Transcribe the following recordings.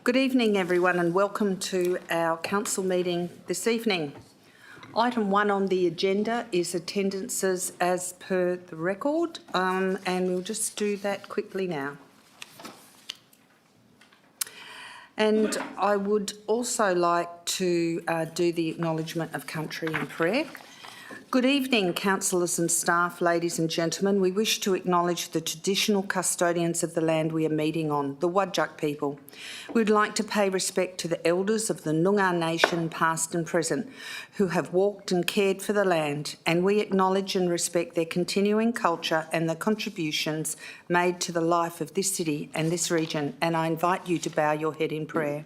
Good evening, everyone, and welcome to our council meeting this evening. Item 1 on the agenda is attendances as per the record, and we'll just do that quickly now. And I would also like to do the acknowledgement of country in prayer. Good evening, councillors and staff, ladies and gentlemen. We wish to acknowledge the traditional custodians of the land we are meeting on, the Wadjuk people. We'd like to pay respect to the elders of the Noongar Nation, past and present, who have walked and cared for the land, and we acknowledge and respect their continuing culture and the contributions made to the life of this city and this region, and I invite you to bow your head in prayer.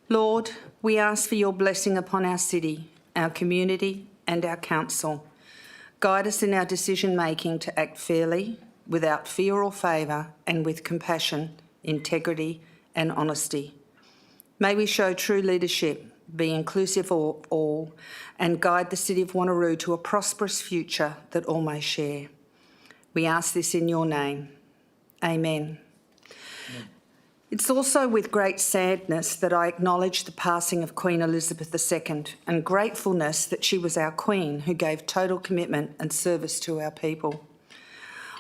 Lord, we ask for your blessing upon our city, our community, and our council. Guide us in our decision-making to act fairly, without fear or favour, and with compassion, integrity and honesty. May we show true leadership, be inclusive of all, and guide the city of Wanneroo to a prosperous future that all may share. We ask this in your name. Amen. It's also with great sadness that I acknowledge the passing of Queen Elizabeth II and gratefulness that she was our Queen who gave total commitment and service to our people.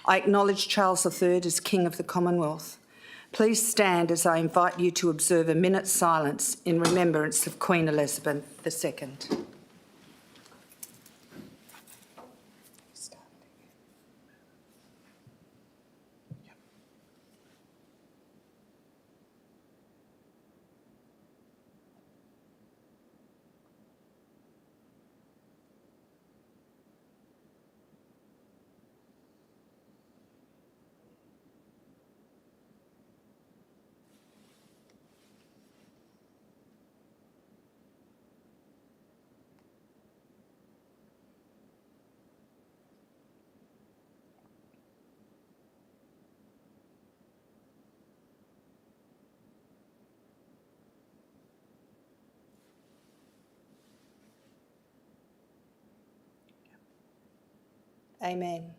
I acknowledge Charles III as King of the Commonwealth. Please stand as I invite you to observe a minute's silence in remembrance of Queen Elizabeth II. Amen.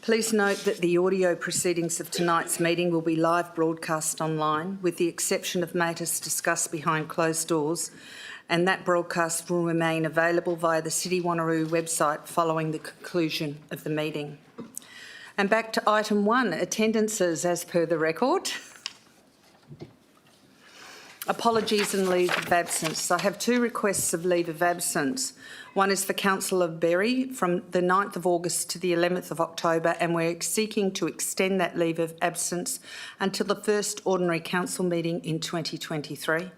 Please note that the audio proceedings of tonight's meeting will be live broadcast online, with the exception of matters discussed behind closed doors, and that broadcast will remain available via the City Wanneroo website following the conclusion of the meeting. And back to item 1, attendances as per the record. Apologies and leave of absence. I have 2 requests of leave of absence. One is for Councillor Berry from the 9th of August to the 11th of October, and we're seeking to extend that leave of absence until the first ordinary council meeting in 2023.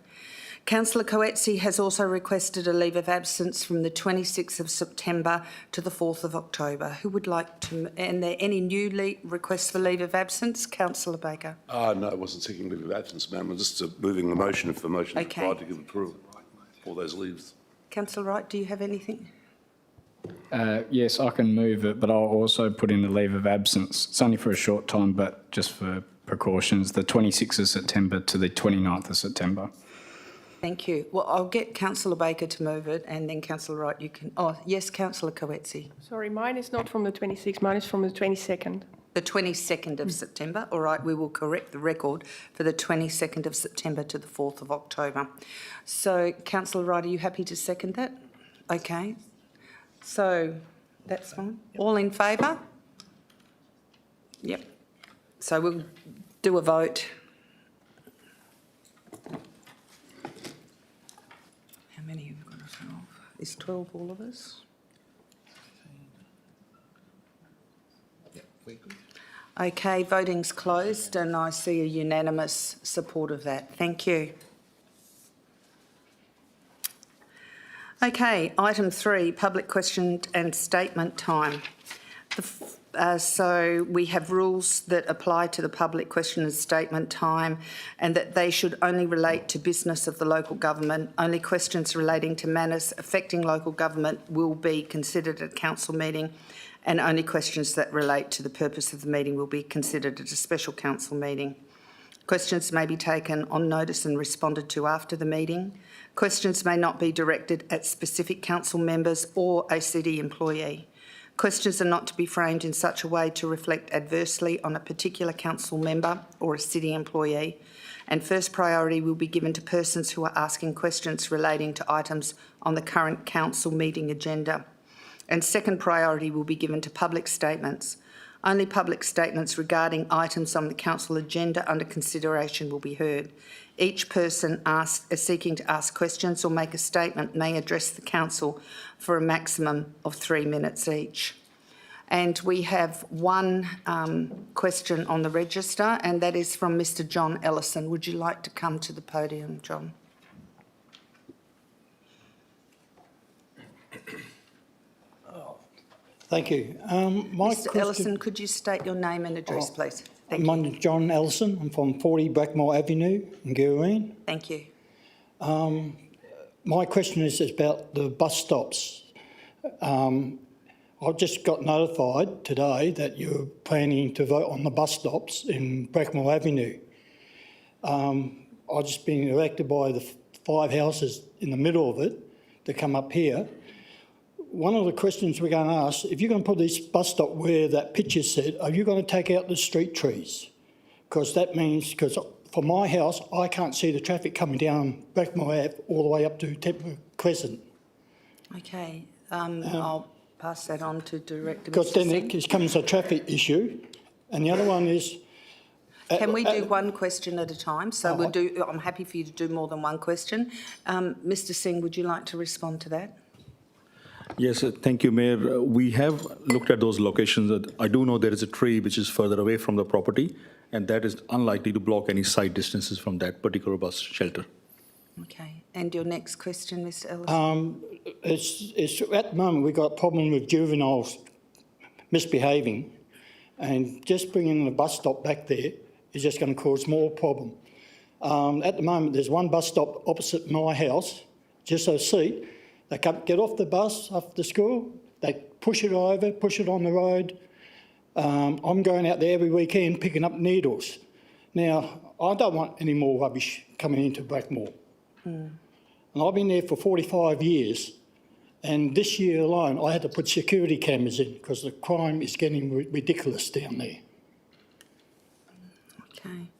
Councillor Coetzee has also requested a leave of absence from the 26th of September to the 4th of October. Who would like to, and there any new requests for leave of absence? Councillor Baker. No, I wasn't seeking leave of absence, ma'am. I'm just moving the motion if the motion is required to give approval for those leaves. Councillor Wright, do you have anything? Yes, I can move it, but I'll also put in a leave of absence. It's only for a short time, but just for precautions, the 26th of September to the 29th of September. Thank you. Well, I'll get Councillor Baker to move it, and then Councillor Wright, you can... Oh, yes, Councillor Coetzee. Sorry, mine is not from the 26th, mine is from the 22nd. The 22nd of September. All right, we will correct the record for the 22nd of September to the 4th of October. So, Councillor Wright, are you happy to second that? Okay. So, that's fine. Yep. All in favour? Yep. So, we'll do a vote. How many have we got? 12? Is 12 all of us? Yep, we're good. Okay, voting's closed and I see a unanimous support of that. Thank you. Okay, item 3, public question and statement time. So we have rules that apply to the public question and statement time, and that they should only relate to business of the local government. Only questions relating to matters affecting local government will be considered at a council meeting, and only questions that relate to the purpose of the meeting will be considered at a special council meeting. Questions may be taken on notice and responded to after the meeting. Questions may not be directed at specific council members or a city employee. Questions are not to be framed in such a way to reflect adversely on a particular council member or a city employee, and first priority will be given to persons who are asking questions relating to items on the current council meeting agenda. And second priority will be given to public statements. Only public statements regarding items on the council agenda under consideration will be heard. Each person seeking to ask questions or make a statement may address the council for a maximum of 3 minutes each. And we have one question on the register, and that is from Mr. John Ellison. Would you like to come to the podium, John? Thank you. Mr. Ellison, could you state your name and address, please? Thank you. My name's John Ellison. I'm from 40 Blackmore Avenue in Gureen. Thank you. My question is about the bus stops. I've just got notified today that you're planning to vote on the bus stops in Blackmore Avenue. I've just been elected by the 5 houses in the middle of it to come up here. One of the questions we're going to ask, if you're going to put this bus stop where that picture said, are you going to take out the street trees? Because that means, because for my house, I can't see the traffic coming down Blackmore Ave all the way up to Temple Crescent. Okay, I'll pass that on to Director Because Mr. then Singh. it becomes a traffic issue. And the other one is... Can we do one question at a time? So we'll do. I'm happy for you to do more than one question. Mr. Singh, would you like to respond to that? Yes, thank you, Mayor. We have looked at those locations. I do know there is a tree which is further away from the property, and that is unlikely to block any site distances from that particular bus shelter. Okay. And your next question, Mr. Ellison? It's at the moment we've got a problem with juveniles misbehaving, and just bringing the bus stop back there is just going to cause more problem. At the moment, there's one bus stop opposite my house, just a seat. They get off the bus after school, they push it over, push it on the road. I'm going out there every weekend picking up needles. Now, I don't want any more rubbish coming into Blackmore. And I've been there for 45 years, and this year alone I had to put security cameras in because the crime is getting ridiculous down there. Okay.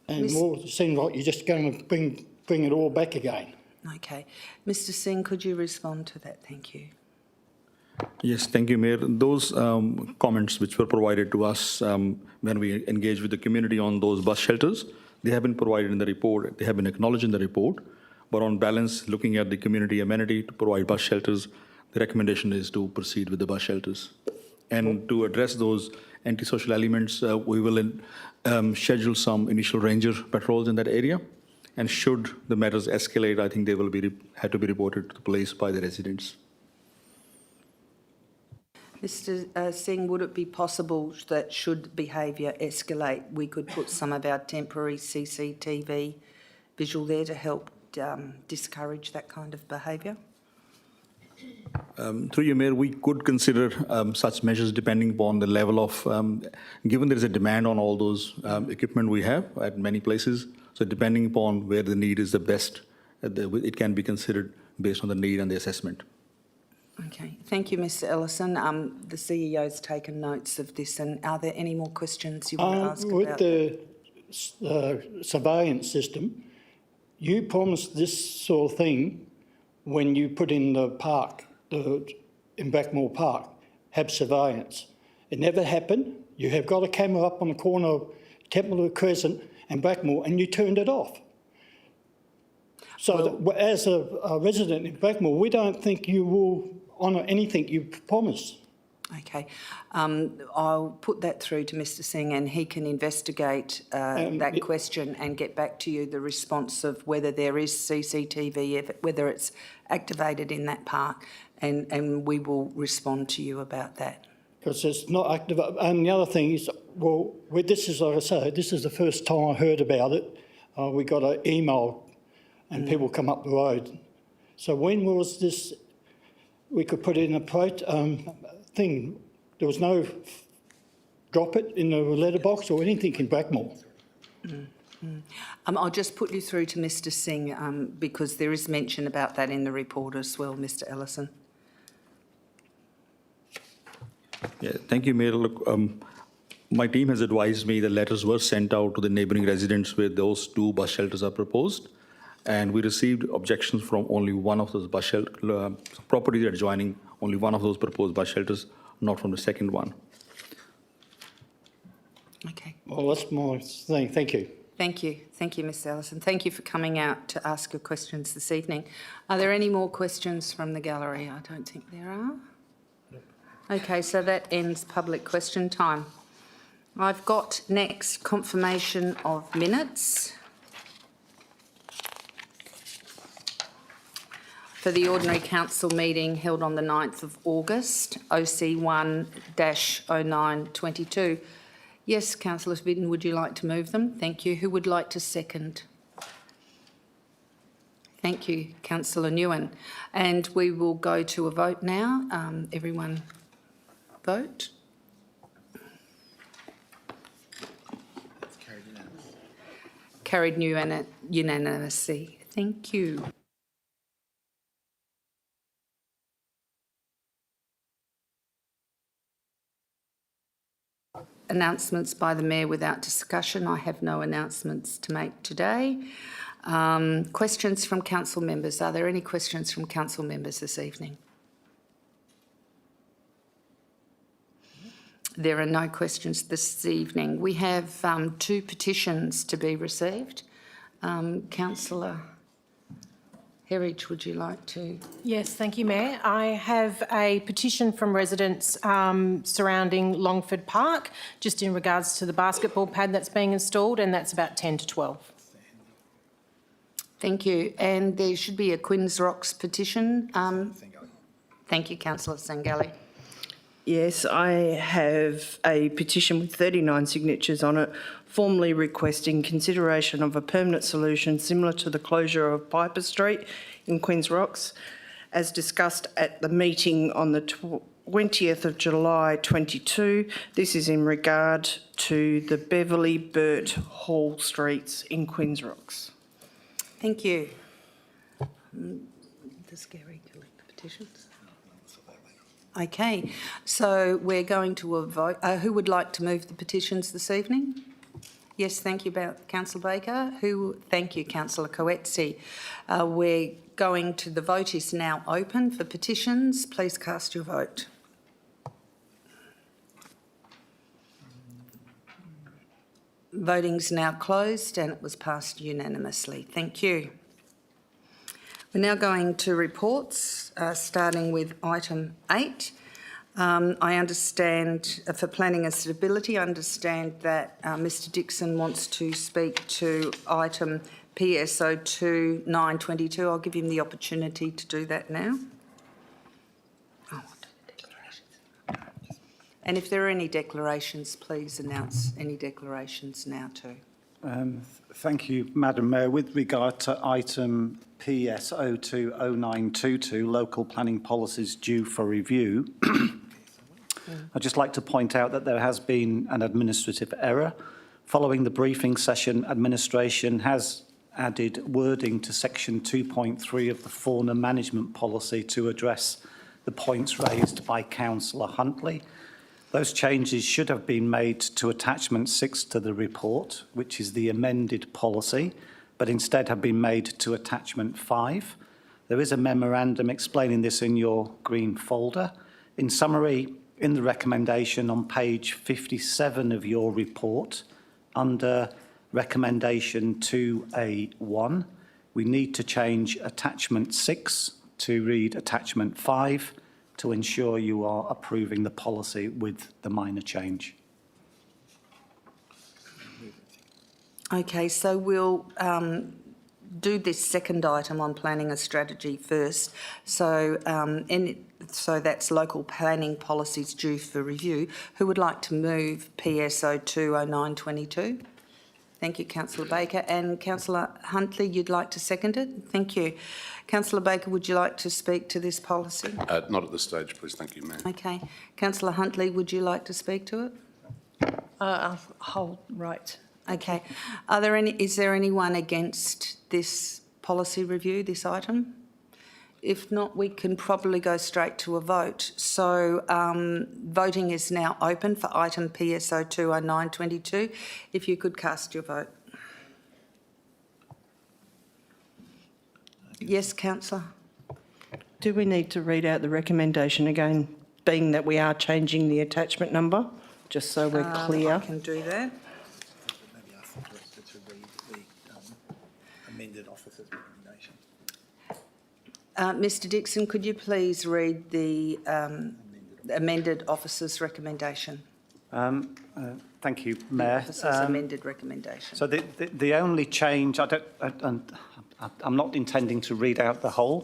And it seems like you're just going to bring it all back again. Okay. Mr. Singh, could you respond to that? Thank you. Yes, thank you, Mayor. Those comments which were provided to us when we engaged with the community on those bus shelters, they have been provided in the report, they have been acknowledged in the report, but on balance, looking at the community amenity to provide bus shelters, the recommendation is to proceed with the bus shelters. And to address those antisocial elements, we will schedule some initial ranger patrols in that area. And should the matters escalate, I think they will have to be reported to the police by the residents. Mr. Singh, would it be possible that should behaviour escalate, we could put some of our temporary CCTV visual there to help discourage that kind of behaviour? Through you, Mayor, we could consider such measures depending upon the level of, given there is a demand on all those equipment we have at many places, so depending upon where the need is the best, it can be considered based on the need and the assessment. Okay, thank you, Mr. Ellison. The CEO's taken notes of this, and are there any more questions you want to ask with about the surveillance system, you promised this sort of thing when you put in the park, in Blackmore Park, have surveillance. It never happened. You have got a camera up on the corner of Temple Crescent and Blackmore, and you turned it off. So as a resident in Blackmore, we don't think you will honour anything you promised. Okay, I'll put that through to Mr. Singh, and he can investigate that question and get back to you the response of whether there is CCTV, whether it's activated in that park, and we will respond to you about that. Because it's not active. And the other thing is, well, this is, like I say, this is the first time I heard about it. We got an email and people come up the road. So when was this, we could put in a thing, there was no drop it in the letterbox or anything in Blackmore. I'll just put you through to Mr. Singh because there is mention about that in the report as well, Mr. Ellison. Yeah, thank you, Mayor. Look, my team has advised me the letters were sent out to the neighboring residents where those 2 bus shelters are proposed. And we received objections from only one of those bus shelter properties adjoining only one of those proposed bus shelters, not from the second one. Okay. Well, that's my thing. Thank you. Thank you. Thank you, Ms Ellison. Thank you for coming out to ask your questions this evening. Are there any more questions from the gallery? I don't think there are. Okay, so that ends public question time. I've got next confirmation of minutes for the ordinary council meeting held on the 9th of August, OC1-0922. Yes, Councillor Bidden, would you like to move them? Thank you. Who would like to second? Thank you, Councillor Nguyen. And we will go to a vote now. Everyone vote. Carried unanimously. Thank you. Announcements by the Mayor without discussion. I have no announcements to make today. Questions from council members. Are there any questions from council members this evening? There are no questions this evening. We have 2 petitions to be received. Councillor Herridge, would you like to? Yes, thank you, Mayor. I have a petition from residents surrounding Longford Park, just in regards to the basketball pad that's being installed, and that's about 10 to 12. Thank you. And there should be a Quinns Rocks petition. Thank you, Councillor Sangali. Yes, I have a petition with 39 signatures on it, formally requesting consideration of a permanent solution similar to the closure of Piper Street in Quinns Rocks, as discussed at the meeting on the 20th of July 22. This is in regard to the Beverley, Burt, Hall Streets in Quinns Rocks. Thank you. Does Gary collect the petitions? Okay, so we're going to a vote. Who would like to move the petitions this evening? Yes, thank you, Councillor Baker. Thank you, Councillor Coetzee. We're going to, the vote is now open for petitions. Please cast your vote. Voting's now closed and it was passed unanimously. Thank you. We're now going to reports, starting with item 8. I understand, for planning and stability, I understand that Mr Dixon wants to speak to item PSO2 922. I'll give him the opportunity to do that now. And if there are any declarations, please announce any declarations now too. Thank you, Madam Mayor. With regard to item PS020922, local planning policies due for review, I'd just like to point out that there has been an administrative error. Following the briefing session, administration has added wording to section 2.3 of the fauna management policy to address the points raised by Councillor Huntley. Those changes should have been made to attachment 6 to the report, which is the amended policy, but instead have been made to attachment 5. There is a memorandum explaining this in your green folder. In summary, in the recommendation on page 57 of your report, under recommendation 2A1, we need to change attachment 6 to read attachment 5 to ensure you are approving the policy with the minor change. Okay, so we'll do this second item on planning and strategy first. So, so that's local planning policies due for review. Who would like to move PSO20922? Thank you, Councillor Baker. And Councillor Huntley, you'd like to second it? Thank you. Councillor Baker, would you like to speak to this policy? Not at this stage, please. Thank you, Mayor. Okay. Councillor Huntley, would you like to speak to it? Hold, right. Okay. Is there anyone against this policy review, this item? If not, we can probably go straight to a vote. So voting is now open for item PSO 20922. If you could cast your vote. Yes, councillor? Do we need to read out the recommendation again, being that we are changing the attachment number, just so we're I clear? can do that. Maybe ask the solicitor to read the amended officer's recommendation. Mr Dixon, could you please read the amended officer's recommendation? Thank you, Mayor. Officer's amended recommendation. So the only change, I'm not intending to read out the whole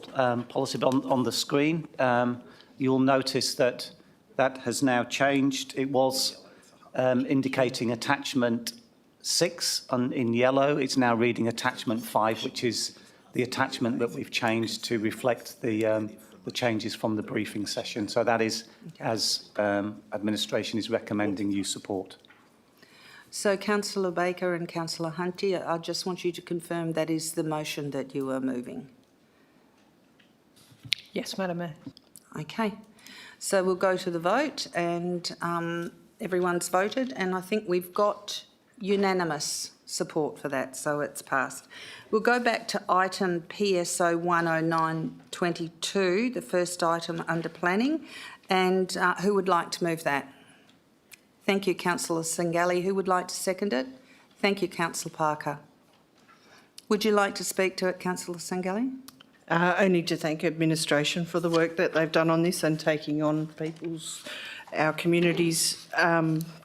policy, but on the screen, you'll notice that that has now changed. It was indicating attachment 6 in yellow. It's now reading attachment 5, which is the attachment that we've changed to reflect the changes from the briefing session. So that is as administration is recommending you support. So Councillor Baker and Councillor Hunty, I just want you to confirm that is the motion that you are moving. Yes, Madam Mayor. Okay, so we'll go to the vote, and everyone's voted, and I think we've got unanimous support for that, so it's passed. We'll go back to item PSO 10922, the first item under planning, and who would like to move that? Thank you, Councillor Singali. Who would like to second it? Thank you, Councillor Parker. Would you like to speak to it, Councillor Singali? Only to thank administration for the work that they've done on this and taking on our community's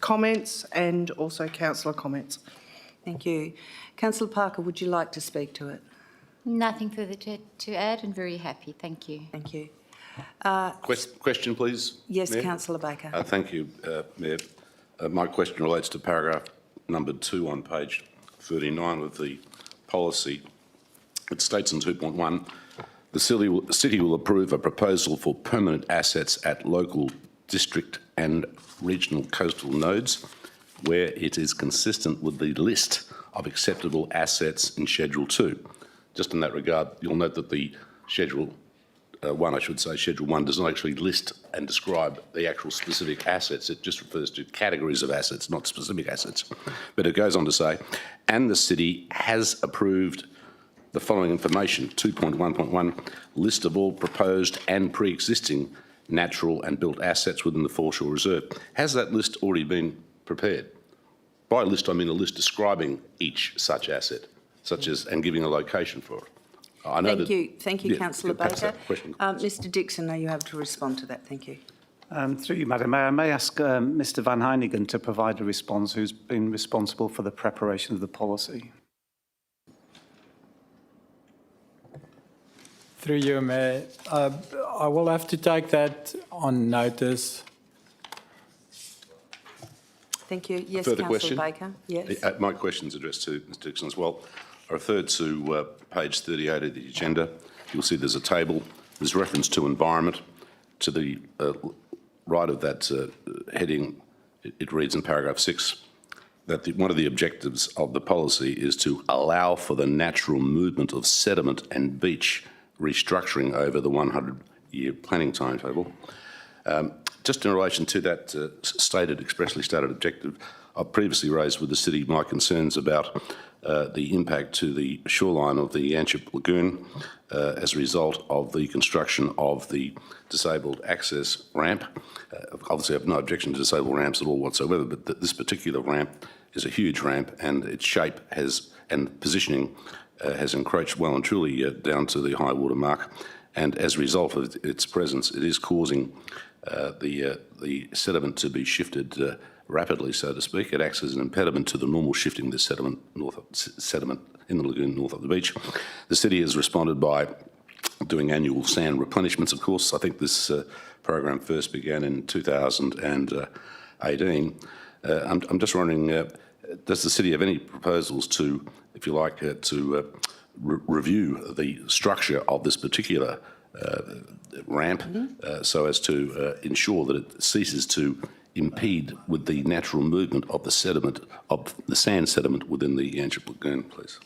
comments and also councillor comments. Thank you. Councillor Parker, would you like to speak to it? Nothing further to add, and very happy. Thank you. Thank you. Question, please. Yes, Mayor? Councillor Baker. Thank you, Mayor. My question relates to paragraph number 2 on page 39 of the policy. It states in 2.1, the city will approve a proposal for permanent assets at local, district and regional coastal nodes where it is consistent with the list of acceptable assets in Schedule 2. Just in that regard, you'll note that the Schedule 1 does not actually list and describe the actual specific assets. It just refers to categories of assets, not specific assets. But it goes on to say, and the city has approved the following information, 2.1.1, list of all proposed and pre-existing natural and built assets within the Foreshore Reserve. Has that list already been prepared? By list, I mean a list describing each such asset, and giving a location for it. I know Thank you, Councillor Baker. Question. Mr Dixon, are you able to respond to that? Thank you. Through you, Madam Mayor, I may ask Mr Van Heinigen to provide a response, who's been responsible for the preparation of the policy. Through you, Mayor, I will have to take that on notice. Thank you. Yes, Further Councillor question? Baker. Yes. My question is addressed to Mr Dixon as well. I referred to page 38 of the agenda. You'll see there's a table. There's reference to environment. To the right of that heading, it reads in paragraph 6 that one of the objectives of the policy is to allow for the natural movement of sediment and beach restructuring over the 100-year planning timetable. Just in relation to that expressly stated objective, I've previously raised with the city my concerns about the impact to the shoreline of the Yanchep Lagoon as a result of the construction of the disabled access ramp. Obviously, I have no objection to disabled ramps at all whatsoever, but this particular ramp is a huge ramp, and its shape and positioning has encroached well and truly down to the high water mark. And as a result of its presence, it is causing the sediment to be shifted rapidly, so to speak. It acts as an impediment to the normal shifting of the sediment in the lagoon north of the beach. The city has responded by doing annual sand replenishments, of course. I think this program first began in 2018. I'm just wondering, does the city have any proposals to, if you like, review the structure of this particular ramp so as to ensure that it ceases to impede with the natural movement of the sediment, of the sand sediment within the Yanchep Lagoon, please?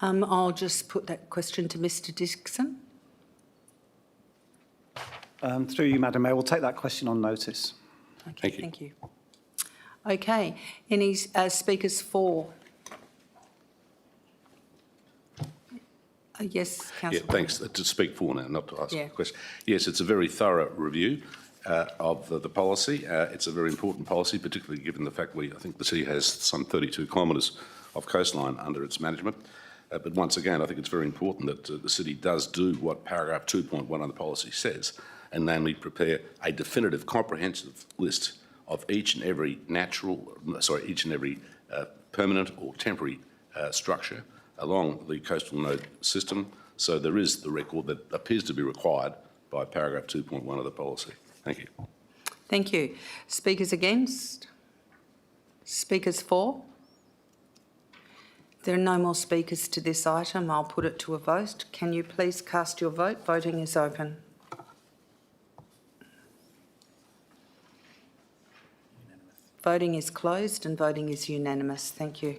I'll just put that question to Mr Dixon. Through you, Madam Mayor, we'll take that question on notice. Okay, thank you. Okay, any speakers for? Yes, Councillor. Yeah, thanks. To speak for now, not to ask Yeah. a question. Yes, it's a very thorough review of the policy. It's a very important policy, particularly given the fact I think the city has some 32 kilometres of coastline under its management. But once again, I think it's very important that the city does do what paragraph 2.1 of the policy says, and namely prepare a definitive, comprehensive list of each and every permanent or temporary structure along the coastal node system. So there is the record that appears to be required by paragraph 2.1 of the policy. Thank you. Thank you. Speakers against? Speakers for? There are no more speakers to this item. I'll put it to a vote. Can you please cast your vote? Voting is open. Voting is closed and voting is unanimous. Thank you.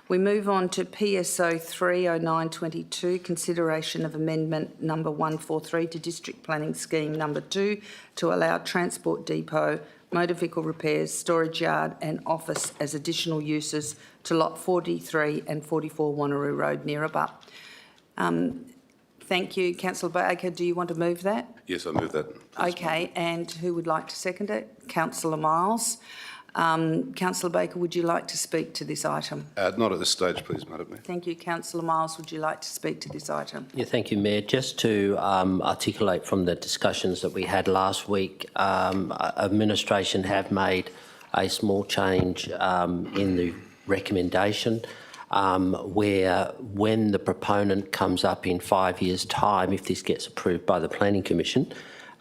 We move on to PSO 30922, consideration of amendment number 143 to District Planning Scheme number 2 to allow transport depot, motor vehicle repairs, storage yard and office as additional uses to lot 43 and 44 Wanneroo Road, Nearaba. Thank you. Councillor Baker, do you want to move that? Yes, I move that. Okay, and who would like to second it? Councillor Miles. Councillor Baker, would you like to speak to this item? Not at this stage, please, Madam Mayor. Thank you. Councillor Miles, would you like to speak to this item? Yeah, thank you, Mayor. Just to articulate from the discussions that we had last week, administration have made a small change in the recommendation where when the proponent comes up in 5 years' time, if this gets approved by the Planning Commission,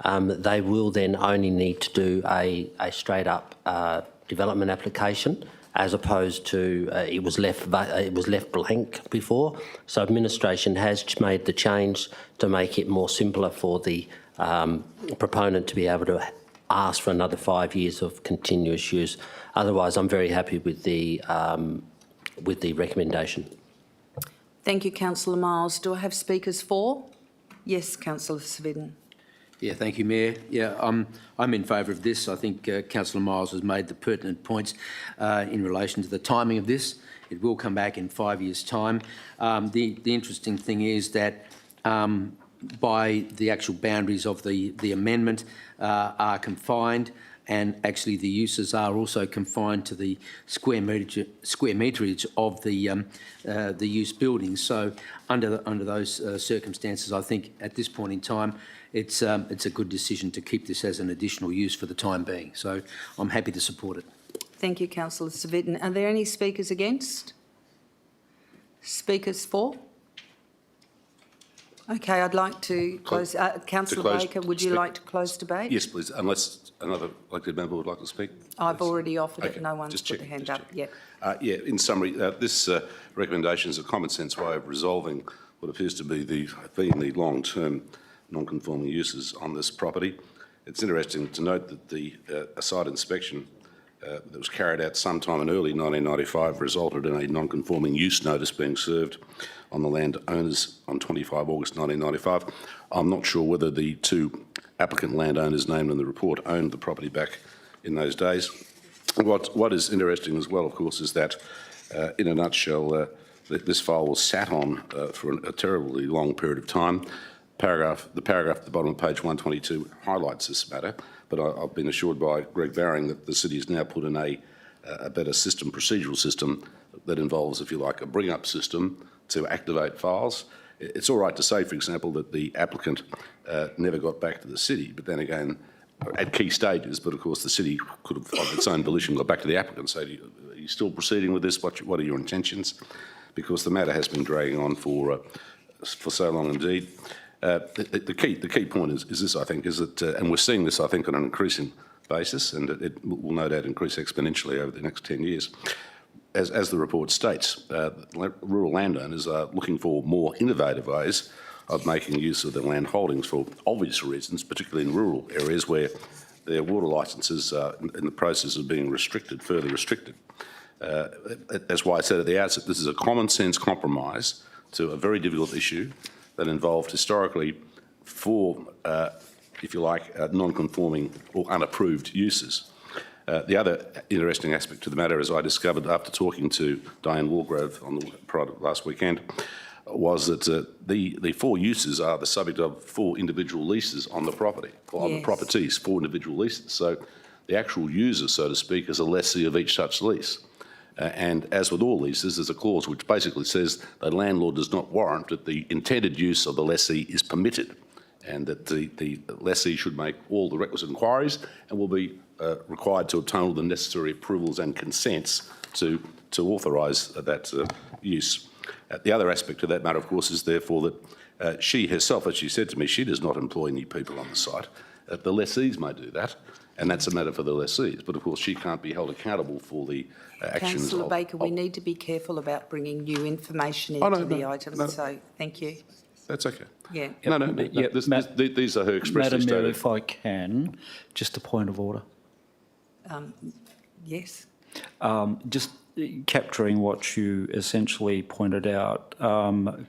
they will then only need to do a straight-up development application, as opposed to it was left blank before. So administration has made the change to make it more simpler for the proponent to be able to ask for another 5 years of continuous use. Otherwise, I'm very happy with the recommendation. Thank you, Councillor Miles. Do I have speakers for? Yes, Councillor Civic. Yeah, thank you, Mayor. Yeah, I'm in favour of this. I think Councillor Miles has made the pertinent points in relation to the timing of this. It will come back in 5 years' time. The interesting thing is that by the actual boundaries of the amendment are confined, and actually the uses are also confined to the square meterage of the use buildings. So under those circumstances, I think at this point in time, it's a good decision to keep this as an additional use for the time being. So I'm happy to support it. Thank you, Councillor Civic. Are there any speakers against? Speakers for? Okay, I'd like to close. Councillor Baker, would you like to close debate? Yes, please, unless another elected member would like to speak. I've already offered it. Okay, No one's just put their checking, hand up. Yep. Yeah, in summary, this recommendation is a common sense way of resolving what appears to be the long-term non-conforming uses on this property. It's interesting to note that the a site inspection that was carried out sometime in early 1995 resulted in a non-conforming use notice being served on the land owners on 25 August 1995. I'm not sure whether the two applicant landowners named in the report owned the property back in those days. What is interesting as well, of course, is that in a nutshell, this file was sat on for a terribly long period of time. The paragraph at the bottom of page 122 highlights this matter, but I've been assured by Greg Baring that the city has now put in a better system, procedural system, that involves, if you like, a bring-up system to activate files. It's all right to say, for example, that the applicant never got back to the city, but then again, at key stages, but of course the city could have, of its own volition, got back to the applicant and say, are you still proceeding with this? What are your intentions? Because the matter has been dragging on for so long indeed. The key point is this, I think, is that, and we're seeing this, I think, on an increasing basis, and it will no doubt increase exponentially over the next 10 years. As the report states, rural landowners are looking for more innovative ways of making use of their land holdings for obvious reasons, particularly in rural areas where their water licences are in the process of being restricted, further restricted. That's why I said at the outset, this is a common sense compromise to a very difficult issue that involved historically 4, if you like, non-conforming or unapproved uses. The other interesting aspect to the matter, as I discovered after talking to Diane Walgrove on the last weekend, was that the 4 uses are the subject of 4 individual leases on the property, or on the properties, 4 individual leases. So the actual user, so to speak, is a lessee of each such lease. And as with all leases, there's a clause which basically says the landlord does not warrant that the intended use of the lessee is permitted, and that the lessee should make all the requisite inquiries and will be required to obtain all the necessary approvals and consents to authorise that use. The other aspect of that matter, of course, is therefore that she herself, as she said to me, she does not employ any people on the site. The lessees may do that, and that's a matter for the lessees. But of course, she can't be held accountable for the actions. Councillor Baker, we need to be careful about bringing new information into the items. So thank you. That's okay. Yeah. These are her expressly Madam Mayor, stated. if I can, just a point of order. Yes. Just capturing what you essentially pointed out,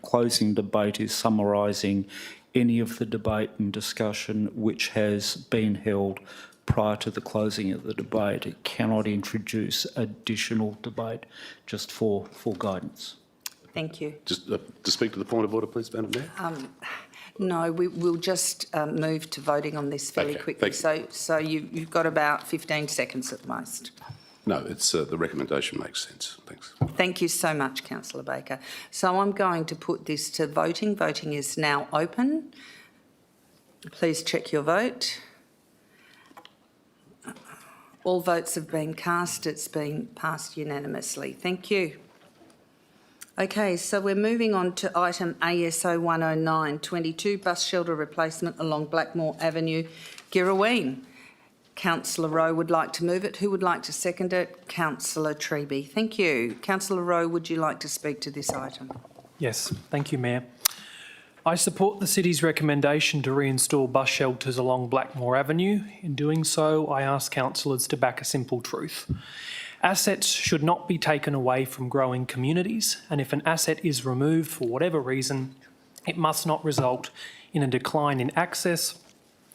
closing debate is summarising any of the debate and discussion which has been held prior to the closing of the debate. It cannot introduce additional debate, just for guidance. Thank you. Just to speak to the point of order, please, Madam Mayor. No, we'll just move to voting on this fairly quickly. So you've got about 15 seconds at most. No, it's the recommendation makes sense. Thanks. Thank you so much, Councillor Baker. So I'm going to put this to voting. Voting is now open. Please check your vote. All votes have been cast. It's been passed unanimously. Thank you. Okay, so we're moving on to item ASO 10922, bus shelter replacement along Blackmore Avenue, Girraween. Councillor Rowe would like to move it. Who would like to second it? Councillor Treby. Thank you. Councillor Rowe, would you like to speak to this item? Yes, thank you, Mayor. I support the City's recommendation to reinstall bus shelters along Blackmore Avenue. In doing so, I ask councillors to back a simple truth. Assets should not be taken away from growing communities, and if an asset is removed for whatever reason, it must not result in a decline in access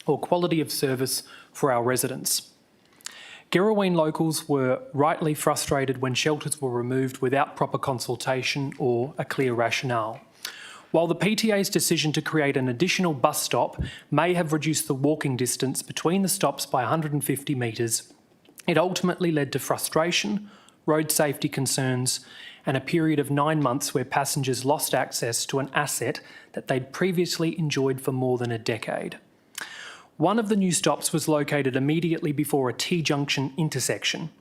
or quality of service for our residents. Girraween locals were rightly frustrated when shelters were removed without proper consultation or a clear rationale. While the PTA's decision to create an additional bus stop may have reduced the walking distance between the stops by 150 metres, it ultimately led to frustration, road safety concerns, and a period of 9 months where passengers lost access to an asset that they'd previously enjoyed for more than a decade. One of the new stops was located immediately before a T-junction intersection.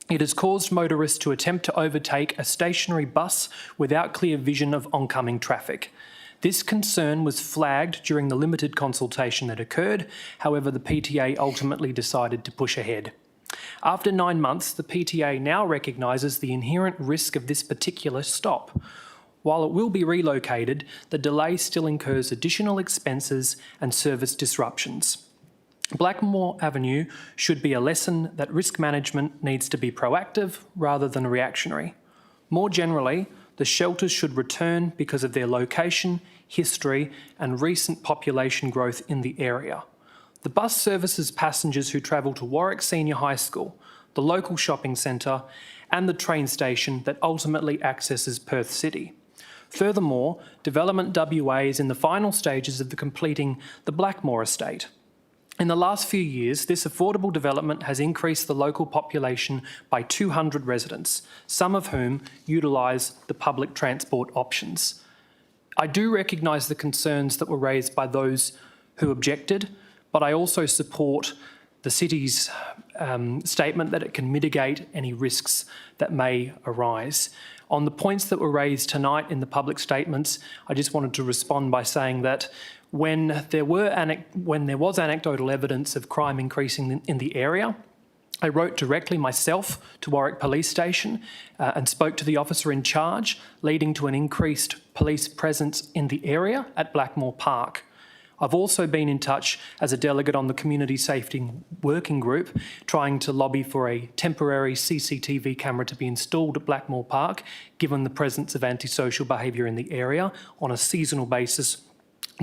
It has caused motorists to attempt to overtake a stationary bus without clear vision of oncoming traffic. This concern was flagged during the limited consultation that occurred. However, the PTA ultimately decided to push ahead. After 9 months, the PTA now recognises the inherent risk of this particular stop. While it will be relocated, the delay still incurs additional expenses and service disruptions. Blackmore Avenue should be a lesson that risk management needs to be proactive rather than reactionary. More generally, the shelters should return because of their location, history, and recent population growth in the area. The bus services passengers who travel to Warwick Senior High School, the local shopping centre, and the train station that ultimately accesses Perth City. Furthermore, Development WA is in the final stages of completing the Blackmore estate. In the last few years, this affordable development has increased the local population by 200 residents, some of whom utilise the public transport options. I do recognise the concerns that were raised by those who objected, but I also support the City's statement that it can mitigate any risks that may arise. On the points that were raised tonight in the public statements, I just wanted to respond by saying that when there was anecdotal evidence of crime increasing in the area, I wrote directly myself to Warwick Police Station and spoke to the officer in charge, leading to an increased police presence in the area at Blackmore Park. I've also been in touch as a delegate on the Community Safety Working Group, trying to lobby for a temporary CCTV camera to be installed at Blackmore Park, given the presence of antisocial behaviour in the area on a seasonal basis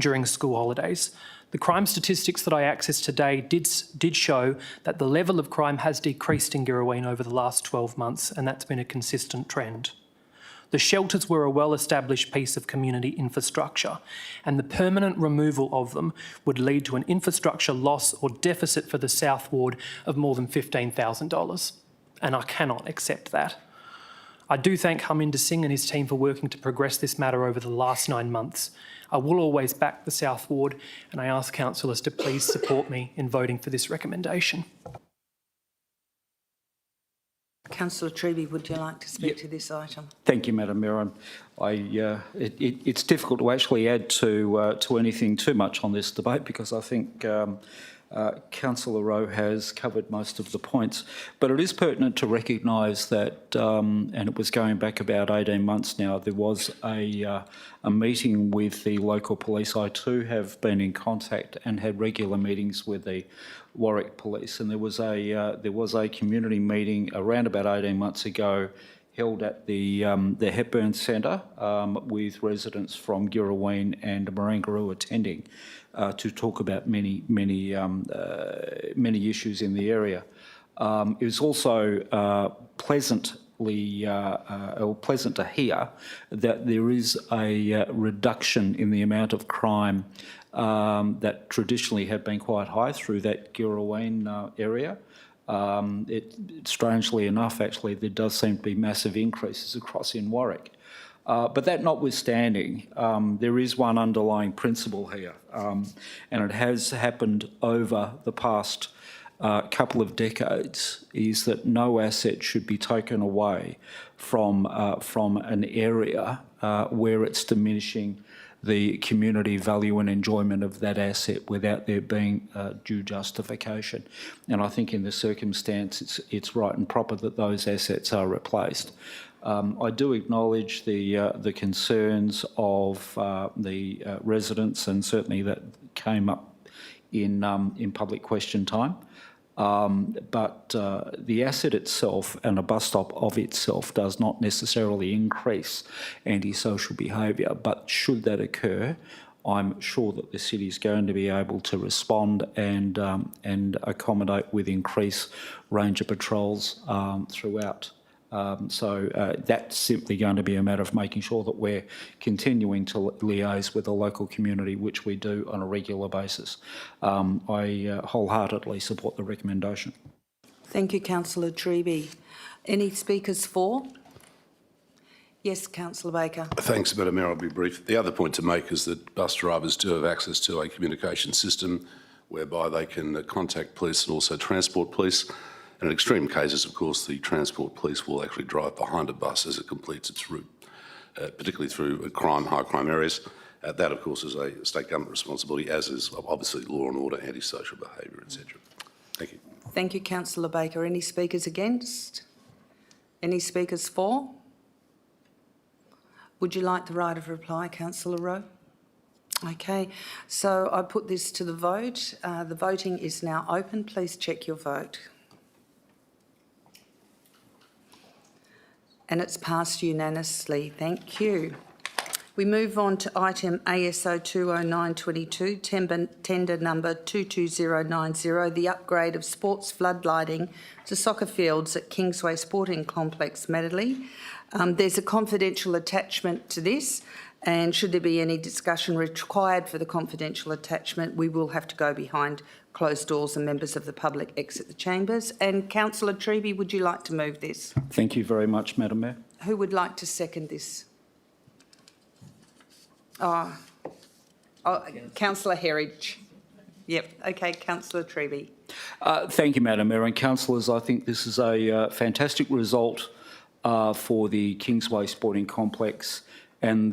during school holidays. The crime statistics that I accessed today did show that the level of crime has decreased in Girraween over the last 12 months, and that's been a consistent trend. The shelters were a well-established piece of community infrastructure, and the permanent removal of them would lead to an infrastructure loss or deficit for the South Ward of more than $15,000, and I cannot accept that. I do thank Harminder Singh and his team for working to progress this matter over the last 9 months. I will always back the South Ward, and I ask councillors to please support me in voting for this recommendation. Councillor Treby, would you like to speak to this item? Thank you, Madam Mayor. It's difficult to actually add to anything too much on this debate because I think Councillor Rowe has covered most of the points, but it is pertinent to recognise that, and it was going back about 18 months now, there was a meeting with the local police. I too have been in contact and had regular meetings with the Warwick Police, and there was a community meeting around about 18 months ago held at the Hepburn Centre with residents from Girraween and Marangaroo attending to talk about many issues in the area. It was also pleasant to hear that there is a reduction in the amount of crime that traditionally had been quite high through that Girraween area. Strangely enough, actually, there does seem to be massive increases across in Warwick. But that notwithstanding, there is one underlying principle here, and it has happened over the past couple of decades, is that no asset should be taken away from an area where it's diminishing the community value and enjoyment of that asset without there being due justification. And I think in the circumstance, it's right and proper that those assets are replaced. I do acknowledge the concerns of the residents, and certainly that came up in public question time. But the asset itself and a bus stop of itself does not necessarily increase antisocial behaviour, but should that occur, I'm sure that the city is going to be able to respond and accommodate with increased range of patrols throughout. So that's simply going to be a matter of making sure that we're continuing to liaise with the local community, which we do on a regular basis. I wholeheartedly support the recommendation. Thank you, Councillor Treby. Any speakers for? Yes, Councillor Baker. Thanks, Madam Mayor. I'll be brief. The other point to make is that bus drivers do have access to a communication system whereby they can contact police and also transport police. And in extreme cases, of course, the transport police will actually drive behind a bus as it completes its route, particularly through high crime areas. That, of course, is a state government responsibility, as is obviously law and order, antisocial behaviour, etc. Thank you. Thank you, Councillor Baker. Any speakers against? Any speakers for? Would you like the right of reply, Councillor Rowe? Okay, so I put this to the vote. The voting is now open. Please check your vote. And it's passed unanimously. Thank you. We move on to item ASO 20922, tender number 22090, the upgrade of sports floodlighting to soccer fields at Kingsway Sporting Complex, Medley. There's a confidential attachment to this, and should there be any discussion required for the confidential attachment, we will have to go behind closed doors and members of the public exit the chambers. And Councillor Treby, would you like to move this? Thank you very much, Madam Mayor. Who would like to second this? Councillor Herridge. Yep, okay, Councillor Treby. Thank you, Madam Mayor. And councillors, I think this is a fantastic result for the Kingsway Sporting Complex and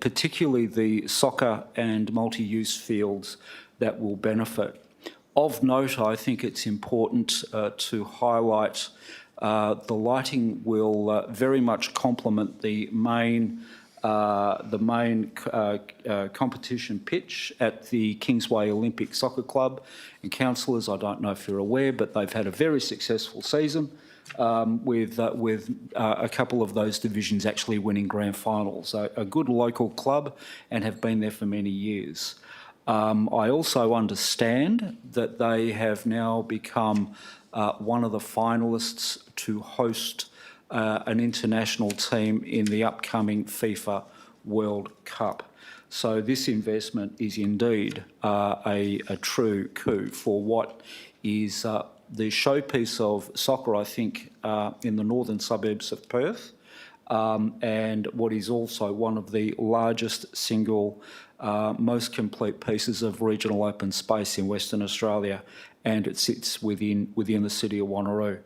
particularly the soccer and multi-use fields that will benefit. Of note, I think it's important to highlight the lighting will very much complement the main the main competition pitch at the Kingsway Olympic Soccer Club. And councillors, I don't know if you're aware, but they've had a very successful season with a couple of those divisions actually winning grand finals. A good local club and have been there for many years. I also understand that they have now become one of the finalists to host an international team in the upcoming FIFA World Cup. So this investment is indeed a true coup for what is the showpiece of soccer, I think, in the northern suburbs of Perth, and what is also one of the largest single, most complete pieces of regional open space in Western Australia, and it sits within the city of Wanneroo.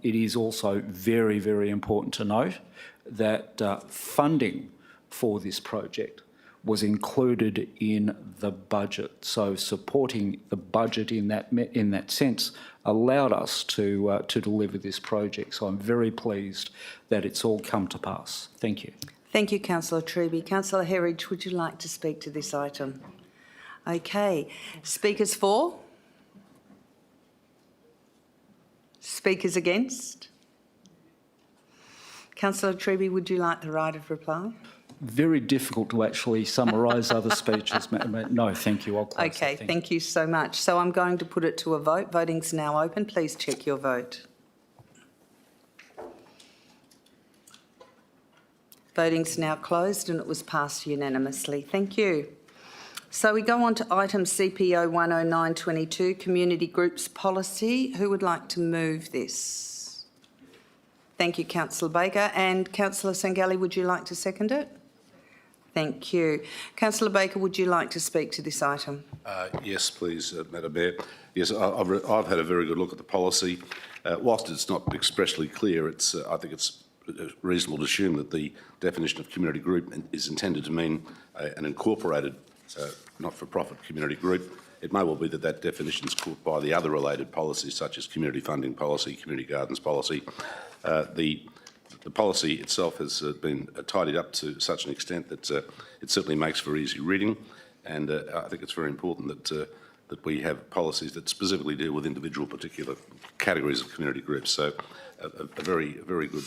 It is also very, very important to note that funding for this project was included in the budget. So supporting the budget in that sense allowed us to deliver this project. So I'm very pleased that it's all come to pass. Thank you. Thank you, Councillor Treby. Councillor Herridge, would you like to speak to this item? Okay. Speakers for? Speakers against? Councillor Treby, would you like the right of reply? Very difficult to actually summarise other speeches. No, thank you. I'll close. Okay, thank you so much. So I'm going to put it to a vote. Voting's now open. Please check your vote. Voting's now closed and it was passed unanimously. Thank you. So we go on to item CPO 10922, Community Groups Policy. Who would like to move this? Thank you, Councillor Baker. And Councillor Sangalli, would you like to second it? Thank you. Councillor Baker, would you like to speak to this item? Yes, please, Madam Mayor. Yes, I've had a very good look at the policy. Whilst it's not expressly clear, I think it's reasonable to assume that the definition of community group is intended to mean an incorporated not-for-profit community group. It may well be that that definition is caught by the other related policies such as community funding policy, community gardens policy. The policy itself has been tidied up to such an extent that it certainly makes for easy reading, and I think it's very important that we have policies that specifically deal with individual particular categories of community groups. So a very, very good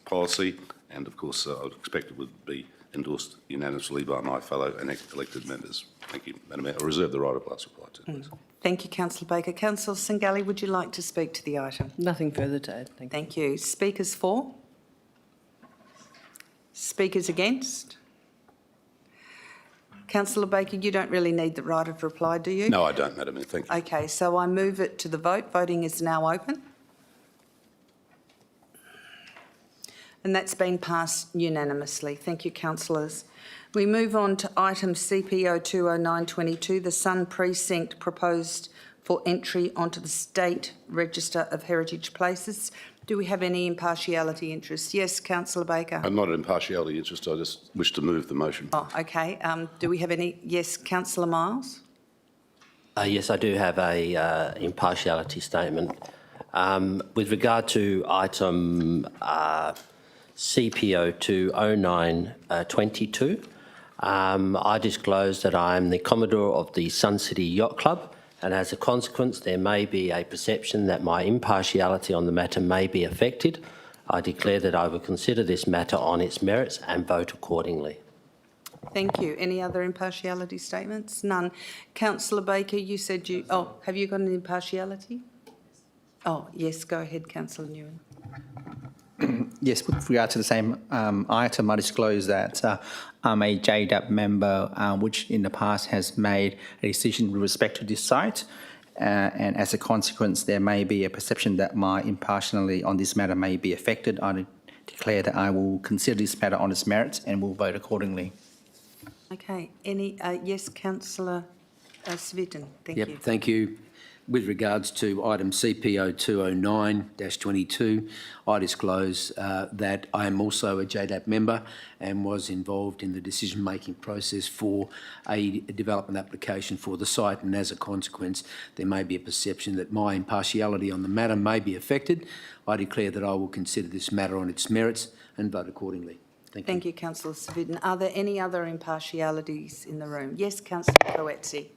policy, and of course I would expect it would be endorsed unanimously by my fellow elected members. Thank you, Madam Mayor. I reserve the right of last reply to please. Thank you, Councillor Baker. Councillor Sangalli, would you like to speak to the item? Nothing further to add. Thank you. Speakers for? Speakers against? Councillor Baker, you don't really need the right of reply, do you? No, I don't, Madam Mayor. Thank you. Okay, so I move it to the vote. Voting is now open. And that's been passed unanimously. Thank you, councillors. We move on to item CPO 20922, the Sun Precinct proposed for entry onto the State Register of Heritage Places. Do we have any impartiality interest? Yes, Councillor Baker. I'm not an impartiality interest. I just wish to move the motion. Oh, okay. Do we have any? Yes, Councillor Miles. Yes, I do have a impartiality statement. With regard to item CPO 20922, I disclose that I am the Commodore of the Sun City Yacht Club, and as a consequence there may be a perception that my impartiality on the matter may be affected. I declare that I will consider this matter on its merits and vote accordingly. Thank you. Any other impartiality statements? None. Councillor Baker, you said you... Oh, have you got an impartiality? Oh, yes, go ahead, Councillor Nguyen. Yes, with regard to the same item, I disclose that I'm a JDAP member which in the past has made a decision with respect to this site, and as a consequence there may be a perception that my impartiality on this matter may be affected. I declare that I will consider this matter on its merits and will vote accordingly. Okay. Any... yes, Councillor Svitten. Thank you. Thank you. With regards to item CPO 209-22, I disclose that I am also a JDAP member and was involved in the decision-making process for a development application for the site, and as a consequence there may be a perception that my impartiality on the matter may be affected. I declare that I will consider this matter on its merits and vote accordingly. Thank you, Councillor Svidden. Are there any other impartialities in the room? Yes, Councillor Coetzee.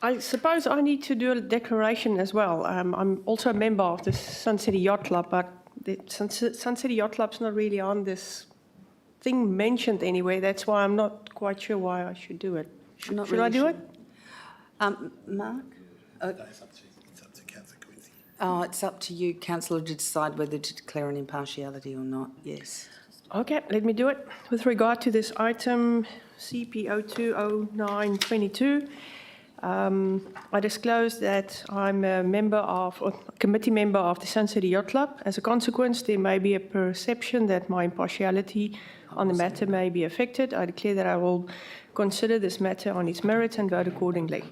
I suppose I need to do a declaration as well. I'm also a member of the Sun City Yacht Club, but the Sun City Yacht Club's not really on this thing mentioned anyway. That's why I'm not quite sure why I should do it. Should I do it? Mark? Oh, it's up to you, Councillor, to decide whether to declare an impartiality or not. Yes. Okay, let me do it. With regard to this item CP020922, I disclose that I'm a committee member of the Sun City Yacht Club. As a consequence, there may be a perception that my impartiality on the matter may be affected. I declare that I will consider this matter on its merits and vote accordingly.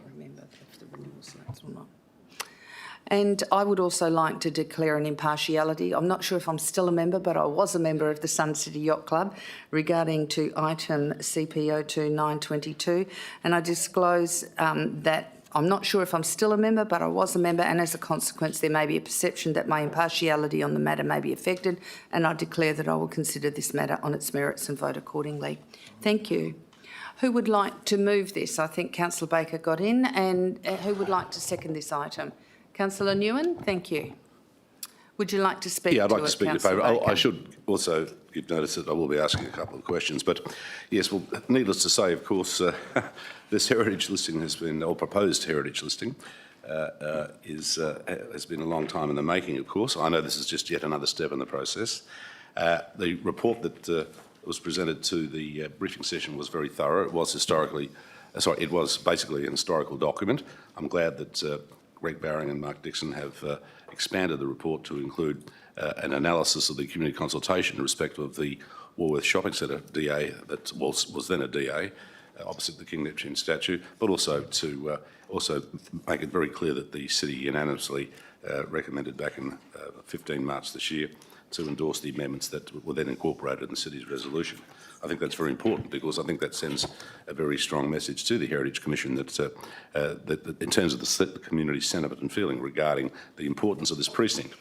And I would also like to declare an impartiality. I'm not sure if I'm still a member, but I was a member of the Sun City Yacht Club regarding to item CP020922. And I disclose that I'm not sure if I'm still a member, but I was a member, and as a consequence there may be a perception that my impartiality on the matter may be affected, and I declare that I will consider this matter on its merits and vote accordingly. Thank you. Who would like to move this? I think Councillor Baker got in, and who would like to second this item? Councillor Nguyen, thank you. Would you like to speak to it? Yeah, I'd like to speak in favour. Baker? I should also give notice that I will be asking a couple of questions. But yes, well, needless to say, of course, this heritage listing has been, or proposed heritage listing, has been a long time in the making, of course. I know this is just yet another step in the process. The report that was presented to the briefing session was very thorough. It was it was basically an historical document. I'm glad that Greg Barring and Mark Dixon have expanded the report to include an analysis of the community consultation in respect of the Woolworth Shopping Centre DA that was then a DA, opposite the King Neptune statue, but also to also make it very clear that the city unanimously recommended back in 15 March this year to endorse the amendments that were then incorporated in the city's resolution. I think that's very important because I think that sends a very strong message to the Heritage Commission that in terms of the community sentiment and feeling regarding the importance of this precinct.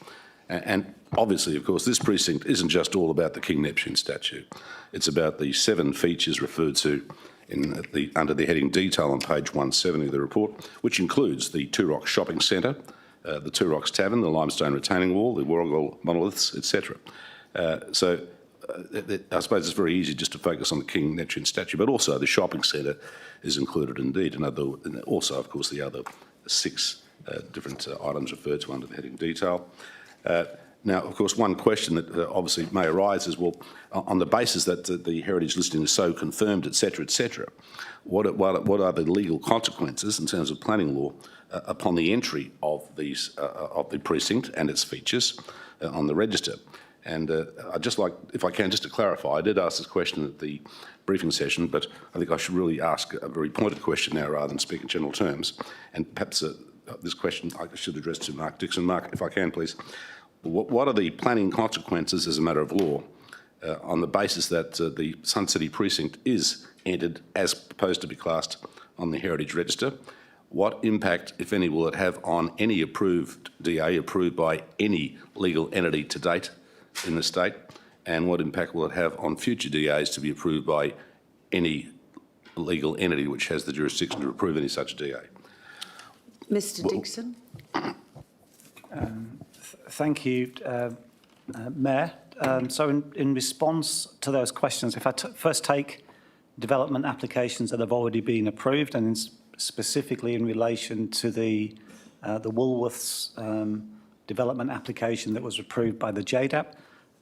And obviously, of course, this precinct isn't just all about the King Neptune statue. It's about the 7 features referred to under the heading Detail on page 170 of the report, which includes the Two Rocks Shopping Centre, the Two Rocks Tavern, the Limestone Retaining Wall, the Warrigal Monoliths, etc. I suppose it's very easy just to focus on the King Neptune statue, but also the shopping centre is included indeed, and also, of course, the other 6 different items referred to under the heading Detail. Now, of course, one question that obviously may arise is, well, on the basis that the heritage listing is so confirmed, etc., what are the legal consequences in terms of planning law upon the entry of of the precinct and its features on the register? And I'd just like, if I can, just to clarify, I did ask this question at the briefing session, but I think I should really ask a very pointed question now rather than speak in general terms. And perhaps this question I should address to Mark Dixon. Mark, if I can, please. What are the planning consequences as a matter of law on the basis that the Sun City precinct is entered as proposed to be classed on the Heritage Register? What impact, if any, will it have on any approved DA approved by any legal entity to date in the state, and what impact will it have on future DAs to be approved by any legal entity which has the jurisdiction to approve any such DA? Mr Dixon. Thank you, Mayor. So in response to those questions, if I first take development applications that have already been approved, and specifically in relation to the Woolworths development application that was approved by the JDAP,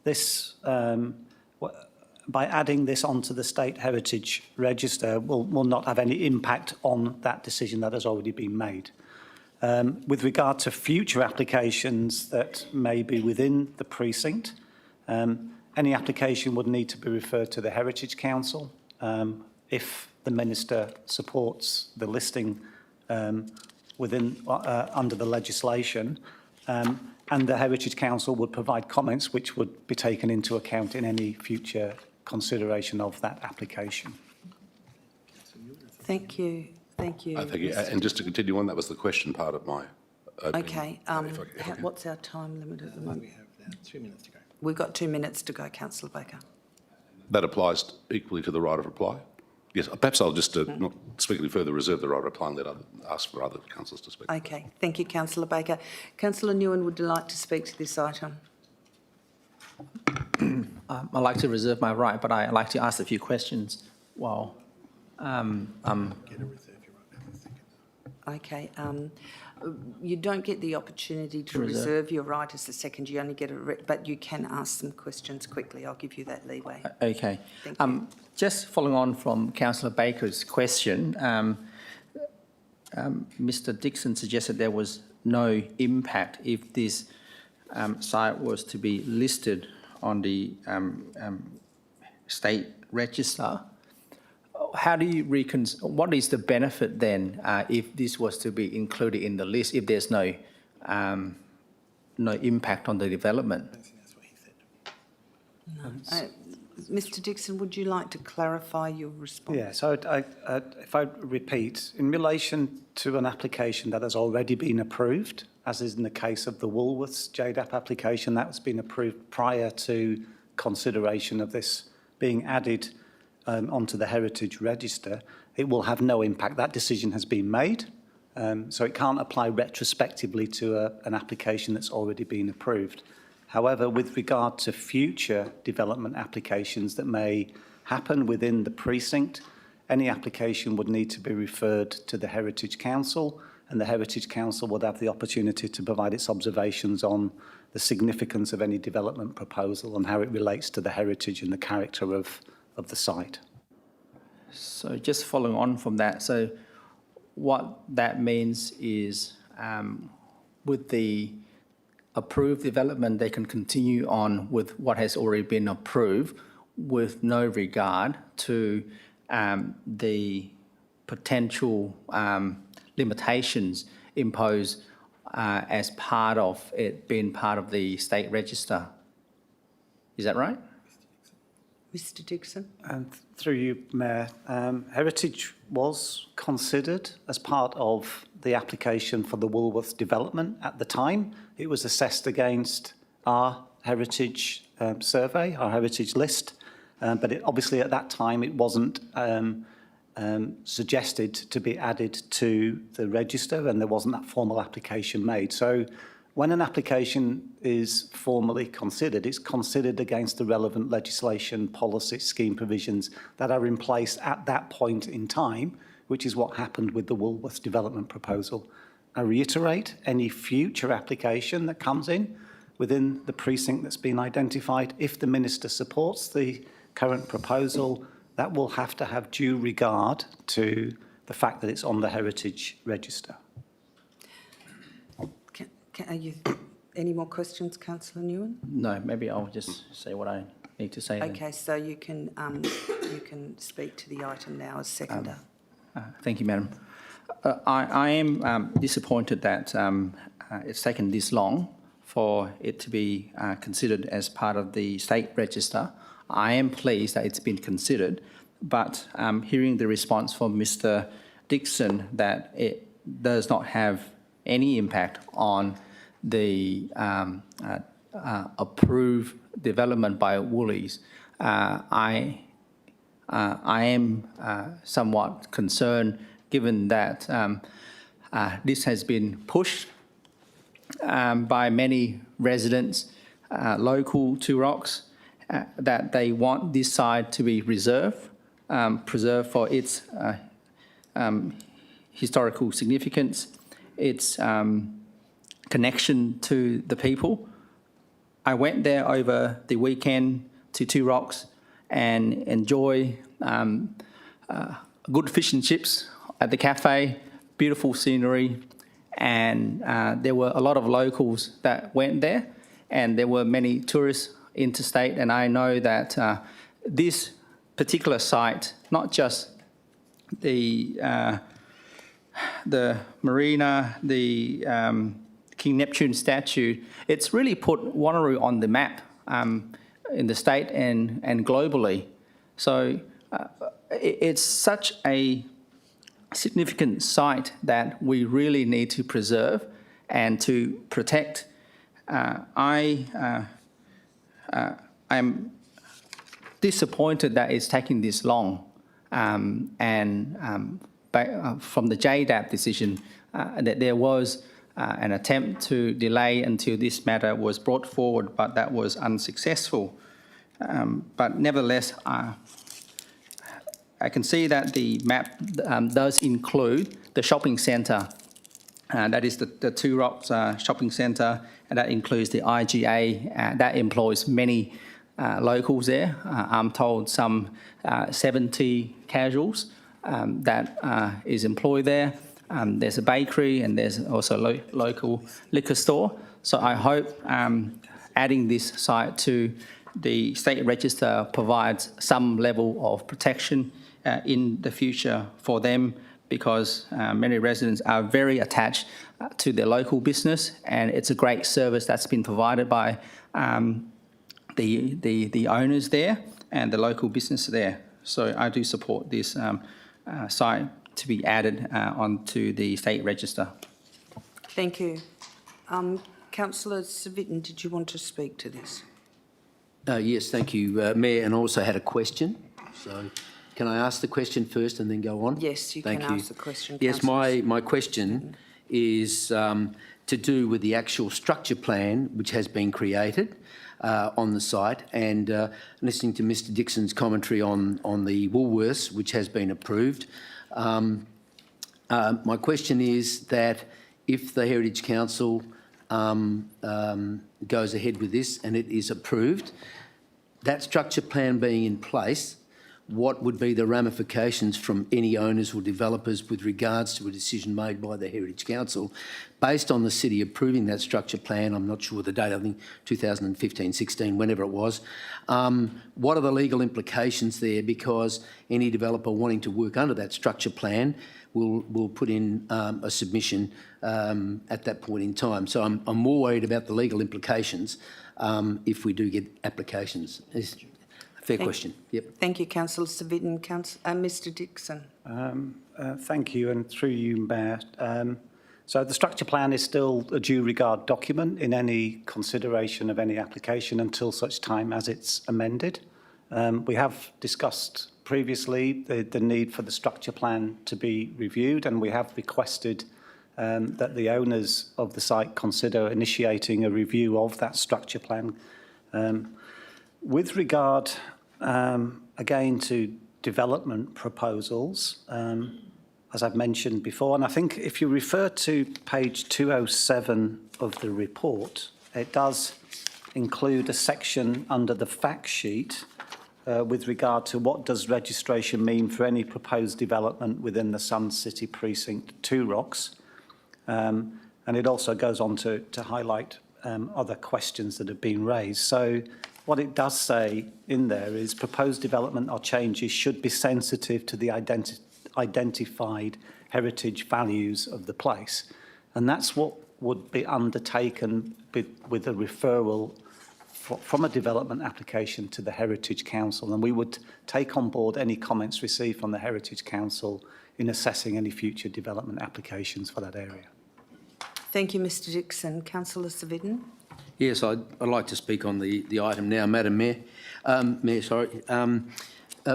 this, by adding this onto the State Heritage Register, will not have any impact on that decision that has already been made. With regard to future applications that may be within the precinct, any application would need to be referred to the Heritage Council. If the Minister supports the listing under the legislation, and the Heritage Council would provide comments which would be taken into account in any future consideration of that application. Thank you. Thank you. Thank you. And just to continue on, that was the question part of my opening. Okay. What's our time limit at the moment? We have 2 minutes to go. We've got 2 minutes to go, Councillor Baker. that applies equally to the right of reply? Yes, perhaps I'll just not speak any further, reserve the right of reply and ask for other councillors to speak. Okay, thank you, Councillor Baker. Councillor Nguyen, would you like to speak to this item? I'd like to reserve my right, but I'd like to ask a few questions while Okay, you don't get the opportunity to reserve your right as the second. You only get but you can ask some questions quickly. I'll give you that leeway. Okay. Thank you. Just following on from Councillor Baker's question, Mr. Dixon suggested there was no impact if this site was to be listed on the state register. How do you what is the benefit then if this was to be included in the list, if there's no impact on the development? Mr. Dixon, would you like to clarify your response? Yeah, so if I repeat, in relation to an application that has already been approved, as is in the case of the Woolworths JDAP application, that was been approved prior to consideration of this being added onto the Heritage Register, it will have no impact. That decision has been made, so it can't apply retrospectively to an application that's already been approved. However, with regard to future development applications that may happen within the precinct, any application would need to be referred to the Heritage Council, and the Heritage Council would have the opportunity to provide its observations on the significance of any development proposal and how it relates to the heritage and the character of the site. So just following on from that, so what that means is with the approved development, they can continue on with what has already been approved with no regard to the potential limitations imposed as part of it being part of the state register. Is that right? Mr. Dixon? And through you, Mayor, heritage was considered as part of the application for the Woolworths development at the time. It was assessed against our heritage survey, our heritage list, but obviously at that time it wasn't suggested to be added to the register, and there wasn't that formal application made. So when an application is formally considered, it's considered against the relevant legislation, policy, scheme provisions that are in place at that point in time, which is what happened with the Woolworths development proposal. I reiterate, any future application that comes in within the precinct that's been identified, if the Minister supports the current proposal, that will have to have due regard to the fact that it's on the Heritage Register. Any more questions, Councillor Nguyen? No, maybe I'll just say what I need to say. Okay, so you can speak to the item now as seconder. Thank you, Madam. I am disappointed that it's taken this long for it to be considered as part of the state register. I am pleased that it's been considered, but hearing the response from Mr. Dixon that it does not have any impact on the approved development by Woolies, I am somewhat concerned, given that this has been pushed by many residents local to Rocks, that they want this site to be preserved for its historical significance, its connection to the people. I went there over the weekend to Two Rocks and enjoy good fish and chips at the cafe, beautiful scenery, and there were a lot of locals that went there, and there were many tourists interstate, and I know that this particular site, not just the marina, the King Neptune statue, it's really put Wanneroo on the map in the state and globally. So it's such a significant site that we really need to preserve and to protect. I'm disappointed that it's taking this long. From the JDAP decision, that there was an attempt to delay until this matter was brought forward, but that was unsuccessful. But nevertheless, I can see that the map does include the shopping centre. That is the Two Rocks shopping centre, and that includes the IGA. That employs many locals there. I'm told some 70 casuals that is employed there. There's a bakery and there's also a local liquor store. So I hope adding this site to the state register provides some level of protection in the future for them, because many residents are very attached to their local business, and it's a great service that's been provided by the owners there and the local business there. So I do support this site to be added onto the state register. Thank you. Councillor Civic, did you want to speak to this? Yes, thank you, Mayor, and I also had a question. So can I ask the question first and then go on? Yes, you can ask the question. Yes, my question is to do with the actual structure plan which has been created on the site, and listening to Mr Dixon's commentary on the Woolworths, which has been approved. My question is that if the Heritage Council goes ahead with this and it is approved, that structure plan being in place, what would be the ramifications from any owners or developers with regards to a decision made by the Heritage Council based on the city approving that structure plan? I'm not sure the date, I think 2015, 16, whenever it was. What are the legal implications there? Because any developer wanting to work under that structure plan will put in a submission at that point in time. So I'm more worried about the legal implications if we do get applications. Fair question. Yep. Thank you, Councillor Civic. Mr Dixon. Thank you, and through you, Mayor. So the structure plan is still a due regard document in any consideration of any application until such time as it's amended. We have discussed previously the need for the structure plan to be reviewed, and we have requested that the owners of the site consider initiating a review of that structure plan. With regard, again, to development proposals, as I've mentioned before, and I think if you refer to page 207 of the report, it does include a section under the fact sheet with regard to what does registration mean for any proposed development within the Sun City Precinct 2 Rocks. And it also goes on to highlight other questions that have been raised. So what it does say in there is proposed development or changes should be sensitive to the identified heritage values of the place. And that's what would be undertaken with a referral from a development application to the Heritage Council. And we would take on board any comments received from the Heritage Council in assessing any future development applications for that area. Thank you, Mr Dixon. Councillor Civic. Yes, I'd like to speak on the item now, Madam Mayor.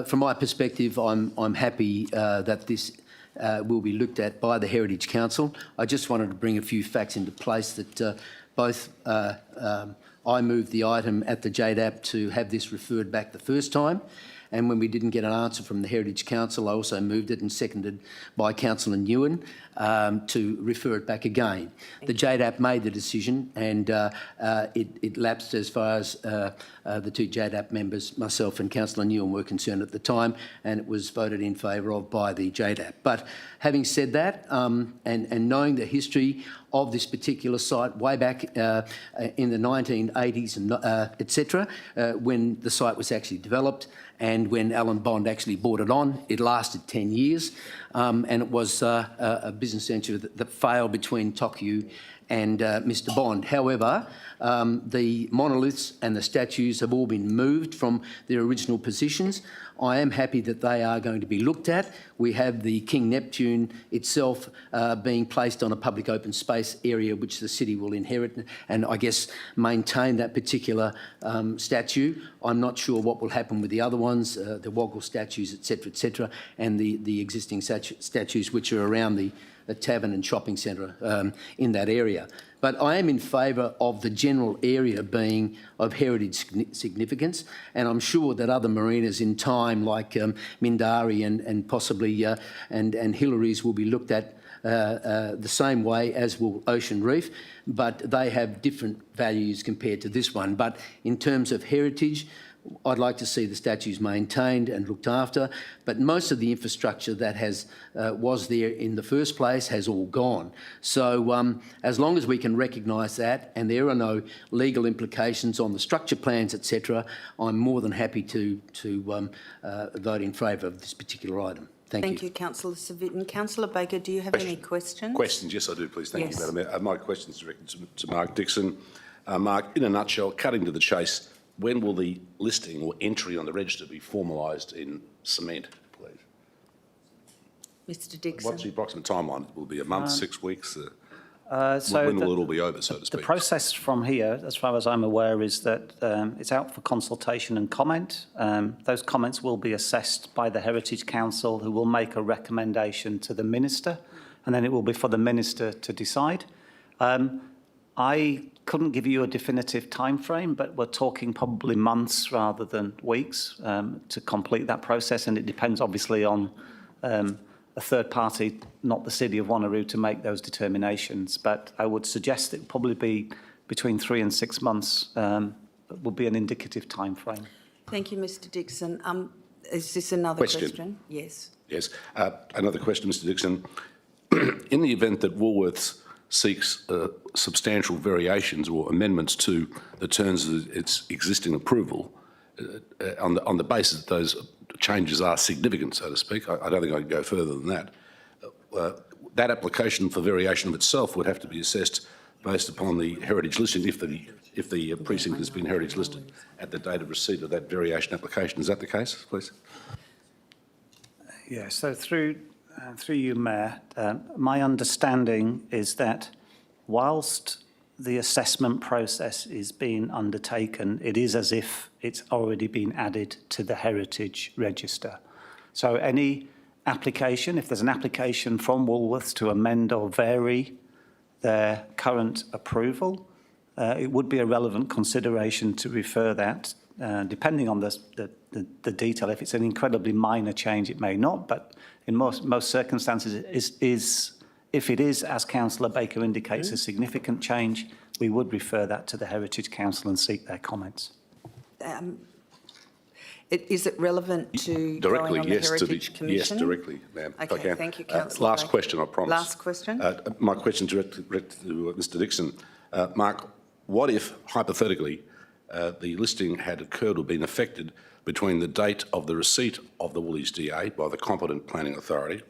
From my perspective, I'm happy that this will be looked at by the Heritage Council. I just wanted to bring a few facts into place that both I moved the item at the JDAP to have this referred back the first time, and when we didn't get an answer from the Heritage Council, I also moved it and seconded by Councillor Nguyen to refer it back again. The JDAP made the decision, and it lapsed as far as the two JDAP members, myself and Councillor Nguyen, were concerned at the time, and it was voted in favour of by the JDAP. But having said that, and knowing the history of this particular site way back in the 1980s and etc., when the site was actually developed and when Alan Bond actually bought it on, it lasted 10 years, and it was a business venture that failed between TOCU and Mr Bond. However, the monoliths and the statues have all been moved from their original positions. I am happy that they are going to be looked at. We have the King Neptune itself being placed on a public open space area which the city will inherit and I guess maintain that particular statue. I'm not sure what will happen with the other ones, the Woggle statues, etc., and the existing statues which are around the tavern and shopping centre in that area. But I am in favour of the general area being of heritage significance, and I'm sure that other marinas in time, like Mindari and possibly and Hillary's, will be looked at the same way as will Ocean Reef, but they have different values compared to this one. But in terms of heritage, I'd like to see the statues maintained and looked after, but most of the infrastructure that was there in the first place has all gone. So as long as we can recognise that and there are no legal implications on the structure plans, etc., I'm more than happy to vote in favour of this particular item. Thank you, Councillor Civic. And Councillor Baker, do you have any questions? Questions, yes, I do, please. Thank Yes. you, Madam Mayor. My question is directed to Mark Dixon. Mark, in a nutshell, cutting to the chase, when will the listing or entry on the register be formalised in cement, please? Mr Dixon. What's the approximate timeline? Will it be a month, 6 weeks? So when will it all be over, so to the speak? process from here, as far as I'm aware, is that it's out for consultation and comment. Those comments will be assessed by the Heritage Council, who will make a recommendation to the Minister, and then it will be for the Minister to decide. I couldn't give you a definitive time frame, but we're talking probably months rather than weeks to complete that process, and it depends obviously on a third party, not the City of Wanneroo, to make those determinations. But I would suggest it would probably be between 3 and 6 months would be an indicative time frame. Thank you, Mr Dixon. Is this another question? Yes. Yes. Another question, Mr Dixon. In the event that Woolworths seeks substantial variations or amendments to the terms of its existing approval, on the basis that those changes are significant, so to speak, I don't think I can go further than that. That application for variation of itself would have to be assessed based upon the heritage listing if the precinct has been heritage listed at the date of receipt of that variation application. Is that the case, please? Yeah, so through you, Mayor, my understanding is that whilst the assessment process is being undertaken, it is as if it's already been added to the heritage register. So any application, if there's an application from Woolworths to amend or vary their current approval, it would be a relevant consideration to refer that, depending on the detail. If it's an incredibly minor change, it may not, but in most circumstances, if it is, as Councillor Baker indicates, a significant change, we would refer that to the Heritage Council and seek their comments. Is it relevant to Directly, going on yes. the Heritage Commission? Yes, directly, ma'am. if I Okay, can. thank you, Councillor Last Baker. question, I promise. Last question. My question directed to Mr Dixon. Mark, what if, hypothetically, the listing had occurred or been affected between the date of the receipt of the Woolies DA by the competent planning authority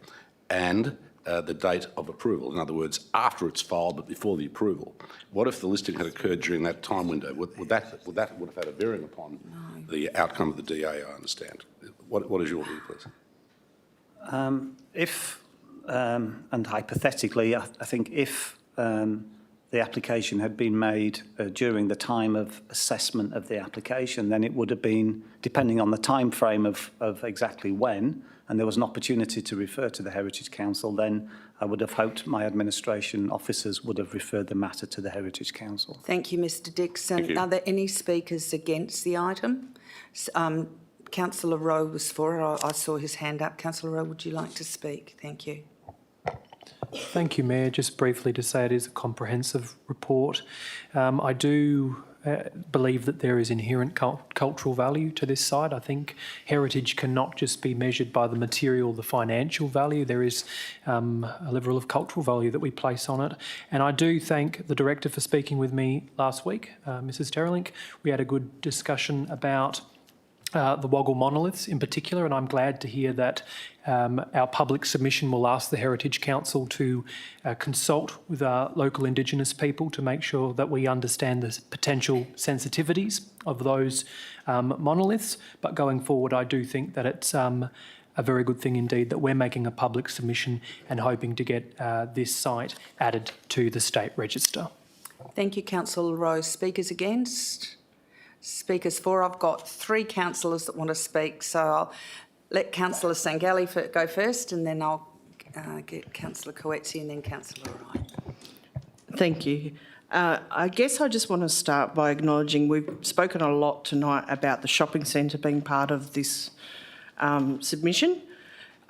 and the date of approval? In other words, after it's filed but before the approval. What if the listing had occurred during that time window? Would that have had a bearing upon the outcome of the DA, I understand? What is your view, please? And hypothetically, I think if the application had been made during the time of assessment of the application, then it would have been, depending on the time frame of exactly when, and there was an opportunity to refer to the Heritage Council, then I would have hoped my administration officers would have referred the matter to the Heritage Council. Thank you, Mr Dixon. Thank you. Are there any speakers against the item? Councillor Rowe was for it. I saw his hand up. Councillor Rowe, would you like to speak? Thank you. Thank you, Mayor. Just briefly to say it is a comprehensive report. I do believe that there is inherent cultural value to this site. I think heritage cannot just be measured by the material, the financial value. There is a level of cultural value that we place on it. And I do thank the Director for speaking with me last week, Mrs Terrelink. We had a good discussion about the Woggle monoliths in particular, and I'm glad to hear that our public submission will ask the Heritage Council to consult with our local Indigenous people to make sure that we understand the potential sensitivities of those monoliths. But going forward, I do think that it's a very good thing indeed that we're making a public submission and hoping to get this site added to the State Register. Thank you, Councillor Rose. Speakers against? Speakers for. I've got 3 councillors that want to speak, so I'll let Councillor Sangali go first, and then I'll get Councillor Coetzee and then Councillor Wright. Thank you. I guess I just want to start by acknowledging we've spoken a lot tonight about the shopping centre being part of this submission.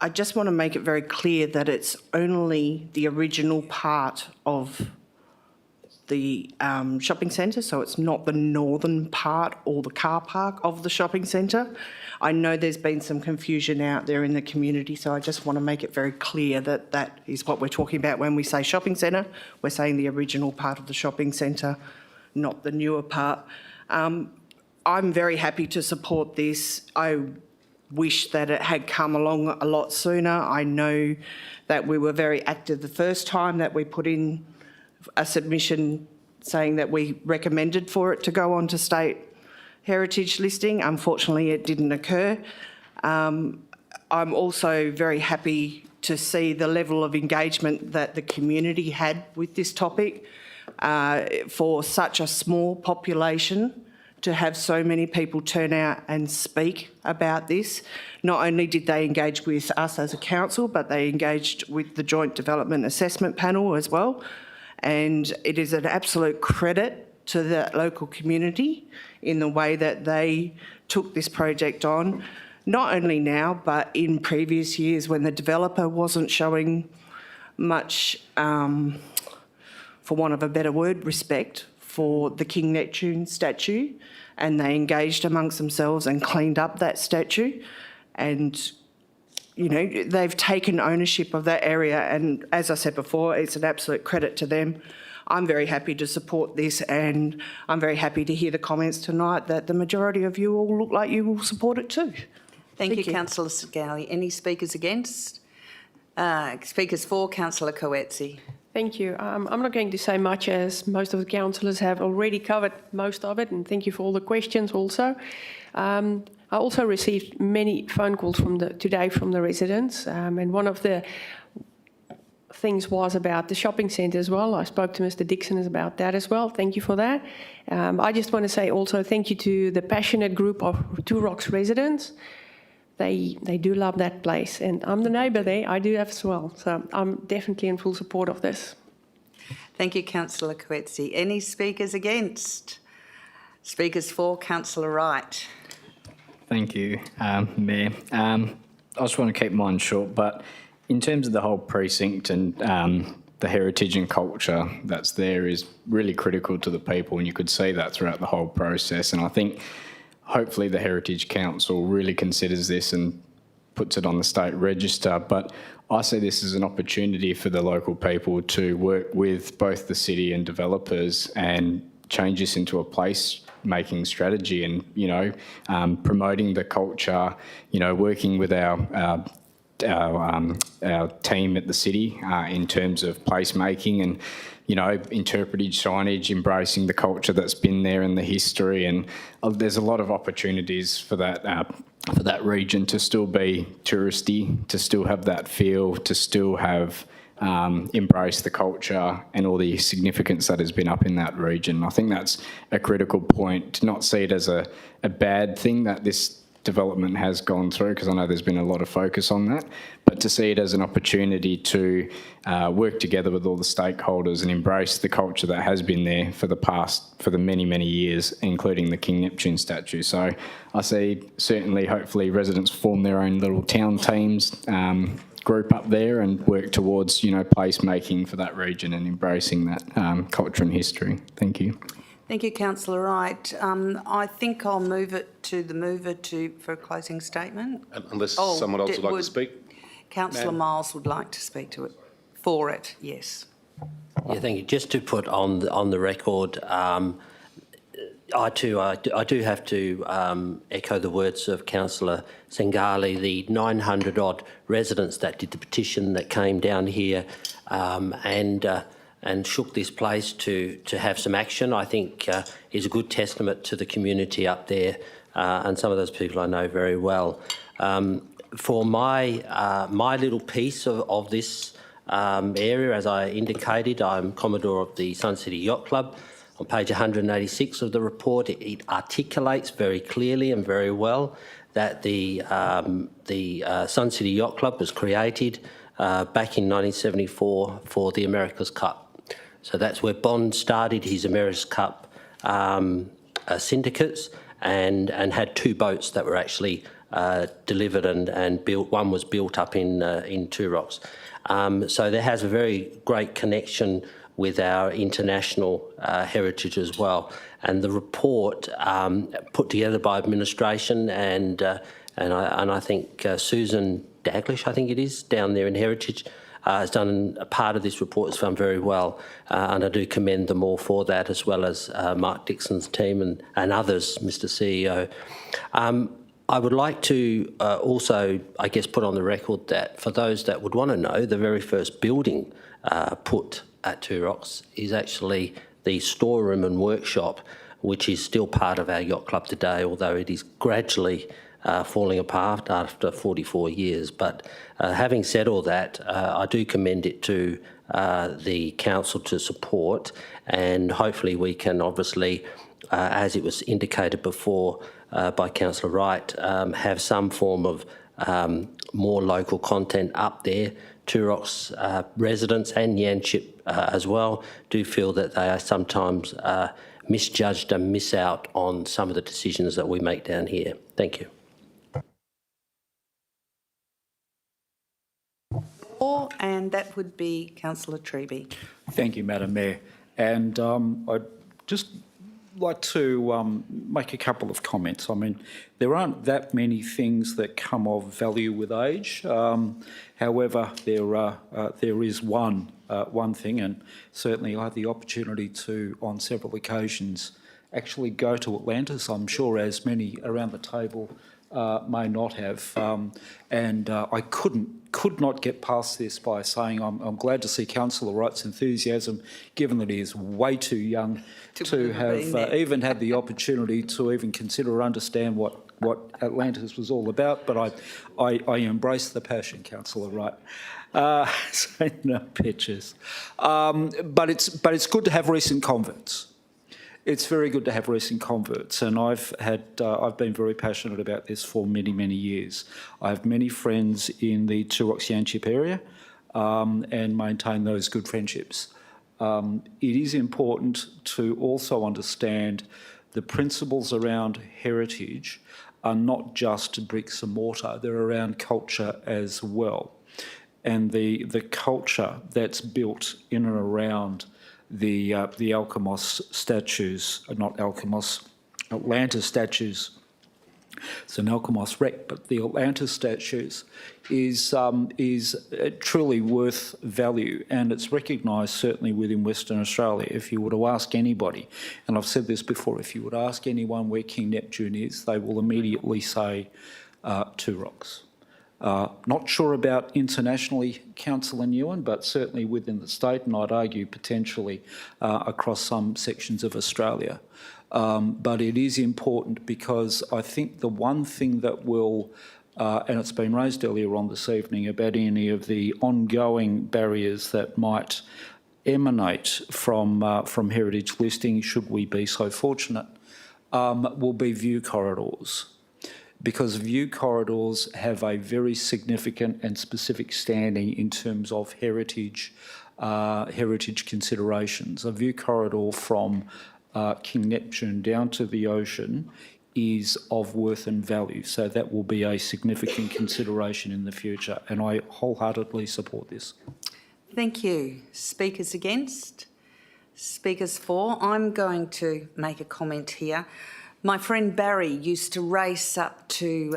I just want to make it very clear that it's only the original part of the shopping centre, so it's not the northern part or the car park of the shopping centre. I know there's been some confusion out there in the community, so I just want to make it very clear that that is what we're talking about when we say shopping centre. We're saying the original part of the shopping centre, not the newer part. I'm very happy to support this. I wish that it had come along a lot sooner. I know that we were very active the first time that we put in a submission saying that we recommended for it to go on to state heritage listing. Unfortunately, it didn't occur. I'm also very happy to see the level of engagement that the community had with this topic. For such a small population, to have so many people turn out and speak about this. Not only did they engage with us as a council, but they engaged with the Joint Development Assessment Panel as well. And it is an absolute credit to the local community in the way that they took this project on, not only now, but in previous years when the developer wasn't showing much, for want of a better word, respect for the King Neptune statue, and they engaged amongst themselves and cleaned up that statue. And, you know, they've taken ownership of that area, and as I said before, it's an absolute credit to them. I'm very happy to support this, and I'm very happy to hear the comments tonight that the majority of you all look like you will support it too. Thank you, Councillor Sangali. Any speakers against? Speakers for, Councillor Coetzee. Thank you. I'm not going to say much as most of the councillors have already covered most of it, and thank you for all the questions also. I also received many phone calls today from the residents, and one of the things was about the shopping centre as well. I spoke to Mr Dixon about that as well. Thank you for that. I just want to say also thank you to the passionate group of Two Rocks residents. They do love that place, and I'm the neighbour there. I do as well, so I'm definitely in full support of this. Thank you, Councillor Coetzee. Any speakers against? Speakers for, Councillor Wright. Thank you, Mayor. I just want to keep mine short, but in terms of the whole precinct and the heritage and culture that's there is really critical to the people, and you could see that throughout the whole process. And I think hopefully the Heritage Council really considers this and puts it on the state register. But I see this as an opportunity for the local people to work with both the city and developers and change this into a place-making strategy and, you know, promoting the culture, you know, working with our team at the city in terms of placemaking and, you know, interpretive signage, embracing the culture that's been there and the history. And there's a lot of opportunities for that region to still be touristy, to still have that feel, to still have embrace the culture and all the significance that has been up in that region. I think that's a critical point, to not see it as a bad thing that this development has gone through, because I know there's been a lot of focus on that, but to see it as an opportunity to work together with all the stakeholders and embrace the culture that has been there for the many, many years, including the King Neptune statue. So I see certainly, hopefully, residents form their own little town teams, group up there and work towards, you know, placemaking for that region and embracing that culture and history. Thank you. Thank you, Councillor Wright. I think I'll move it to the mover for a closing statement. Unless someone else would like to speak. Councillor Miles would like to speak to it. For it, yes. Yeah, thank you. Just to put on the record, I do have to echo the words of Councillor Sengali. The 900 odd residents that did the petition that came down here and shook this place to have some action, I think is a good testament to the community up there, and some of those people I know very well. For my little piece of this area, as I indicated, I'm Commodore of the Sun City Yacht Club. On page 186 of the report, it articulates very clearly and very well that the Sun City Yacht Club was created back in 1974 for the America's Cup. So that's where Bond started his America's Cup syndicates and had 2 boats that were actually delivered and built. One was built up in Two Rocks. So there has a very great connection with our international heritage as well. And the report put together by administration and I think Susan Daglish, I think it is, down there in Heritage, has done a part of this report, has done very well, and I do commend them all for that, as well as Mark Dixon's team and others, Mr CEO. I would like to also, I guess, put on the record that for those that would want to know, the very first building put at Two Rocks is actually the storeroom and workshop, which is still part of our yacht club today, although it is gradually falling apart after 44 years. But having said all that, I do commend it to the council to support, and hopefully we can obviously, as it was indicated before by Councillor Wright, have some form of more local content up there. Two Rocks residents and Yanchep as well do feel that they are sometimes misjudged and miss out on some of the decisions that we make down here. Thank you. And that would be Councillor Treby. Thank you, Madam Mayor. And I'd just like to make a couple of comments. I mean, there aren't that many things that come of value with age. However, there is one thing, and certainly I had the opportunity to, on several occasions, actually go to Atlantis. I'm sure as many around the table may not have, and I could not get past this by saying I'm glad to see Councillor Wright's enthusiasm, given that he is way too young to have even had the opportunity to even consider or understand what Atlantis was all about. But I embrace the passion, Councillor Wright. So no pictures, but it's good to have recent converts. It's very good to have recent converts, and I've been very passionate about this for many, many years. I have many friends in the Two Rocks Yanchep area and maintain those good friendships. It is important to also understand the principles around heritage are not just bricks and mortar, they're around culture as well. And the culture that's built in and around the Alkimos statues, not Alkimos, Atlantis statues. It's an Alkimos wreck, but the Atlantis statues is truly worth value, and it's recognised certainly within Western Australia. If you were to ask anybody, and I've said this before, if you were to ask anyone where King Neptune is, they will immediately say Two Rocks. Not sure about internationally, Councillor Nguyen, but certainly within the state, and I'd argue potentially across some sections of Australia. But it is important because I think the one thing that will, and it's been raised earlier on this evening about any of the ongoing barriers that might emanate from heritage listing, should we be so fortunate, will be view corridors. Because view corridors have a very significant and specific standing in terms of heritage considerations. A view corridor from King Neptune down to the ocean is of worth and value, so that will be a significant consideration in the future, and I wholeheartedly support this. Thank you. Speakers against? Speakers for? I'm going to make a comment here. My friend Barry used to race up to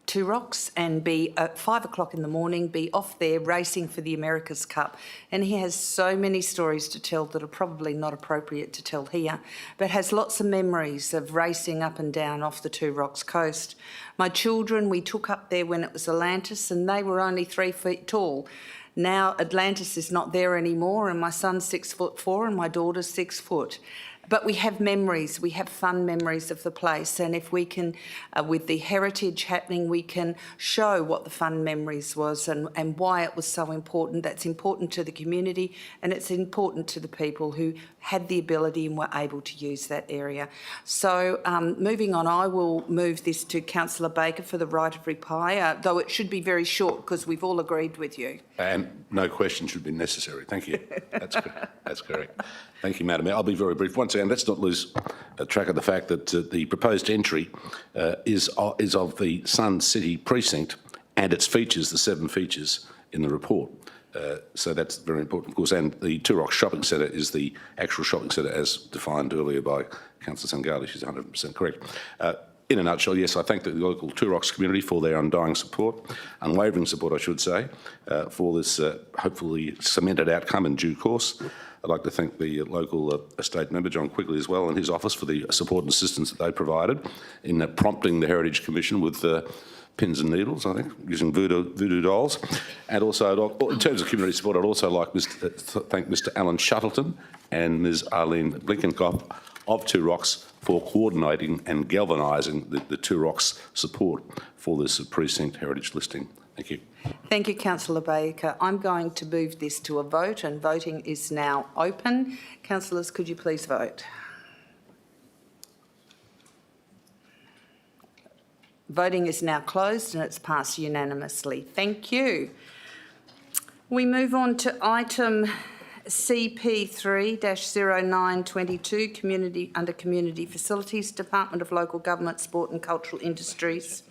Two Rocks and be at 5 o'clock in the morning, be off there racing for the America's Cup. And he has so many stories to tell that are probably not appropriate to tell here, but has lots of memories of racing up and down off the Two Rocks coast. My children, we took up there when it was Atlantis and they were only 3 feet tall. Now Atlantis is not there anymore and my son's 6'4" and my daughter's 6 foot. But we have memories, we have fun memories of the place, and if we can, with the heritage happening, we can show what the fun memories was and why it was so important. That's important to the community and it's important to the people who had the ability and were able to use that area. So moving on, I will move this to Councillor Baker for the right of reply, though it should be very short because we've all agreed with you. And no question should be necessary. Thank you. That's correct. Thank you, Madam Mayor. I'll be very brief. Once again, let's not lose track of the fact that the proposed entry is of the Sun City precinct and its features, the 7 features in the report. So that's very important, of course. And the Two Rocks Shopping Centre is the actual shopping centre as defined earlier by Councillor Sangali. She's 100% correct. In a nutshell, yes, I thank the local Two Rocks community for their undying support, unwavering support, I should say, for this hopefully cemented outcome in due course. I'd like to thank the local estate member, John Quigley, as well, and his office for the support and assistance that they provided in prompting the Heritage Commission with pins and needles, I think, using voodoo dolls. And also, in terms of community support, I'd also like to thank Mr Alan Shuttleton and Ms Arlene Blinkenkopf of Two Rocks for coordinating and galvanising the Two Rocks support for this precinct heritage listing. Thank you. Thank you, Councillor Baker. I'm going to move this to a vote and voting is now open. Councillors, could you please vote? Voting is now closed and it's passed unanimously. Thank you. We move on to item CP3-0922, under Community Facilities, Department of Local Government, Sport and Cultural Industries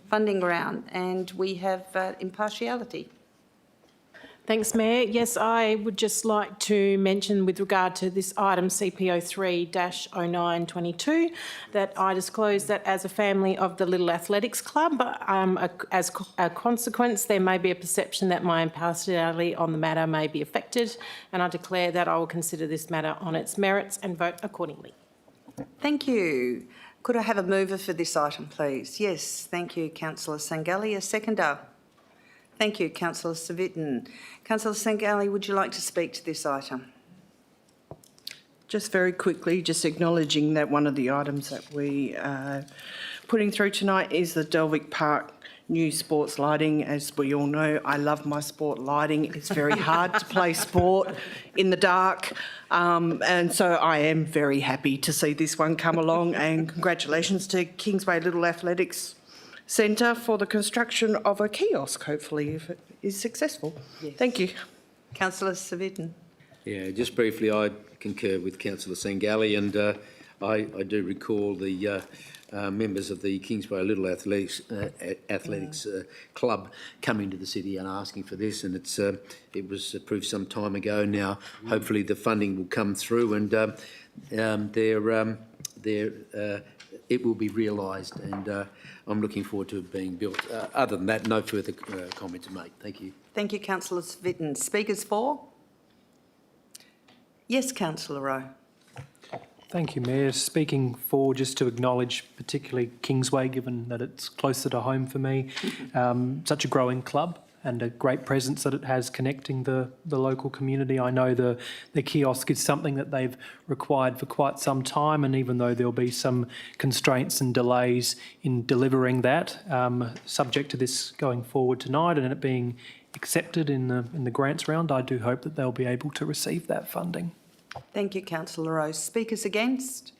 funding round, and we have impartiality. Thanks, Mayor. Yes, I would just like to mention with regard to this item CP03-0922 that I disclose that as a family of the Little Athletics Club, as a consequence, there may be a perception that my impartiality on the matter may be affected, and I declare that I will consider this matter on its merits and vote accordingly. Thank you. Could I have a mover for this item, please? Yes, thank you, Councillor Sangali. A seconder? Thank you, Councillor Civic. Councillor Sangali, would you like to speak to this item? Just very quickly, just acknowledging that one of the items that we are putting through tonight is the Delvic Park new sports lighting. As we all know, I love my sport lighting. It's very hard to play sport in the dark. And so I am very happy to see this one come along, and congratulations to Kingsway Little Athletics Centre for the construction of a kiosk, hopefully, if it is successful. Yes. Thank you. Councillor Civic. Yeah, just briefly, I concur with Councillor Sangali, and I do recall the members of the Kingsway Little Athletics Club coming to the city and asking for this, and it was approved some time ago now. Hopefully the funding will come through and it will be realised, and I'm looking forward to it being built. Other than that, no further comment to make. Thank you. Thank you, Councillor Civic. Speakers for? Yes, Councillor Rowe. Thank you, Mayor. Speaking for, just to acknowledge particularly Kingsway, given that it's closer to home for me, such a growing club and a great presence that it has connecting the local community. I know the kiosk is something that they've required for quite some time, and even though there'll be some constraints and delays in delivering that, subject to this going forward tonight and it being accepted in the grants round, I do hope that they'll be able to receive that funding. Thank you, Councillor Rose. Speakers against?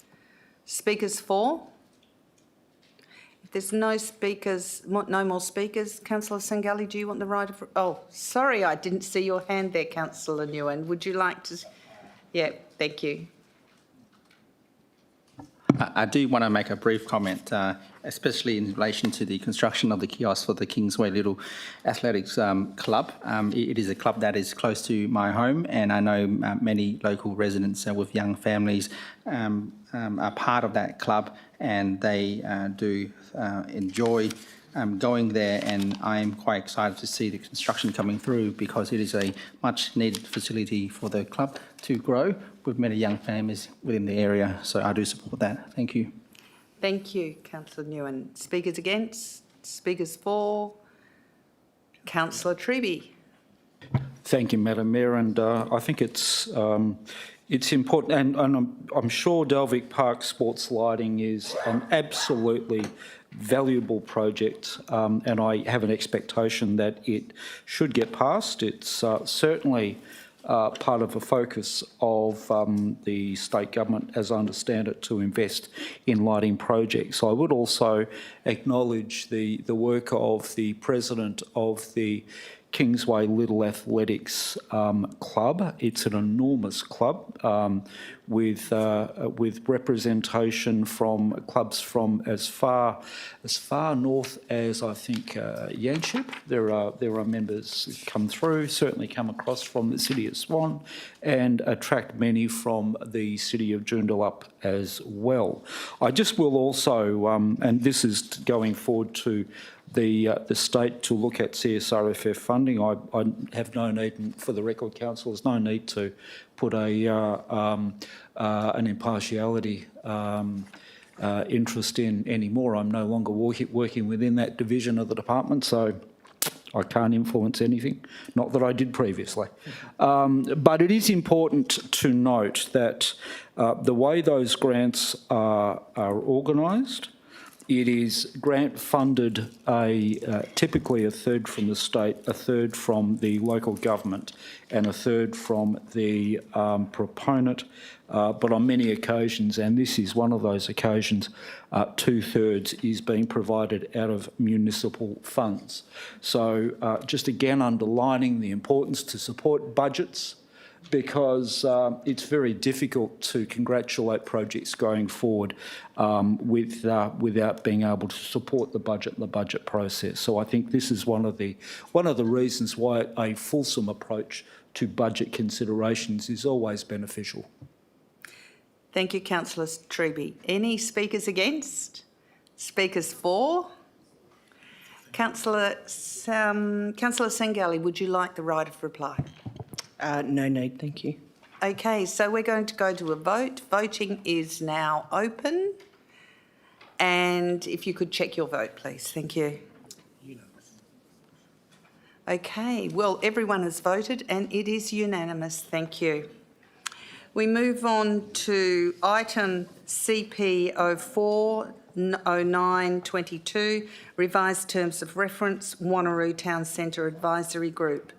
Speakers for? If there's no speakers, no more speakers, Councillor Sangali, do you want the right of... Oh, sorry, I didn't see your hand there, Councillor Nguyen. Would you like to... Yeah, thank you. I do want to make a brief comment, especially in relation to the construction of the kiosk for the Kingsway Little Athletics Club. It is a club that is close to my home, and I know many local residents with young families are part of that club, and they do enjoy going there, and I'm quite excited to see the construction coming through because it is a much-needed facility for the club to grow with many young families within the area. So I do support that. Thank you. Thank you, Councillor Nguyen. Speakers against? Speakers for? Councillor Treby. Thank you, Madam Mayor, and I think it's important, and I'm sure Delvic Park Sports Lighting is an absolutely valuable project, and I have an expectation that it should get passed. It's certainly part of a focus of the state government, as I understand it, to invest in lighting projects. I would also acknowledge the work of the president of the Kingsway Little Athletics Club. It's an enormous club with representation from clubs from as far north as I think Yanchep. There are members come through, certainly come across from the city of Swan, and attract many from the city of Joondalup as well. I just will also, and this is going forward to the state to look at CSRFF funding. I have no need, for the record, councillors, no need to put an impartiality interest in anymore. I'm no longer working within that division of the department, so I can't influence anything, not that I did previously. But it is important to note that the way those grants are organised, it is grant funded, typically a third from the state, a third from the local government, and a third from the proponent. But on many occasions, and this is one of those occasions, 2/3 is being provided out of municipal funds. So just again underlining the importance to support budgets, because it's very difficult to congratulate projects going forward without being able to support the budget and the budget process. So I think this is one of the reasons why a fulsome approach to budget considerations is always beneficial. Thank you, Councillor Treby. Any speakers against? Speakers for? Councillor Sangali, would you like the right of reply? No need, thank you. Okay, so we're going to go to a vote. Voting is now open. And if you could check your vote, please. Thank you. Okay, well, everyone has voted and it is unanimous. Thank you. We move on to item CP 040922, revised terms of reference, Wanneroo Town Centre Advisory Group.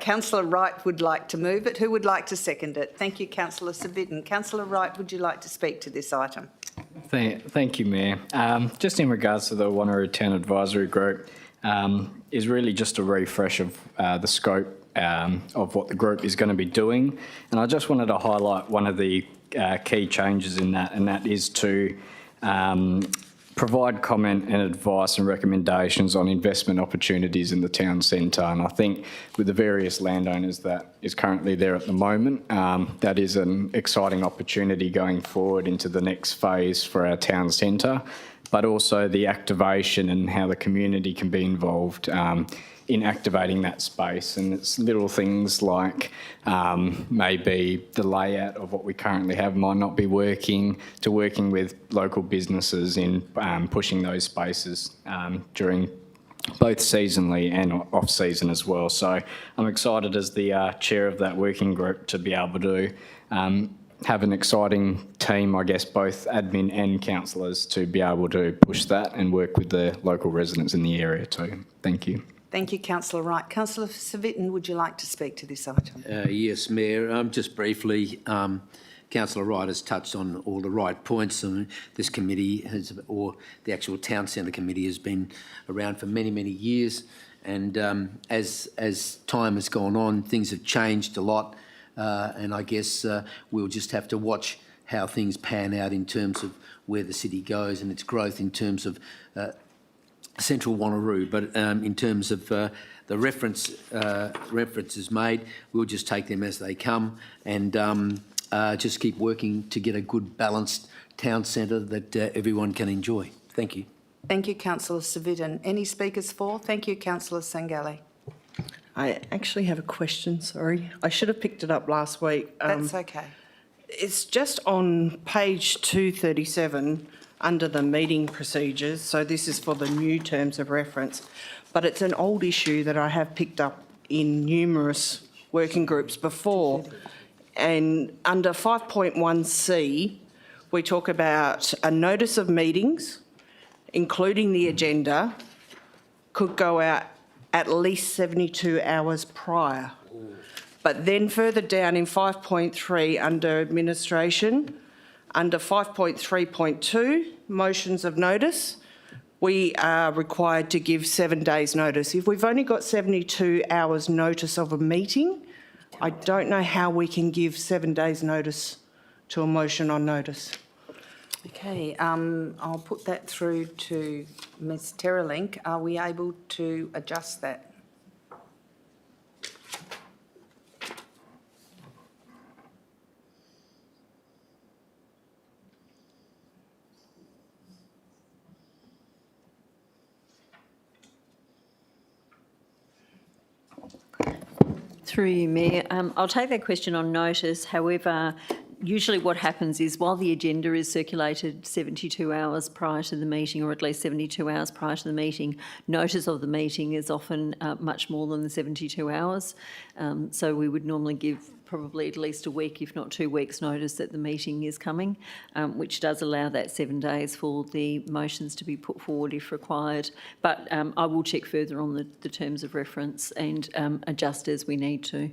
Councillor Wright would like to move it. Who would like to second it? Thank you, Councillor Civic. Councillor Wright, would you like to speak to this item? Thank you, Mayor. Just in regards to the Wanneroo Town Advisory Group, is really just a refresh of the scope of what the group is going to be doing. And I just wanted to highlight one of the key changes in that, and that is to provide comment and advice and recommendations on investment opportunities in the town centre. And I think with the various landowners that is currently there at the moment, that is an exciting opportunity going forward into the next phase for our town centre, but also the activation and how the community can be involved in activating that space. And it's little things like maybe the layout of what we currently have might not be working, to working with local businesses in pushing those spaces during both seasonally and off-season as well. So I'm excited as the chair of that working group to be able to have an exciting team, I guess, both admin and councillors, to be able to push that and work with the local residents in the area too. Thank you. Thank you, Councillor Wright. Councillor Civic, would you like to speak to this item? Yes, Mayor. Just briefly, Councillor Wright has touched on all the right points, and this committee has, or the actual Town Centre Committee, has been around for many, many years. And as time has gone on, things have changed a lot. And I guess we'll just have to watch how things pan out in terms of where the city goes and its growth in terms of Central Wanneroo. But in terms of the references made, we'll just take them as they come and just keep working to get a good balanced town centre that everyone can enjoy. Thank you. Thank you, Councillor Civic. Any speakers for? Thank you, Councillor Sangali. I actually have a question, sorry. I should have picked it up last week. That's okay. It's just on page 237 under the meeting procedures. So this is for the new terms of reference, but it's an old issue that I have picked up in numerous working groups before. And under 5.1c, we talk about a notice of meetings, including the agenda, could go out at least 72 hours prior. But then further down in 5.3 under administration, under 5.3.2, motions of notice, we are required to give 7 days notice. If we've only got 72 hours notice of a meeting, I don't know how we can give 7 days notice to a motion on notice. Okay, I'll put that through to Ms Terralink. Are we able to adjust that? Through you, Mayor. I'll take that question on notice. However, usually what happens is while the agenda is circulated 72 hours prior to the meeting, or at least 72 hours prior to the meeting, notice of the meeting is often much more than the 72 hours. So we would normally give probably at least a week, if not 2 weeks notice that the meeting is coming, which does allow that 7 days for the motions to be put forward if required. But I will check further on the terms of reference and adjust as we need to.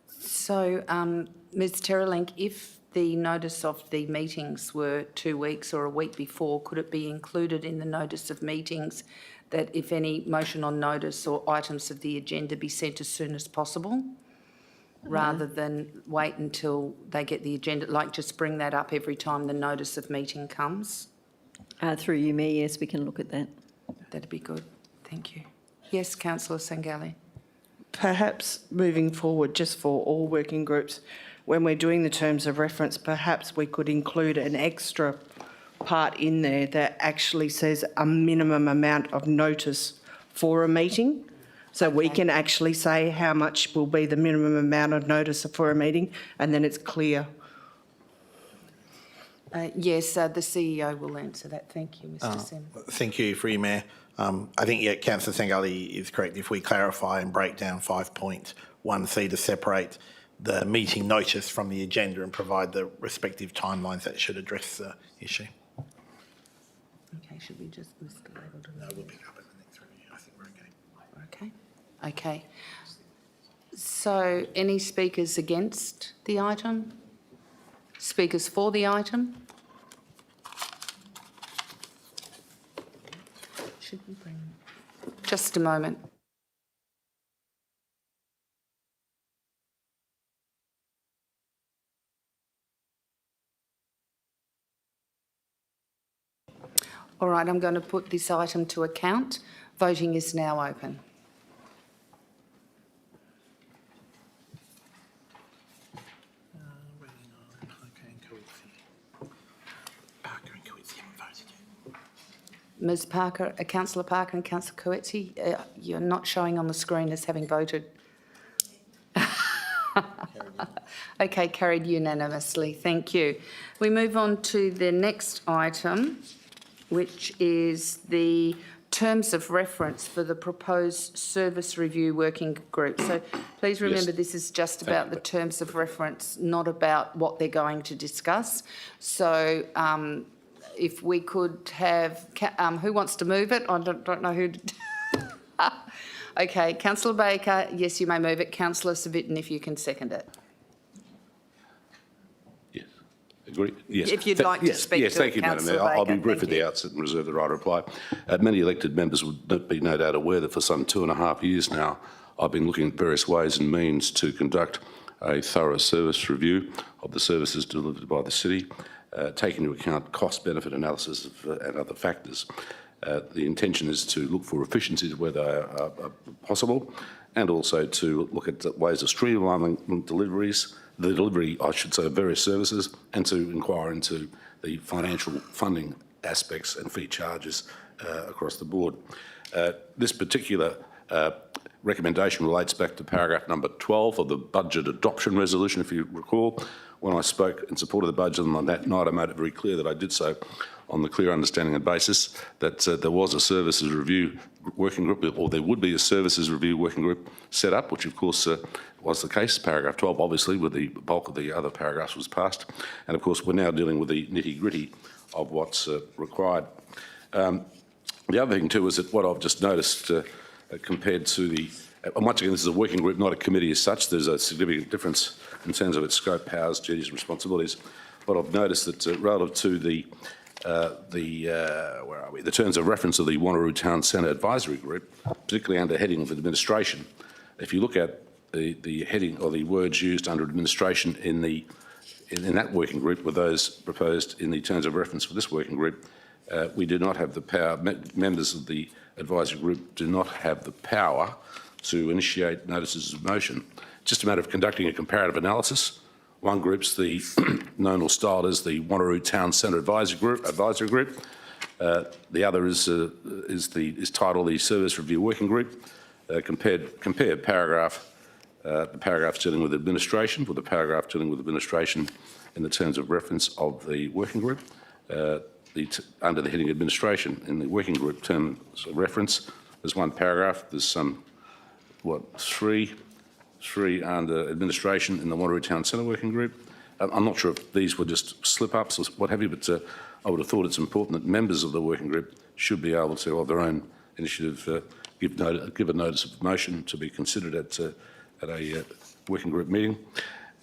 So, Ms Terralink, if the notice of the meetings were 2 weeks or a week before, could it be included in the notice of meetings that if any motion on notice or items of the agenda be sent as soon as possible, rather than wait until they get the agenda, like just bring that up every time the notice of meeting comes? Through you, Mayor, yes, we can look at that. That'd be good. Thank you. Yes, Councillor Sangali. Perhaps moving forward, just for all working groups, when we're doing the terms of reference, perhaps we could include an extra part in there that actually says a minimum amount of notice for a meeting. So we can actually say how much will be the minimum amount of notice for a meeting, and then it's clear. Yes, the CEO will answer that. Thank you, Mr Sim. Thank you, Free Mayor. I think, yeah, Councillor Sangali is correct. If we clarify and break down 5.1c to separate the meeting notice from the agenda and provide the respective timelines, that should address the issue. Okay, should we just list the label? No, we'll pick up in the next review. I think we're okay. Okay. Okay. So, any speakers against the item? Speakers for the item? Should we bring... Just a moment. All right, I'm going to put this item to account. Voting is now open. Ms Parker, Councillor Parker and Councillor Coetzee, you're not showing on the screen as having voted. Okay, carried unanimously. Thank you. We move on to the next item, which is the terms of reference for the proposed service review working group. So please remember, yes, this is just about the terms of reference, not about what they're going to discuss. So if we could have, who wants to move it? I don't know who. Okay, Councillor Baker, yes, you may move it. Councillor Civic, if you can second it. Yes, agree. Yes. If you'd like to speak yes, to thank it, you, Madam Mayor. Councillor I'll be Baker, brief at the outset and reserve the right to reply. Many elected members would be no doubt aware that for some 2.5 years now, I've been looking at various ways and means to conduct a thorough service review of the services delivered by the city, taking into account cost-benefit analysis and other factors. The intention is to look for efficiencies where they are possible, and also to look at ways of streamlining the delivery, I should say, of various services, and to inquire into the financial funding aspects and fee charges across the board. This particular recommendation relates back to paragraph number 12 of the budget adoption resolution, if you recall. When I spoke in support of the budget on that night, I made it very clear that I did so on the clear understanding and basis that there was a services review working group, or there would be a services review working group set up, which of course was the case. Paragraph 12, obviously, with the bulk of the other paragraphs was passed. And of course, we're now dealing with the nitty-gritty of what's required. The other thing too is that what I've just noticed compared to the, once again, this is a working group, not a committee as such. There's a significant difference in terms of its scope, powers, duties and responsibilities. But I've noticed that relative to the where are we? The terms of reference of the Wanneroo Town Centre Advisory Group, particularly under heading of administration, if you look at the heading or the words used under administration in that working group with those proposed in the terms of reference for this working group, we do not have the power, members of the advisory group do not have the power to initiate notices of motion. It's just a matter of conducting a comparative analysis. One group's the known or styled as the Wanneroo Town Centre Advisory Group. The other is titled the Service Review Working Group. Compare paragraph, the paragraphs dealing with administration with the paragraph dealing with administration in the terms of reference of the working group. Under the heading administration in the working group terms of reference, there's one paragraph. There's some, three under administration in the Wanneroo Town Centre Working Group. I'm not sure if these were just slip-ups or what have you, but I would have thought it's important that members of the working group should be able to, of their own initiative, give a notice of motion to be considered at a working group meeting.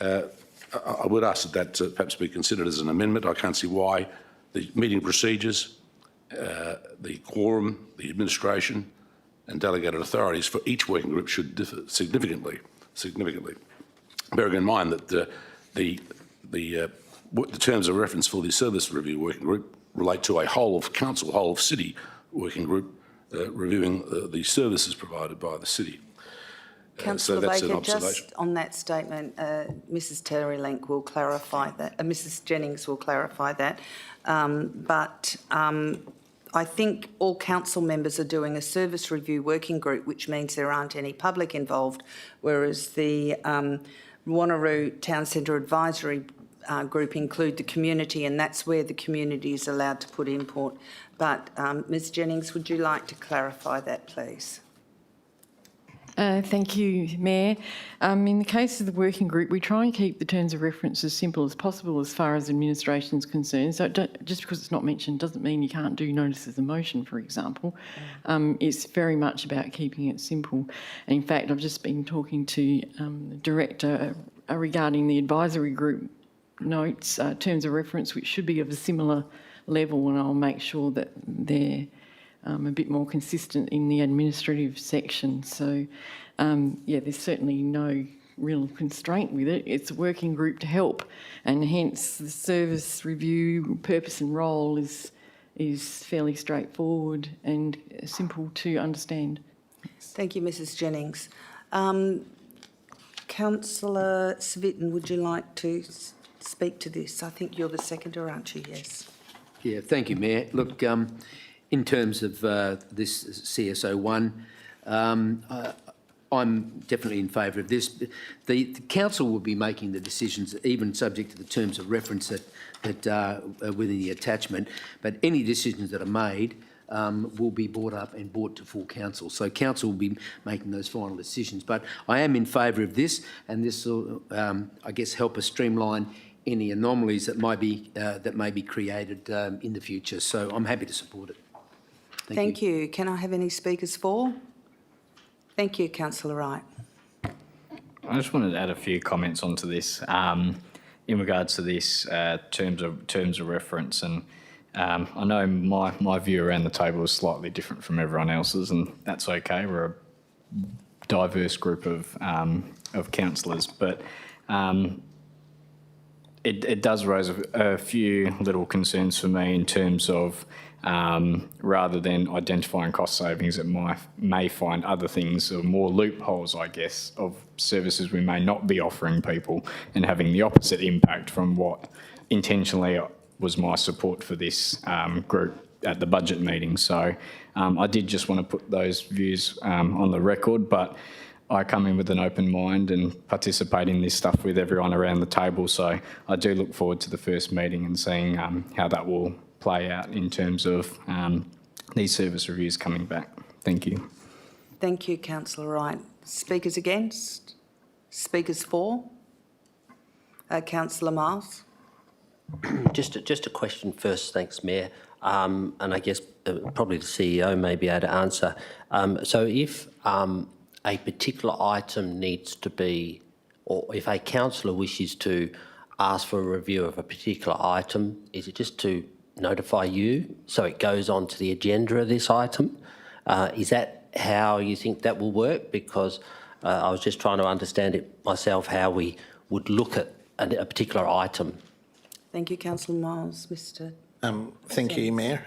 I would ask that perhaps be considered as an amendment. I can't see why the meeting procedures, the quorum, the administration and delegated authorities for each working group should differ significantly. Bearing in mind that the terms of reference for the service review working group relate to a whole of council, whole of city working group reviewing the services provided by the city. Councillor so that's Baker, an observation. just on that statement, Mrs Terry-Link will clarify that, Mrs Jennings will clarify that, but I think all council members are doing a service review working group, which means there aren't any public involved, whereas the Wanneroo Town Centre Advisory Group include the community, and that's where the community is allowed to put input. But Ms Jennings, would you like to clarify that, please? Thank you, Mayor. In the case of the working group, we try and keep the terms of reference as simple as possible as far as administration is concerned. So just because it's not mentioned doesn't mean you can't do notices of motion, for example. It's very much about keeping it simple. And in fact, I've just been talking to the director regarding the advisory group notes, terms of reference, which should be of a similar level, and I'll make sure that they're a bit more consistent in the administrative section. So, yeah, there's certainly no real constraint with it. It's a working group to help, and hence the service review purpose and role is fairly straightforward and simple to understand. Thank you, Mrs Jennings. Councillor Svitten, would you like to speak to this? I think you're the seconder, aren't you? Yes. Yeah, thank you, Mayor. Look, in terms of this CSO1, I'm definitely in favour of this. The council will be making the decisions, even subject to the terms of reference that are within the attachment, but any decisions that are made will be brought up and brought to full council. So council will be making those final decisions. But I am in favour of this, and this will, I guess, help us streamline any anomalies that may be created in the future. So I'm happy to support it. Thank you. Can I have any speakers for? Thank you, Councillor Wright. I just wanted to add a few comments onto this in regards to this terms of reference, and I know my view around the table is slightly different from everyone else's, and that's okay. We're a diverse group of councillors, but it does raise a few little concerns for me in terms of rather than identifying cost savings, it may find other things or more loopholes, I guess, of services we may not be offering people and having the opposite impact from what intentionally was my support for this group at the budget meeting. So I did just want to put those views on the record, but I come in with an open mind and participate in this stuff with everyone around the table. So I do look forward to the first meeting and seeing how that will play out in terms of these service reviews coming back. Thank you. Thank you, Councillor Wright. Speakers against? Speakers for? Councillor Miles. Just a question first, thanks, Mayor. And I guess probably the CEO may be able to answer. So if a particular item needs to be, or if a councillor wishes to ask for a review of a particular item, is it just to notify you so it goes on to the agenda of this item? Is that how you think that will work? Because I was just trying to understand it myself, how we would look at a particular item. Thank you, Councillor Miles. Mr. Thank you, Mayor.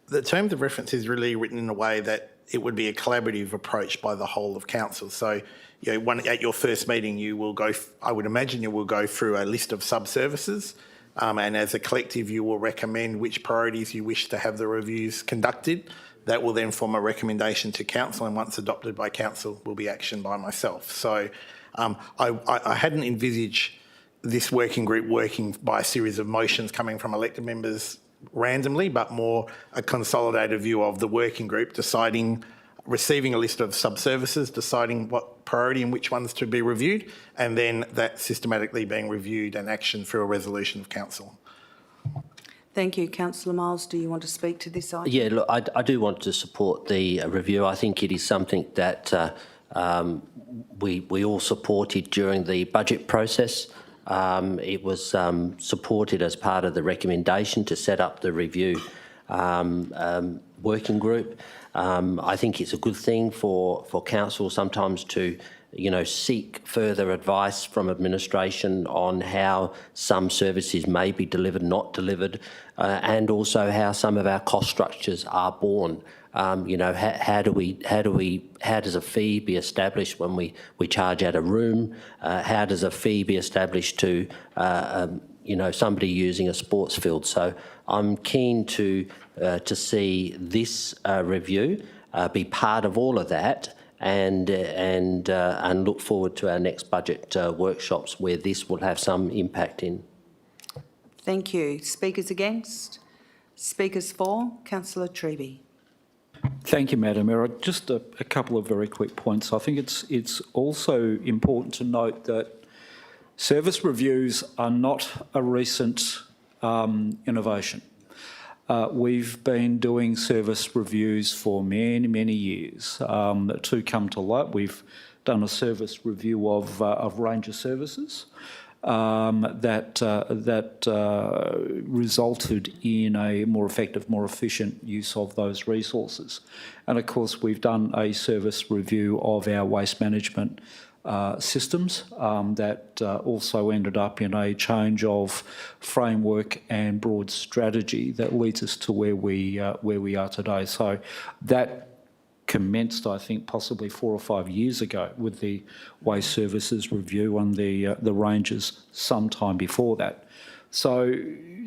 The terms of reference is really written in a way that it would be a collaborative approach by the whole of council. So, you know, at your first meeting, you will go, I would imagine you will go through a list of sub-services, and as a collective, you will recommend which priorities you wish to have the reviews conducted. That will then form a recommendation to council, and once adopted by council, will be actioned by myself. So I hadn't envisaged this working group working by a series of motions coming from elected members randomly, but more a consolidated view of the working group deciding, receiving a list of sub-services, deciding what priority and which ones to be reviewed, and then that systematically being reviewed and actioned through a resolution of council. Thank you. Councillor Miles, do you want to speak to this item? Yeah, look, I do want to support the review. I think it is something that we all supported during the budget process. It was supported as part of the recommendation to set up the review working group. I think it's a good thing for council sometimes to, you know, seek further advice from administration on how some services may be delivered, not delivered, and also how some of our cost structures are born. You know, how does a fee be established when we charge out a room? How does a fee be established to, you know, somebody using a sports field? So I'm keen to see this review be part of all of that, and look forward to our next budget workshops where this will have some impact in. Thank you. Speakers against? Speakers for? Councillor Treby. Thank you, Madam Mayor. Just a couple of very quick points. I think it's also important to note that service reviews are not a recent innovation. We've been doing service reviews for many, many years. To come to light, we've done a service review of Ranger services that resulted in a more effective, more efficient use of those resources. And of course, we've done a service review of our waste management systems that also ended up in a change of framework and broad strategy that leads us to where we are today. So that commenced, I think, possibly 4 or 5 years ago with the waste services review and the ranges sometime before that. So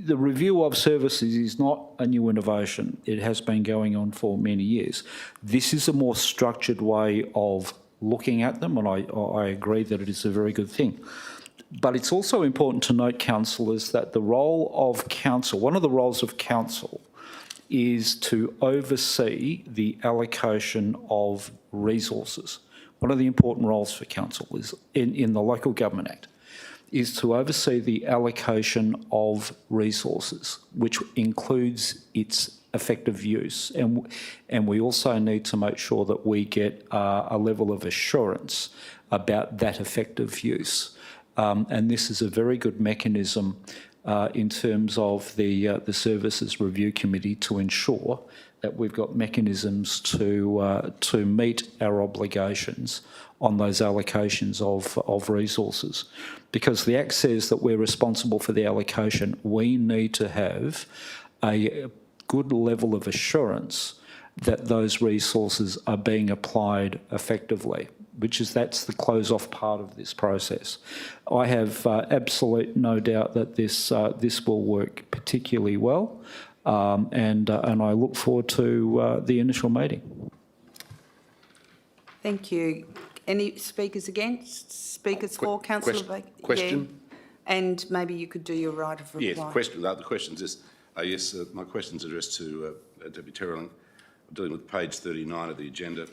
the review of services is not a new innovation. It has been going on for many years. This is a more structured way of looking at them, and I agree that it is a very good thing. But it's also important to note, councillors, that the role of council, one of the roles of council, is to oversee the allocation of resources. One of the important roles for council is in the Local Government Act is to oversee the allocation of resources, which includes its effective use. And we also need to make sure that we get a level of assurance about that effective use. And this is a very good mechanism in terms of the Services Review Committee to ensure that we've got mechanisms to meet our obligations on those allocations of resources. Because the Act says that we're responsible for the allocation, we need to have a good level of assurance that those resources are being applied effectively, that's the close-off part of this process. I have absolute no doubt that this will work particularly well, and I look forward to the initial meeting. Thank you. Any speakers against? Speakers for? Councillor Baker? Question? Yeah. And maybe you could do your right of reply. Yes, the questions is, yes, my question's addressed to Deputy Terrelling. I'm dealing with page 39 of the agenda,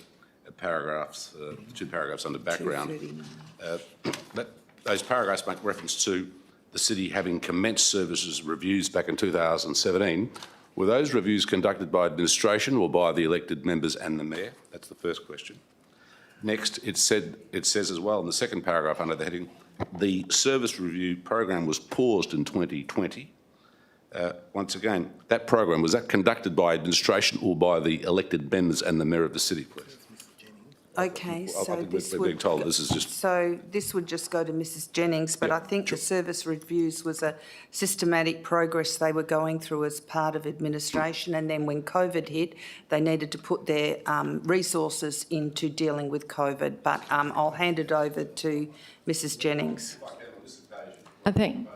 paragraphs, the 2 paragraphs under background. Those paragraphs make reference to the city having commenced services reviews back in 2017. Were those reviews conducted by administration or by the elected members and the mayor? That's the first question. Next, it says as well in the second paragraph under the heading, the service review program was paused in 2020. Once again, that program, was that conducted by administration or by the elected members and the mayor of the city, please? Okay, so we're being told this is just... So this would just go to Mrs Jennings, but I think the service reviews was a systematic progress they were going through as part of administration, and then when COVID hit, they needed to put their resources into dealing with COVID. But I'll hand it over to Mrs Jennings. I think...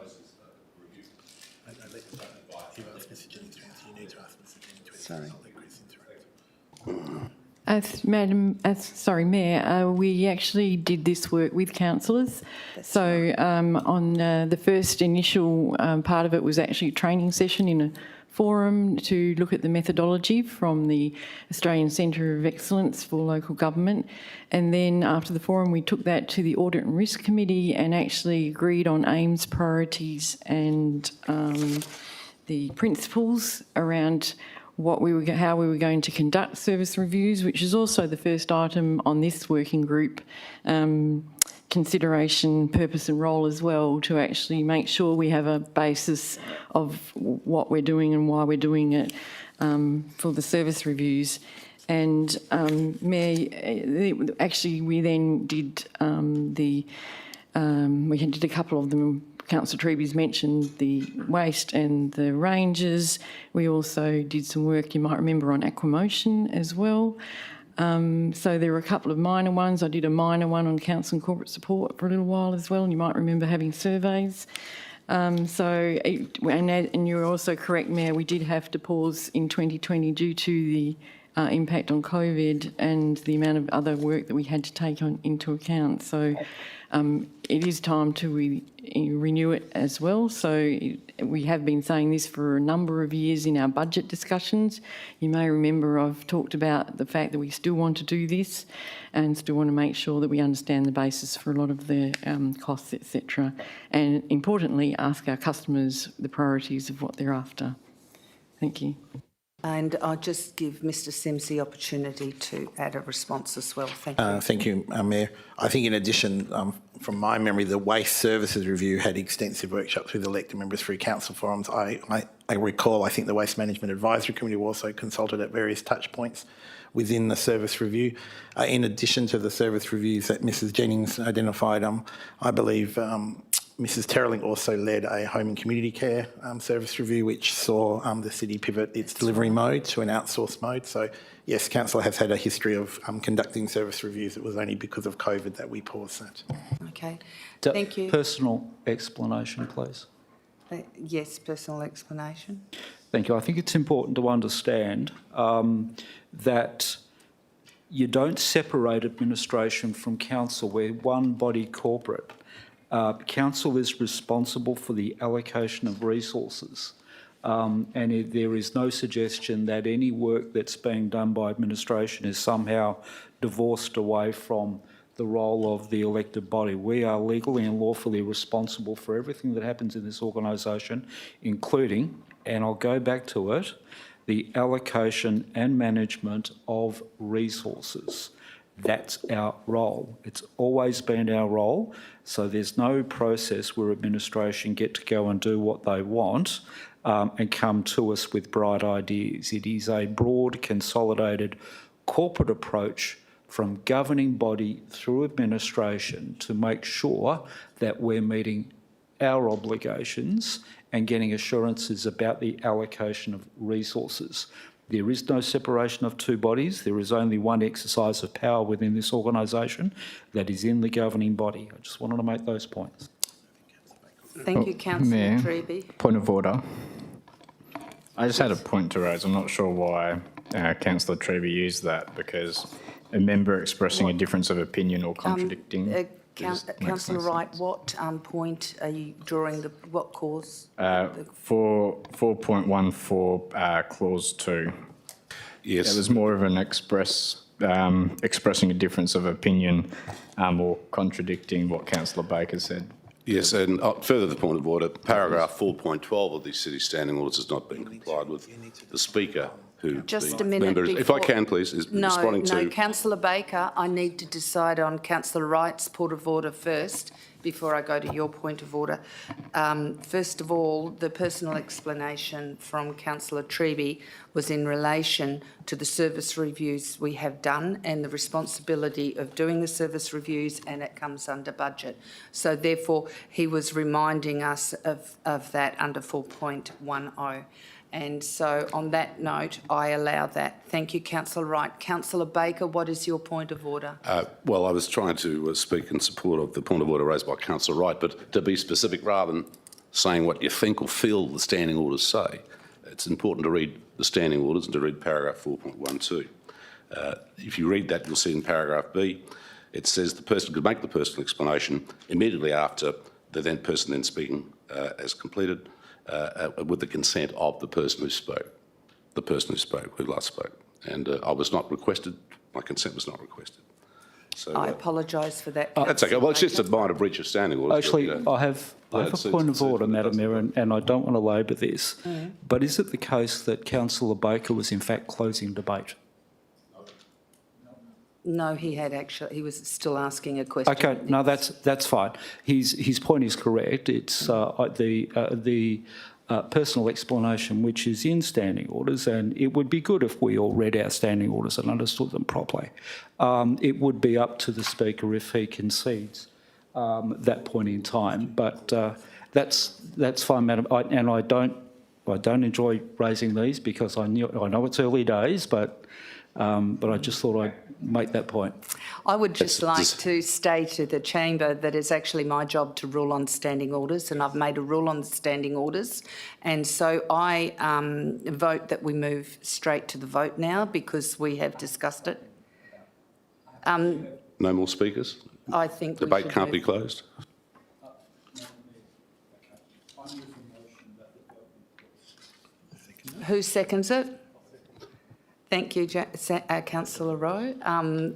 Sorry. Mayor, we actually did this work with councillors. So on the first initial part of it was actually a training session in a forum to look at the methodology from the Australian Centre of Excellence for Local Government. And then after the forum, we took that to the Audit and Risk Committee and actually agreed on aims, priorities and the principles around how we were going to conduct service reviews, which is also the first item on this working group consideration, purpose and role as well, to actually make sure we have a basis of what we're doing and why we're doing it for the service reviews. And Mayor, actually we then did we did a couple of them. Councillor Treby's mentioned the waste and the ranges. We also did some work, you might remember, on aquamotion as well. So there were a couple of minor ones. I did a minor one on council and corporate support for a little while as well, and you might remember having surveys. And you're also correct, Mayor, we did have to pause in 2020 due to the impact on COVID and the amount of other work that we had to take into account. So it is time to renew it as well. So we have been saying this for a number of years in our budget discussions. You may remember I've talked about the fact that we still want to do this and still want to make sure that we understand the basis for a lot of the costs, etc. And importantly, ask our customers the priorities of what they're after. Thank you. And I'll just give Mr Sims the opportunity to add a response as well. Thank you. Thank you, Mayor. I think in addition, from my memory, the Waste Services Review had extensive workshops with elected members through council forums. I recall, I think the Waste Management Advisory Committee also consulted at various touch points within the service review. In addition to the service reviews that Mrs Jennings identified, I believe Mrs Terrelling also led a home and community care service review, which saw the city pivot its delivery mode to an outsourced mode. So yes, council has had a history of conducting service reviews. It was only because of COVID that we paused that. Okay, thank you. Personal explanation, please. Yes, personal explanation. Thank you. I think it's important to understand that you don't separate administration from council. We're one body corporate. Council is responsible for the allocation of resources, and there is no suggestion that any work that's being done by administration is somehow divorced away from the role of the elected body. We are legally and lawfully responsible for everything that happens in this organisation, including, and I'll go back to it, the allocation and management of resources. That's our role. It's always been our role. So there's no process where administration get to go and do what they want and come to us with bright ideas. It is a broad, consolidated corporate approach from governing body through administration to make sure that we're meeting our obligations and getting assurances about the allocation of resources. There is no separation of two bodies. There is only one exercise of power within this organisation that is in the governing body. I just wanted to make those points. Thank you, Councillor Treby. Point of order. I just had a point to raise. I'm not sure why Councillor Treby used that, because a member expressing a difference of opinion or contradicting. Councillor Wright, what point are you drawing, what cause? For 4.14, clause 2. Yes. It was more of an expressing a difference of opinion or contradicting what Councillor Baker said. Yes, and further the point of order, paragraph 4.12 of the City Standing Orders has not been complied with. The Speaker, who Just the a minute members, if I can please, is responding to... No, Councillor Baker, I need to decide on Councillor Wright's point of order first before I go to your point of order. First of all, the personal explanation from Councillor Treby was in relation to the service reviews we have done and the responsibility of doing the service reviews, and it comes under budget. So therefore, he was reminding us of that under 4.10. And so on that note, I allow that. Thank you, Councillor Wright. Councillor Baker, what is your point of order? Well, I was trying to speak in support of the point of order raised by Councillor Wright, but to be specific, rather than saying what you think or feel the standing orders say, it's important to read the standing orders and to read paragraph 4.12. If you read that, you'll see in paragraph B, it says the person could make the personal explanation immediately after the person then speaking has completed, with the consent of the person who spoke, who last spoke. And I was not requested, my consent was not requested. So I apologise for that. That's okay. Well, it's just a minor breach of standing orders. Actually, I have a point of order, Madam Mayor, and I don't want to labour this, but is it the case that Councillor Baker was in fact closing debate? No, he was still asking a question. Okay, no, that's fine. His point is correct. It's the personal explanation which is in standing orders, and it would be good if we all read our standing orders and understood them properly. It would be up to the Speaker if he concedes that point in time, but that's fine, Madam. I don't enjoy raising these because I know it's early days, but I just thought I'd make that point. I would just like to state to the chamber that it's actually my job to rule on standing orders, and I've made a rule on the standing orders, and so I vote that we move straight to the vote now because we have discussed it. No more speakers? I think debate can't be closed. Who seconds it? Thank you, Councillor Rowe.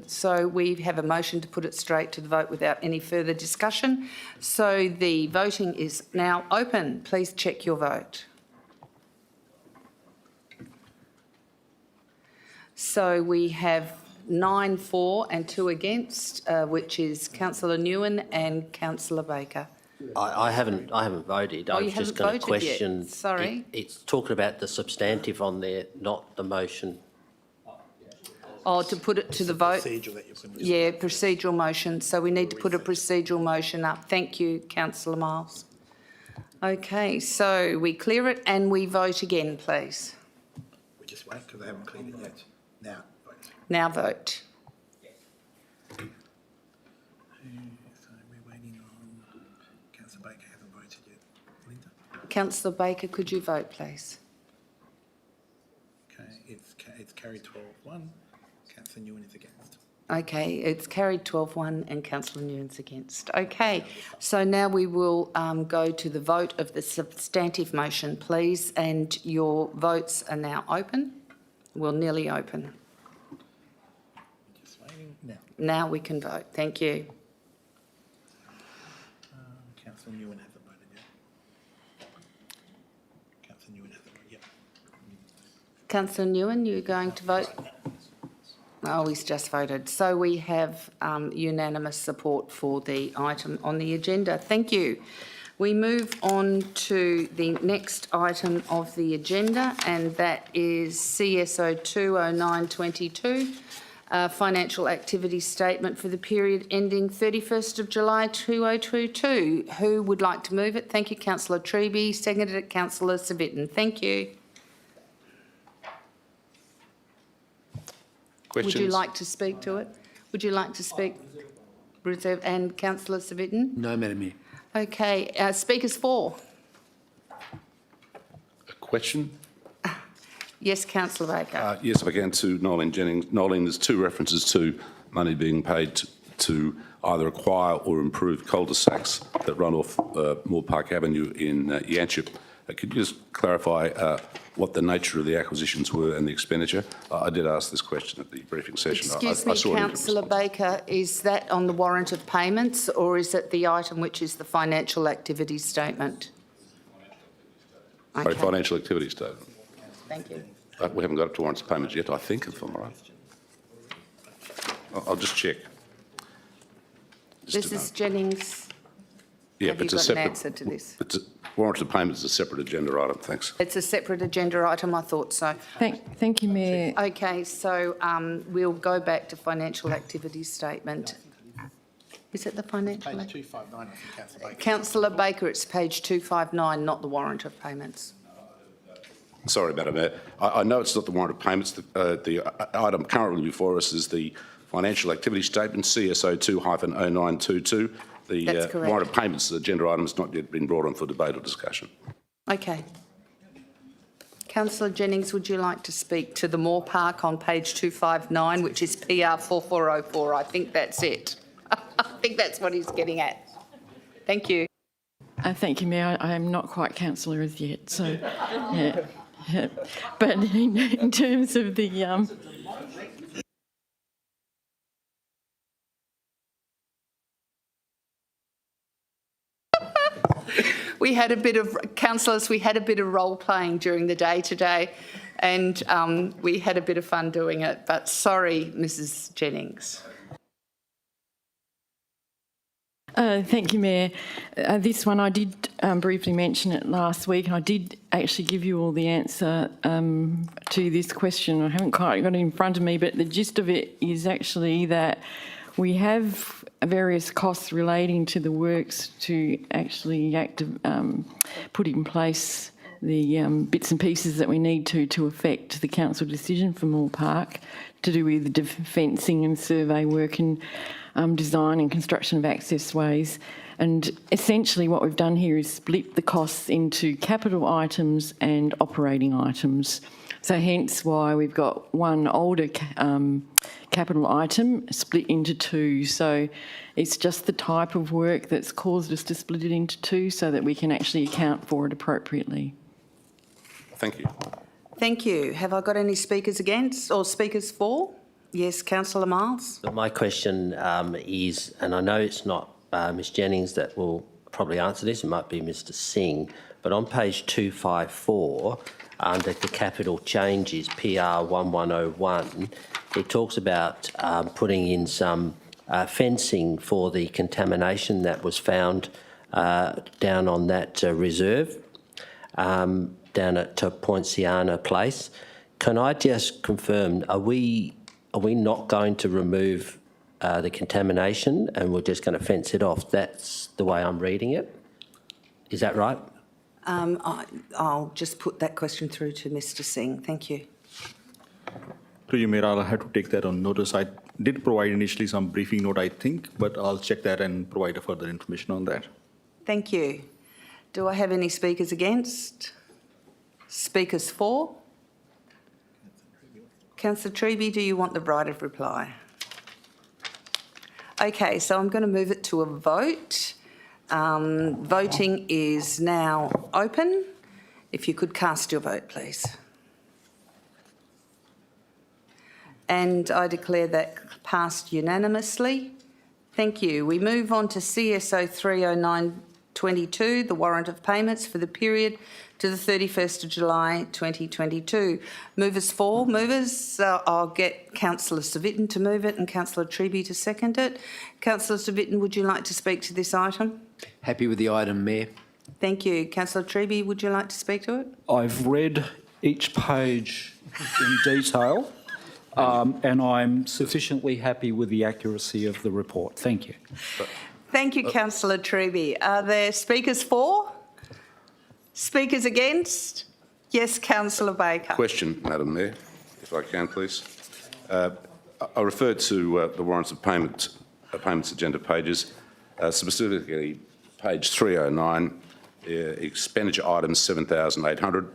So we have a motion to put it straight to the vote without any further discussion. So the voting is now open. Please check your vote. So we have 9 for and 2 against, which is Councillor Nguyen and Councillor Baker. I haven't voted. Oh, I you was just haven't going to voted yet. question. Sorry. It's talking about the substantive on there, not the motion. Oh, to put it to the vote? Yeah, procedural motion. So we need to put a procedural motion up. Thank you, Councillor Miles. Okay, so we clear it and we vote again, please. We just wait because they haven't cleared it yet. Now vote. Now vote. So we're waiting on Councillor Baker hasn't voted yet. Linda? Councillor Baker, could you vote, please? Okay, it's carried 12-1. Councillor Nguyen is against. Okay, it's carried 12-1 and Councillor Nguyen's against. Okay, so now we will go to the vote of the substantive motion, please, and your votes are now open. Well, nearly open. Just waiting now. Now we can vote. Thank you. Councillor Nguyen hasn't voted yet. Councillor Nguyen hasn't voted yet. Councillor Nguyen, you're going to vote? Oh, he's just voted. So we have unanimous support for the item on the agenda. Thank you. We move on to the next item of the agenda, and that is CSO 20922, financial activity statement for the period ending 31st of July 2022. Who would like to move it? Thank you, Councillor Treby. Seconded it, Councillor Civic. Thank you. Questions? Would you like to speak to it? Would you like to speak? Reserve and Councillor Civic? No, Madam Mayor. Okay, speakers for. A question? Yes, Councillor Baker. Yes, if I can, to Noeline Jennings. Noeline, there's two references to money being paid to either acquire or improve cul-de-sacs that run off Moore Park Avenue in Yanchep. Could you just clarify what the nature of the acquisitions were and the expenditure? I did ask this question at the briefing session. Excuse me, Councillor Baker, is that on the warrant of payments or is it the item which is the financial activity statement? Sorry, financial activity statement. Thank you. We haven't got up to warrants of payments yet, I think, if I'm right. I'll just check. Mrs Jennings, yeah, have you got an answer to this? Warrants of payments is a separate agenda item, thanks. It's a separate agenda item, I thought so. Thank you, Mayor. Okay, so we'll go back to financial activity statement. Is it the financial? Page 259, I think, Councillor Baker. Councillor Baker, it's page 259, not the warrant of payments. Sorry, Madam Mayor. I know it's not the warrant of payments. The item currently before us is the financial activity statement, CSO 2-0922. The warrant of payments agenda item has not yet been brought on for debate or discussion. Okay. Councillor Jennings, would you like to speak to the Moore Park on page 259, which is PR 4404? I think that's it. I think that's what he's getting at. Thank you. Thank you, Mayor. I am not quite councillor as yet, so yeah. But in terms of the we had a bit of, councillors, we had a bit of role playing during the day today and we had a bit of fun doing it, but sorry, Mrs Jennings. Thank you, Mayor. This one, I did briefly mention it last week, and I did actually give you all the answer to this question. I haven't quite got it in front of me, but the gist of it is actually that we have various costs relating to the works to actually put in place the bits and pieces that we need to affect the council decision for Moore Park, to do with the fencing and survey work and design and construction of access ways. And essentially what we've done here is split the costs into capital items and operating items. So hence why we've got one older capital item split into two. So it's just the type of work that's caused us to split it into two so that we can actually account for it appropriately. Thank you. Thank you. Have I got any speakers against or speakers for? Yes, Councillor Miles. My question is, and I know it's not Ms Jennings that will probably answer this, it might be Mr Singh, but on page 254, under the capital changes, PR 1101, it talks about putting in some fencing for the contamination that was found down on that reserve, down at Poinciana Place. Can I just confirm, are we not going to remove the contamination and we're just going to fence it off? That's the way I'm reading it. Is that right? I'll just put that question through to Mr Singh. Thank you. To you, Mayor, I'll have to take that on notice. I did provide initially some briefing note, I think, but I'll check that and provide a further information on that. Thank you. Do I have any speakers against? Speakers for? Councillor Treby, do you want the right of reply? Okay, so I'm going to move it to a vote. Voting is now open. If you could cast your vote, please. And I declare that passed unanimously. Thank you. We move on to CSO 30922, the warrant of payments for the period to the 31st of July 2022. Movers for? Movers, I'll get Councillor Civic to move it and Councillor Treby to second it. Councillor Civic, would you like to speak to this item? Happy with the item, Mayor. Thank you. Councillor Treby, would you like to speak to it? I've read each page in detail and I'm sufficiently happy with the accuracy of the report. Thank you. Thank you, Councillor Treby. Are there speakers for? Speakers against? Yes, Councillor Baker. Question, Madam Mayor, if I can, please. I referred to the warrants of payments agenda pages, specifically page 309, expenditure items 7,800.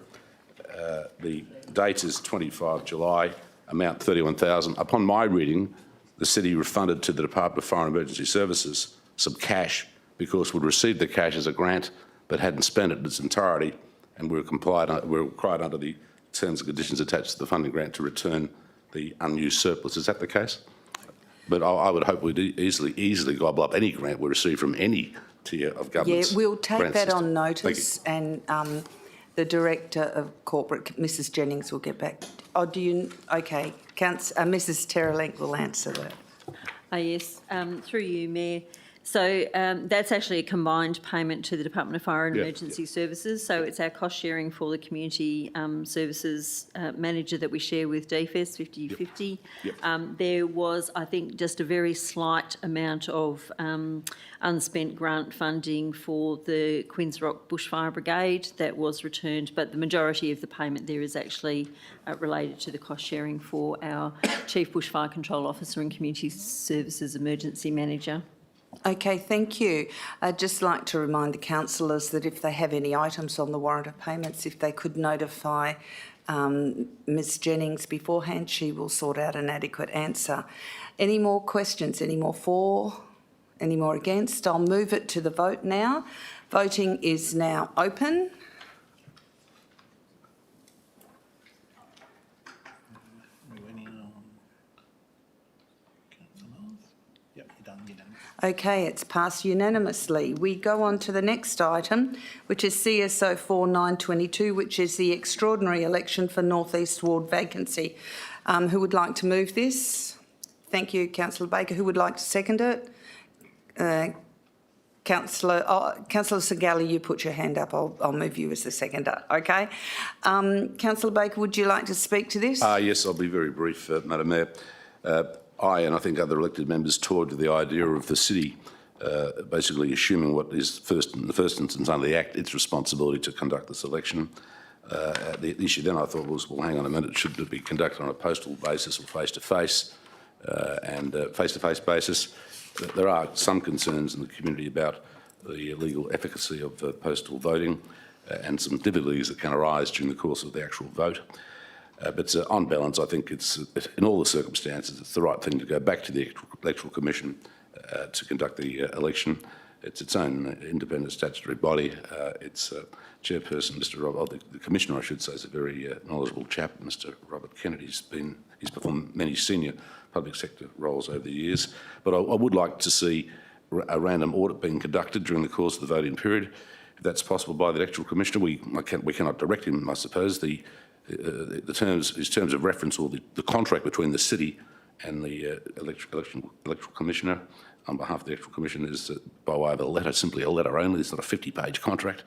The date is 25 July, amount 31,000. Upon my reading, the city refunded to the Department of Fire and Emergency Services some cash because we'd received the cash as a grant but hadn't spent it in its entirety, and we were required under the terms and conditions attached to the funding grant to return the unused surplus. Is that the case? But I would hope we'd easily gobble up any grant we receive from any tier of government. Yeah, we'll take that on notice, and the Director of Corporate, Mrs Jennings, will get back. Oh, do you? Okay, Mrs Terrelink will answer that. Yes, through you, Mayor. So that's actually a combined payment to the Department of Fire and Emergency Services. So it's our cost sharing for the community services manager that we share with DFS, 50-50. There was, I think, just a very slight amount of unspent grant funding for the Queen's Rock Bushfire Brigade that was returned, but the majority of the payment there is actually related to the cost sharing for our Chief Bushfire Control Officer and Community Services Emergency Manager. Okay, thank you. I'd just like to remind the councillors that if they have any items on the warrant of payments, if they could notify Ms Jennings beforehand, she will sort out an adequate answer. Any more questions? Any more for? Any more against? I'll move it to the vote now. Voting is now open. Okay, it's passed unanimously. We go on to the next item, which is CSO 4922, which is the extraordinary election for North East Ward vacancy. Who would like to move this? Thank you, Councillor Baker. Who would like to second it? Councillor Sangali, you put your hand up. I'll move you as the seconder. Okay. Councillor Baker, would you like to speak to this? Yes, I'll be very brief, Madam Mayor. I and I think other elected members toured to the idea of the city basically assuming what is in the first instance under the Act, its responsibility to conduct this election. The issue then I thought was, well, hang on a minute, should it be conducted on a postal basis or face-to-face basis? There are some concerns in the community about the legal efficacy of postal voting and some difficulties that can arise during the course of the actual vote. But on balance, I think it's, in all the circumstances, it's the right thing to go back to the Electoral Commission to conduct the election. It's its own independent statutory body. Its chairperson, the commissioner, I should say, is a very knowledgeable chap, Mr. Robert Kennedy. He's performed many senior public sector roles over the years. But I would like to see a random audit being conducted during the course of the voting period. If that's possible by the Electoral Commissioner, we cannot direct him, I suppose. His terms of reference, or the contract between the city and the electoral commissioner on behalf of the electoral commission is by way of a letter, simply a letter only. It's not a 50-page contract,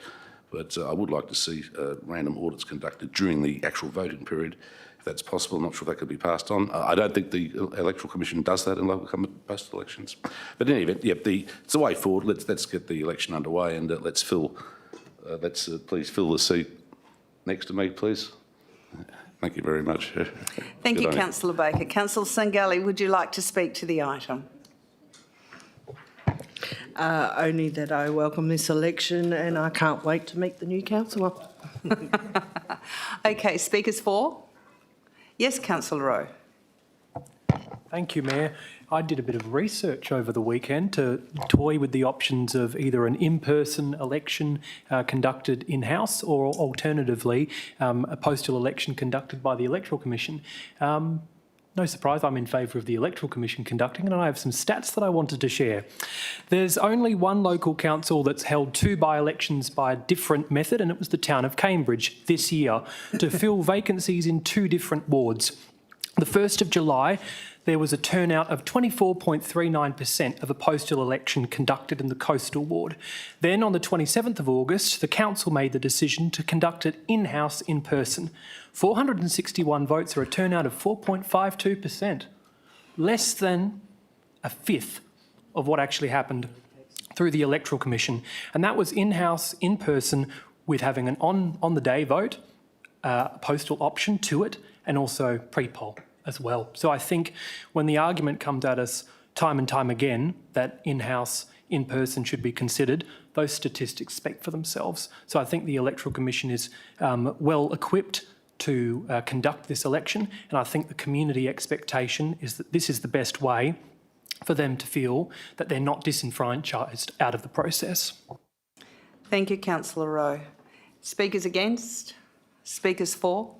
but I would like to see random audits conducted during the actual voting period, if that's possible. I'm not sure if that could be passed on. I don't think the electoral commission does that in local government postal elections. But in any event, it's the way forward. Let's get the election underway, and let's please fill the seat next to me, please. Thank you very much. Thank you, Councillor Baker. Councillor Sangali, would you like to speak to the item? Only that I welcome this election and I can't wait to meet the new councillor. Okay, speakers for? Yes, Councillor Rowe. Thank you, Mayor. I did a bit of research over the weekend to toy with the options of either an in-person election conducted in-house or alternatively a postal election conducted by the Electoral Commission. No surprise, I'm in favour of the Electoral Commission conducting, and I have some stats that I wanted to share. There's only one local council that's held 2 by-elections by a different method, and it was the town of Cambridge this year to fill vacancies in 2 different wards. The 1st of July, there was a turnout of 24.39% of a postal election conducted in the coastal ward. Then on the 27th of August, the council made the decision to conduct it in-house in person. 461 votes are a turnout of 4.52%, less than a fifth of what actually happened through the Electoral Commission. And that was in-house, in person, with having an on-the-day vote, postal option to it, and also pre-poll as well. So I think when the argument comes at us time and time again that in-house, in-person should be considered, those statistics speak for themselves. So I think the Electoral Commission is well equipped to conduct this election, and I think the community expectation is that this is the best way for them to feel that they're not disenfranchised out of the process. Thank you, Councillor Rowe. Speakers against? Speakers for?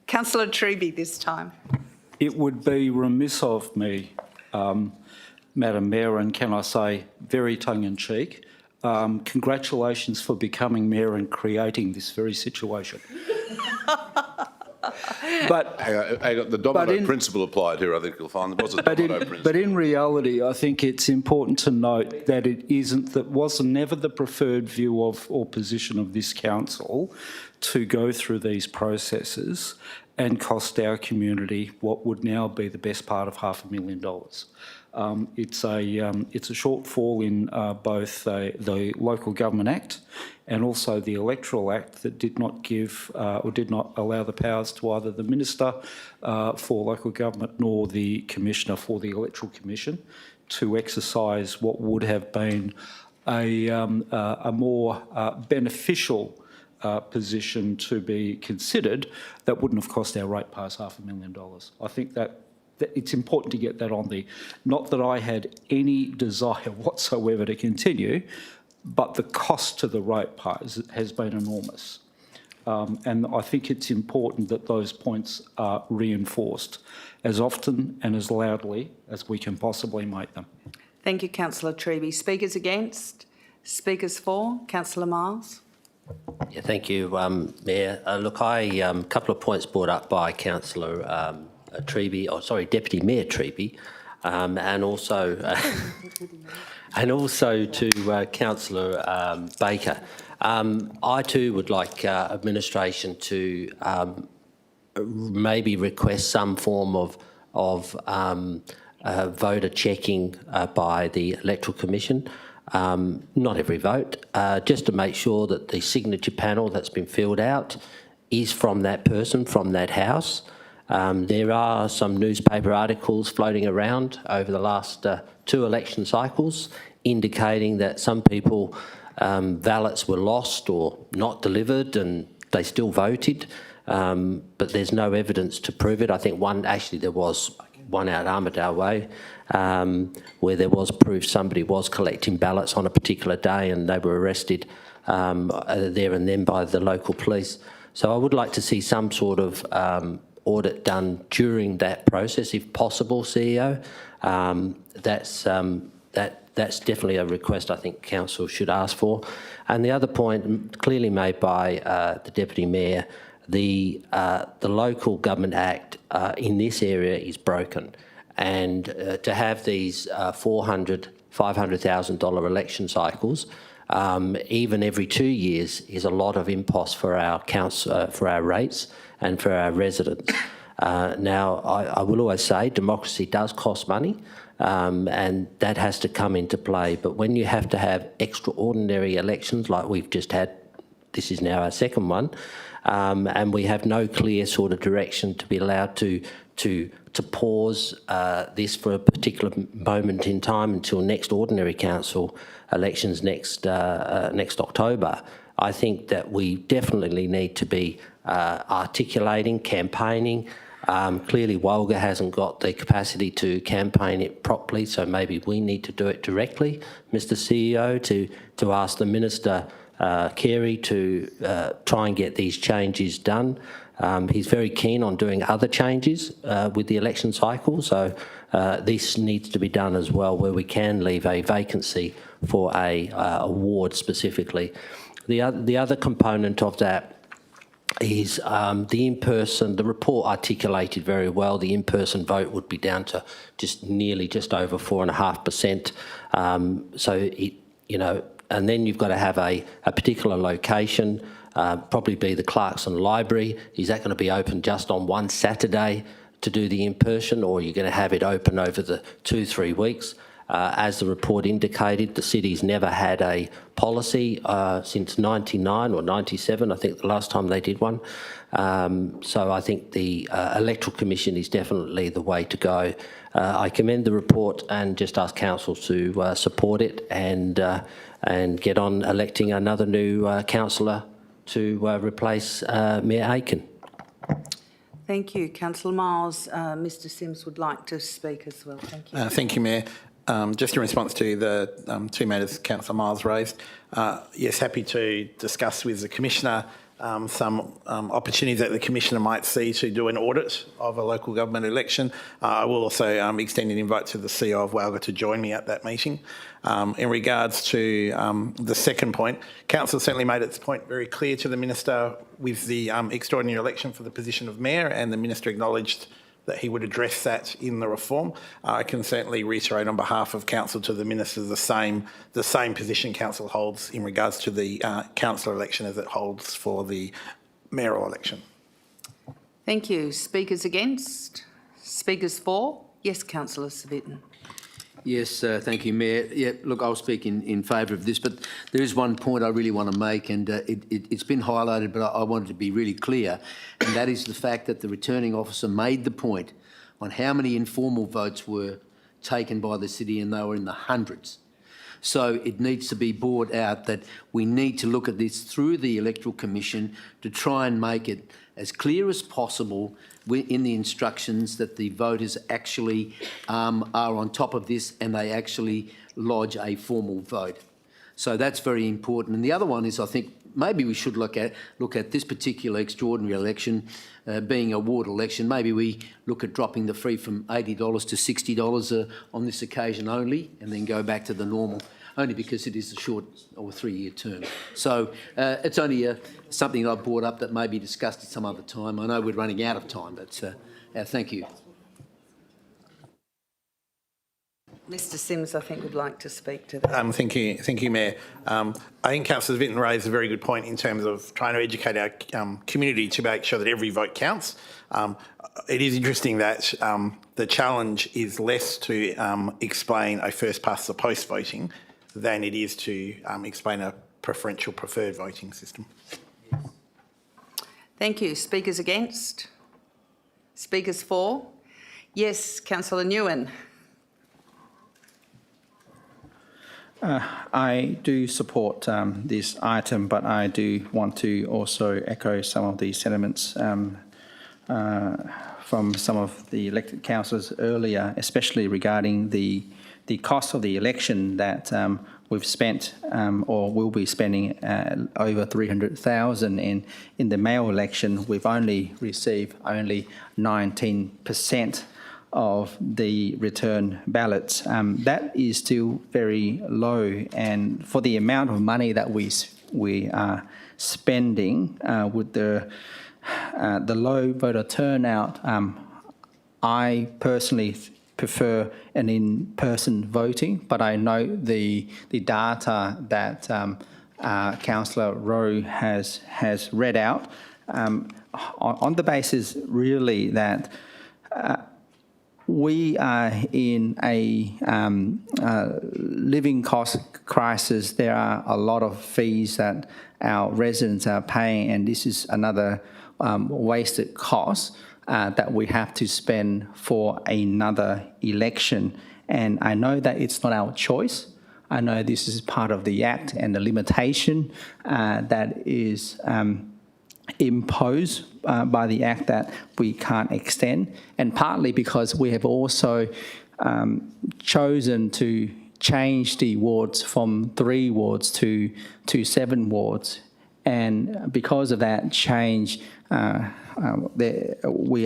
Councillor Treby this time. It would be remiss of me, Madam Mayor, and can I say very tongue-in-cheek, congratulations for becoming Mayor and creating this very situation. But hang on, the domino principle applied here, I think you'll find. There was a domino principle. But in reality, I think it's important to note that it was never the preferred view of or position of this council to go through these processes and cost our community what would now be the best part of $500,000. It's a shortfall in both the Local Government Act and also the Electoral Act that did not give or did not allow the powers to either the Minister for Local Government nor the Commissioner for the Electoral Commission to exercise what would have been a more beneficial position to be considered that wouldn't have cost our ratepayers $500,000. I think that it's important to get that on the, not that I had any desire whatsoever to continue, but the cost to the ratepayers has been enormous. And I think it's important that those points are reinforced as often and as loudly as we can possibly make them. Thank you, Councillor Treby. Speakers against? Speakers for? Councillor Miles. Yeah, thank you, Mayor. Look, a couple of points brought up by Councillor Treby, or sorry, Deputy Mayor Treby, and also to Councillor Baker. I too would like administration to maybe request some form of voter checking by the Electoral Commission. Not every vote, just to make sure that the signature panel that's been filled out is from that person, from that house. There are some newspaper articles floating around over the last 2 election cycles indicating that some people, ballots were lost or not delivered and they still voted, but there's no evidence to prove it. I think there was one out Armidale Way, where there was proof somebody was collecting ballots on a particular day and they were arrested there and then by the local police. So I would like to see some sort of audit done during that process, if possible, CEO. That's definitely a request I think Council should ask for. And the other point clearly made by the Deputy Mayor, the Local Government Act in this area is broken, and to have these $500,000 election cycles, even every 2 years, is a lot of impost for our council, for our rates and for our residents. Now, I will always say democracy does cost money, and that has to come into play. But when you have to have extraordinary elections like we've just had, this is now our second one, and we have no clear sort of direction to be allowed to pause this for a particular moment in time until next ordinary council elections next October. I think that we definitely need to be articulating, campaigning. Clearly, Walga hasn't got the capacity to campaign it properly, so maybe we need to do it directly, Mr. CEO, to ask the Minister Carey to try and get these changes done. He's very keen on doing other changes with the election cycle, so this needs to be done as well, where we can leave a vacancy for a ward specifically. The other component of that is the in-person. The report articulated very well the in-person vote would be down to just over 4.5%. So and then you've got to have a particular location, probably be the Clarkson Library. Is that going to be open just on one Saturday to do the in-person, or are you going to have it open over the 2-3 weeks? As the report indicated, the city's never had a policy since 99 or 97, I think the last time they did one. So I think the Electoral Commission is definitely the way to go. I commend the report and just ask Council to support it and and get on electing another new councillor to replace Mayor Aiken. Thank you. Councillor Miles, Mr Sims would like to speak as well. Thank you. Thank you, Mayor. Just in response to the two matters Councillor Miles raised, yes, happy to discuss with the Commissioner some opportunities that the Commissioner might see to do an audit of a local government election. I will also extend an invite to the CEO of Walga to join me at that meeting. In regards to the second point, Council certainly made its point very clear to the Minister with the extraordinary election for the position of Mayor, and the Minister acknowledged that he would address that in the reform. I can certainly reiterate on behalf of Council to the Minister the same position Council holds in regards to the councillor election as it holds for the mayoral election. Thank you. Speakers against? Speakers for? Yes, Councillor Savitton. Yes, thank you, Mayor. Yeah, look, I'll speak in favour of this, but there is one point I really want to make, and it's been highlighted, but I wanted to be really clear, and that is the fact that the returning officer made the point on how many informal votes were taken by the city, and they were in the hundreds. So it needs to be brought out that we need to look at this through the Electoral Commission to try and make it as clear as possible in the instructions that the voters actually are on top of this and they actually lodge a formal vote. So that's very important. And the other one is, I think maybe we should look at this particular extraordinary election being a ward election. Maybe we look at dropping the fee from $80 to $60 on this occasion only, and then go back to the normal, only because it is a short or 3-year term. So it's only something I brought up that may be discussed at some other time. I know we're running out of time, but thank you. Mr Sims, I think, would like to speak to that. Thank you, Mayor. I think Councillor Savitton raised a very good point in terms of trying to educate our community to make sure that every vote counts. It is interesting that the challenge is less to explain a first past the post voting than it is to explain a preferential preferred voting system. Thank you. Speakers against? Speakers for? Yes, Councillor Nguyen. I do support this item, but I do want to also echo some of the sentiments from some of the elected councillors earlier, especially regarding the cost of the election that we've spent or will be spending over $300,000 in the mayoral election. We've only received 19% of the return ballots. That is still very low, and for the amount of money that we are spending with the low voter turnout, I personally prefer an in-person voting, but I know the data that Councillor Rowe has read out on the basis really that we are in a living cost crisis. There are a lot of fees that our residents are paying, and this is another wasted cost that we have to spend for another election. And I know that it's not our choice. I know this is part of the Act and the limitation that is imposed by the Act that we can't extend, and partly because we have also chosen to change the wards from 3 wards to 7 wards. And because of that change, we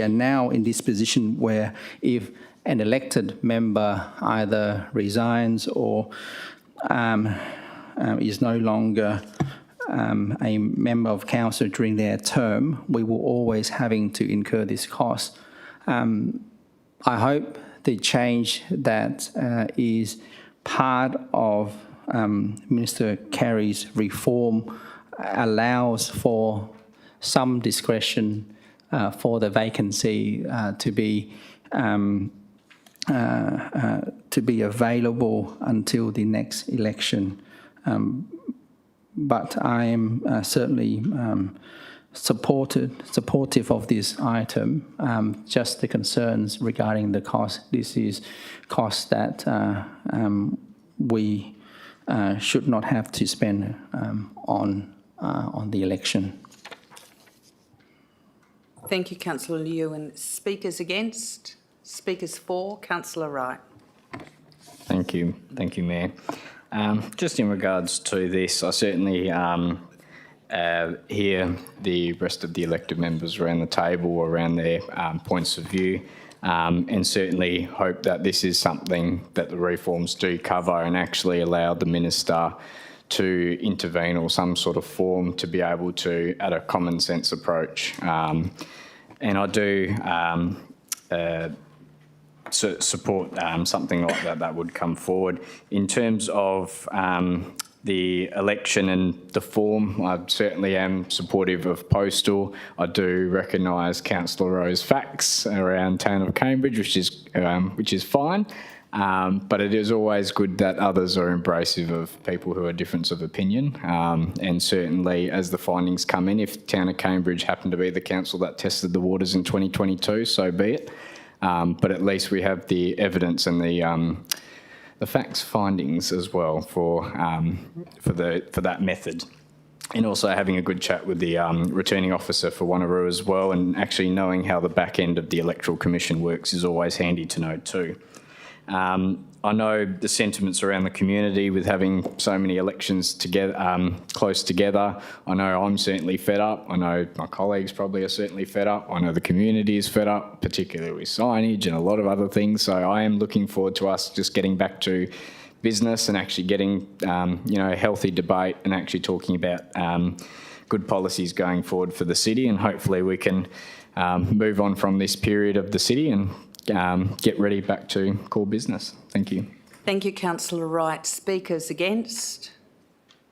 are now in this position where if an elected member either resigns or is no longer a member of council during their term, we will always having to incur this cost. I hope the change that is part of Minister Carey's reform allows for some discretion for the vacancy to be available until the next election. But I am certainly supportive of this item. Just the concerns regarding the cost. This is cost that we should not have to spend on the election. Thank you, Councillor Liu. And speakers against? Speakers for? Councillor Wright. Thank you, Mayor. Just in regards to this, I certainly hear the rest of the elected members around the table around their points of view, and certainly hope that this is something that the reforms do cover and actually allow the minister to intervene or some sort of form to be able to add a common sense approach. And I do support something like that would come forward. In terms of the election and the form, I certainly am supportive of postal. I do recognise Councillor Rowe's facts around town of Cambridge, which is fine. But it is always good that others are embracive of people who are different of opinion. And certainly as the findings come in, if town of Cambridge happened to be the council that tested the waters in 2022, so be it. But at least we have the evidence and the facts findings as well for that method. And also having a good chat with the returning officer for Wanneroo as well, and actually knowing how the back end of the Electoral Commission works is always handy to know too. I know the sentiments around the community with having so many elections together, close together. I know I'm certainly fed up. I know my colleagues probably are certainly fed up. I know the community is fed up, particularly with signage and a lot of other things. So I am looking forward to us just getting back to business and actually getting, healthy debate and actually talking about good policies going forward for the city. And hopefully we can move on from this period of the city and get ready back to core business. Thank you. Thank you, Councillor Wright. Speakers against?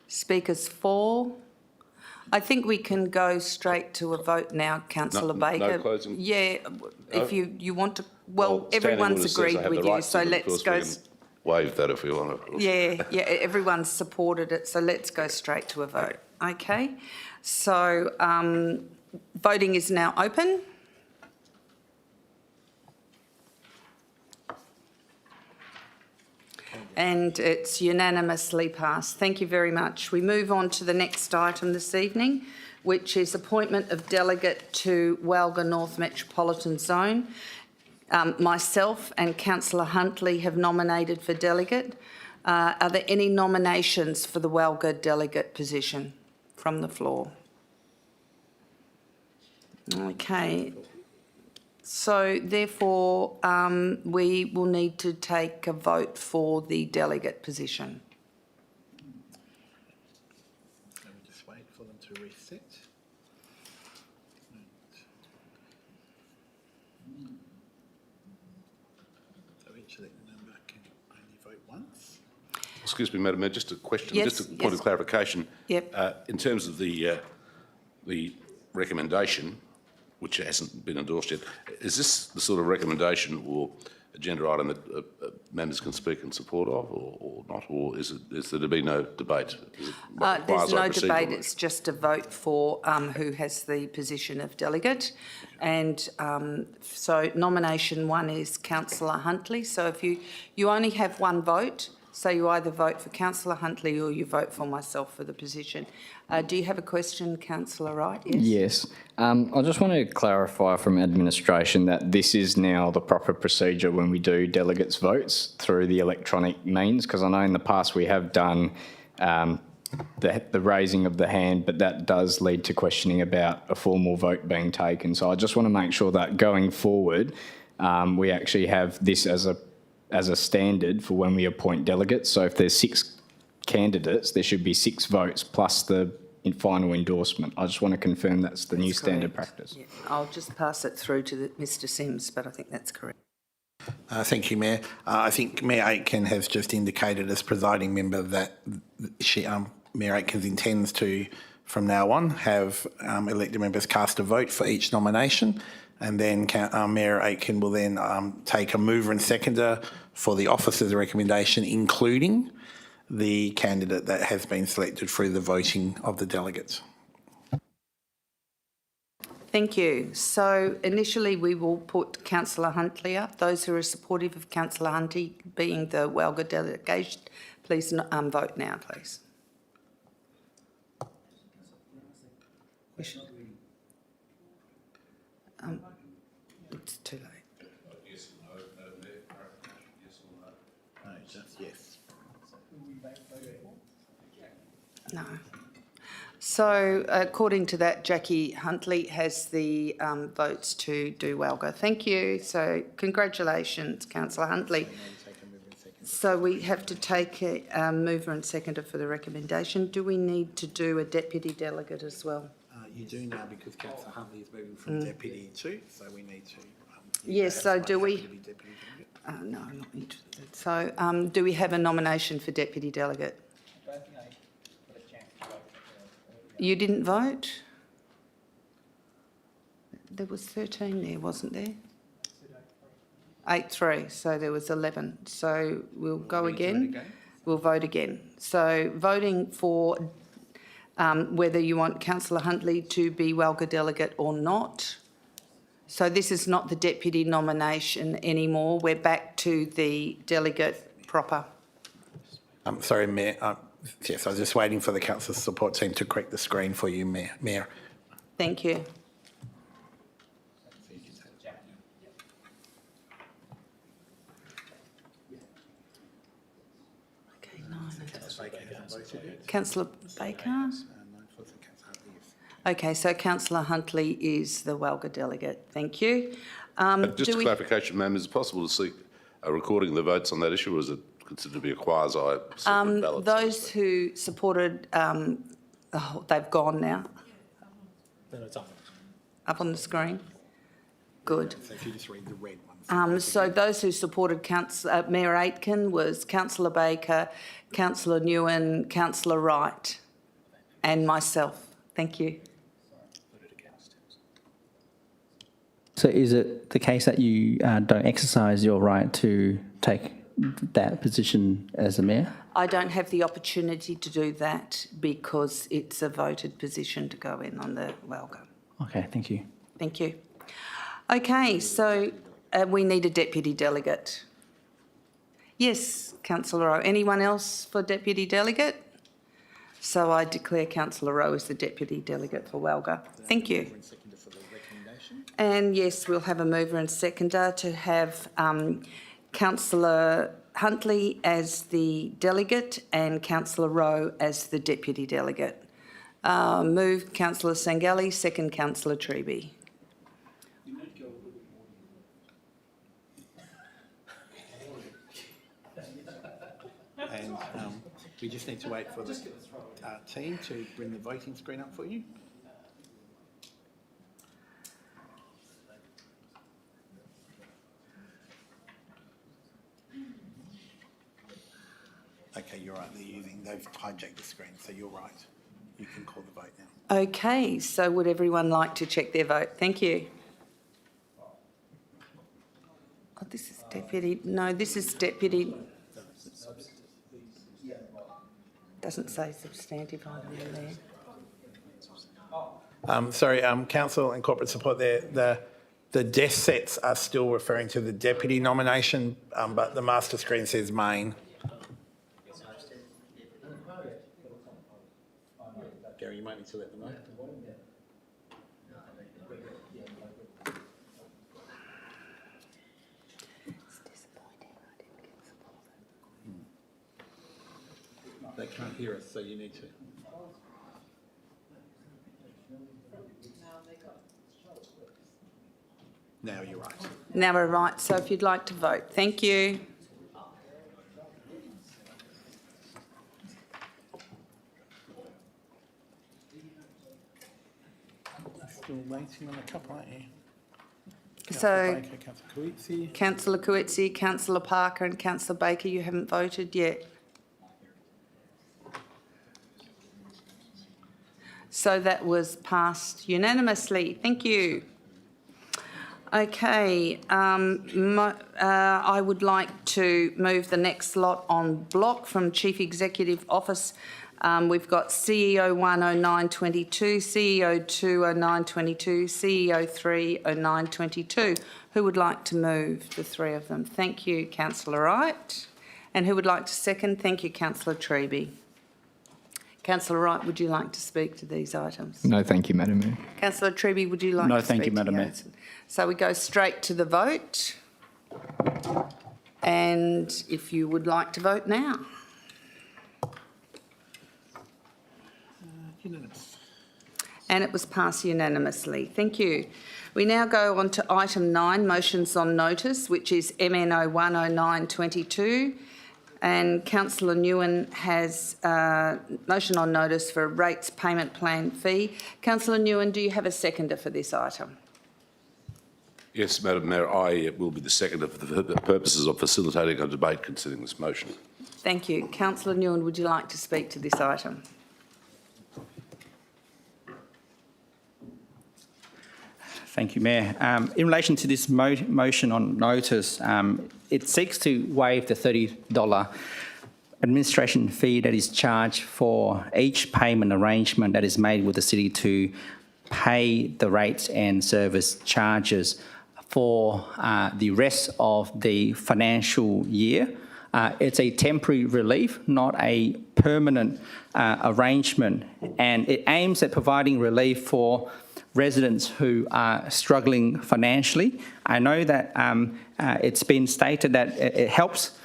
Speakers for? I think we can go straight to a vote now, Councillor Baker. No closing? Yeah, if you want to. Well, everyone's agreed with you, so let's go. Waive that if we want to. Yeah, everyone's supported it, so let's go straight to a vote. Okay, so voting is now open. And it's unanimously passed. Thank you very much. We move on to the next item this evening, which is appointment of delegate to Walga North Metropolitan Zone. Myself and Councillor Huntley have nominated for delegate. Are there any nominations for the Walga delegate position from the floor? Okay. So therefore, we will need to take a vote for the delegate position. Let me just wait for them to reset. So each elected member can only vote once. Excuse me, Madam Mayor, just a question, Yes, just a point of clarification. Yep. In terms of the recommendation, which hasn't been endorsed yet, is this the sort of recommendation or agenda item that members can speak in support of or not, or is there to be no debate? There's no debate, it's just a vote for who has the position of delegate. And so nomination one is Councillor Huntley. So if you only have one vote, so you either vote for Councillor Huntley or you vote for myself for the position. Do you have a question, Councillor Wright? Yes. I just want to clarify from administration that this is now the proper procedure when we do delegates' votes through the electronic means, because I know in the past we have done the raising of the hand, but that does lead to questioning about a formal vote being taken. So I just want to make sure that going forward, we actually have this as a standard for when we appoint delegates. So if there's 6 candidates, there should be 6 votes plus the final endorsement. I just want to confirm that's the new standard practice. Yeah, I'll just pass it through to Mr Sims, but I think that's correct. Thank you, Mayor. I think Mayor Aitken has just indicated as presiding member that Mayor Aitken intends to, from now on, have elected members cast a vote for each nomination, and then Mayor Aitken will then take a mover and seconder for the officer's recommendation, including the candidate that has been selected through the voting of the delegates. Thank you. So initially we will put Councillor Huntley up. Those who are supportive of Councillor Huntley being the Walga delegation, Please vote now, please. It's too late. Yes or no, Madam Mayor? Yes or no? No, just yes. No. So according to that, Jackie Huntley has the votes to do Walga. Thank you. So congratulations, Councillor Huntley. So we have to take a mover and seconder for the recommendation. Do we need to do a deputy delegate as well? You do now because Councillor Huntley is moving from deputy to, so we need to. Yes, so do we? No, I'm not interested. So do we have a nomination for deputy delegate? You didn't vote? There was 13 there, wasn't there? 8-3, so there was 11. So we'll go again. We'll vote again. So voting for whether you want Councillor Huntley to be Walga delegate or not. So this is not the deputy nomination anymore. We're back to the delegate proper. I'm sorry, Mayor. Yes, I was just waiting for the council support team to correct the screen for you, Mayor. Thank you. Okay, 9. Councillor Baker? Okay, so Councillor Huntley is the Walga delegate. Thank you. Just a clarification, ma'am, is it possible to seek a recording of the votes on that issue, or is it considered to be a quasi-secret ballot? Those who supported, they've gone now. Up on the screen. Good. So if you just read the red ones. So those who supported Mayor Aitken was Councillor Baker, Councillor Newen, Councillor Wright, and myself. Thank you. So is it the case that you don't exercise your right to take that position as a mayor? I don't have the opportunity to do that because it's a voted position to go in on the Walga. Okay, thank you. Thank you. Okay, so we need a deputy delegate. Yes, Councillor Rowe. Anyone else for deputy delegate? So I declare Councillor Rowe as the deputy delegate for Walga. Thank you. And yes, we'll have a mover and seconder to have Councillor Huntley as the delegate and Councillor Rowe as the deputy delegate. Moved Councillor Sangalli, second Councillor Treby. And we just need to wait for the team to bring the voting screen up for you. Okay, you're right. They've hijacked the screen, so you're right. You can call the vote now. Okay, so would everyone like to check their vote? Thank you. Oh, this is deputy. No, this is deputy. Doesn't say substantive item there. Sorry, council and corporate support there. The desk sets are still referring to the deputy nomination, but the master screen says main. Gary, you might need to let them know. They can't hear us, so you need to. Now you're right. Now we're right, so if you'd like to vote. Thank you. Still waiting on a couple, aren't you? So, Councillor Coetzee. Councillor Coetzee, Councillor Parker and Councillor Baker, you haven't voted yet. So that was passed unanimously. Thank you. Okay, I would like to move the next lot on block from Chief Executive Office. We've got CEO 1 0922, CEO 2 0922, CEO 3 0922. Who would like to move the three of them? Thank you, Councillor Wright. And who would like to second? Thank you, Councillor Treby. Councillor Wright, would you like to speak to these items? No, thank you, Madam Mayor. Councillor Treby, would you like No, to speak thank you, to Madam the Mayor. items? So we go straight to the vote. And if you would like to vote now. And it was passed unanimously. Thank you. We now go on to item 9, motions on notice, which is MN 010922. And Councillor Nguyen has a motion on notice for rates payment plan fee. Councillor Nguyen, do you have a seconder for this item? Yes, Madam Mayor, I will be the seconder for the purposes of facilitating a debate concerning this motion. Thank you. Councillor Nguyen, would you like to speak to this item? Thank you, Mayor. In relation to this motion on notice, it seeks to waive the $30 administration fee that is charged for each payment arrangement that is made with the city to pay the rates and service charges for the rest of the financial year. It's a temporary relief, not a permanent arrangement, and it aims at providing relief for residents who are struggling financially. I know that it's been stated that it helps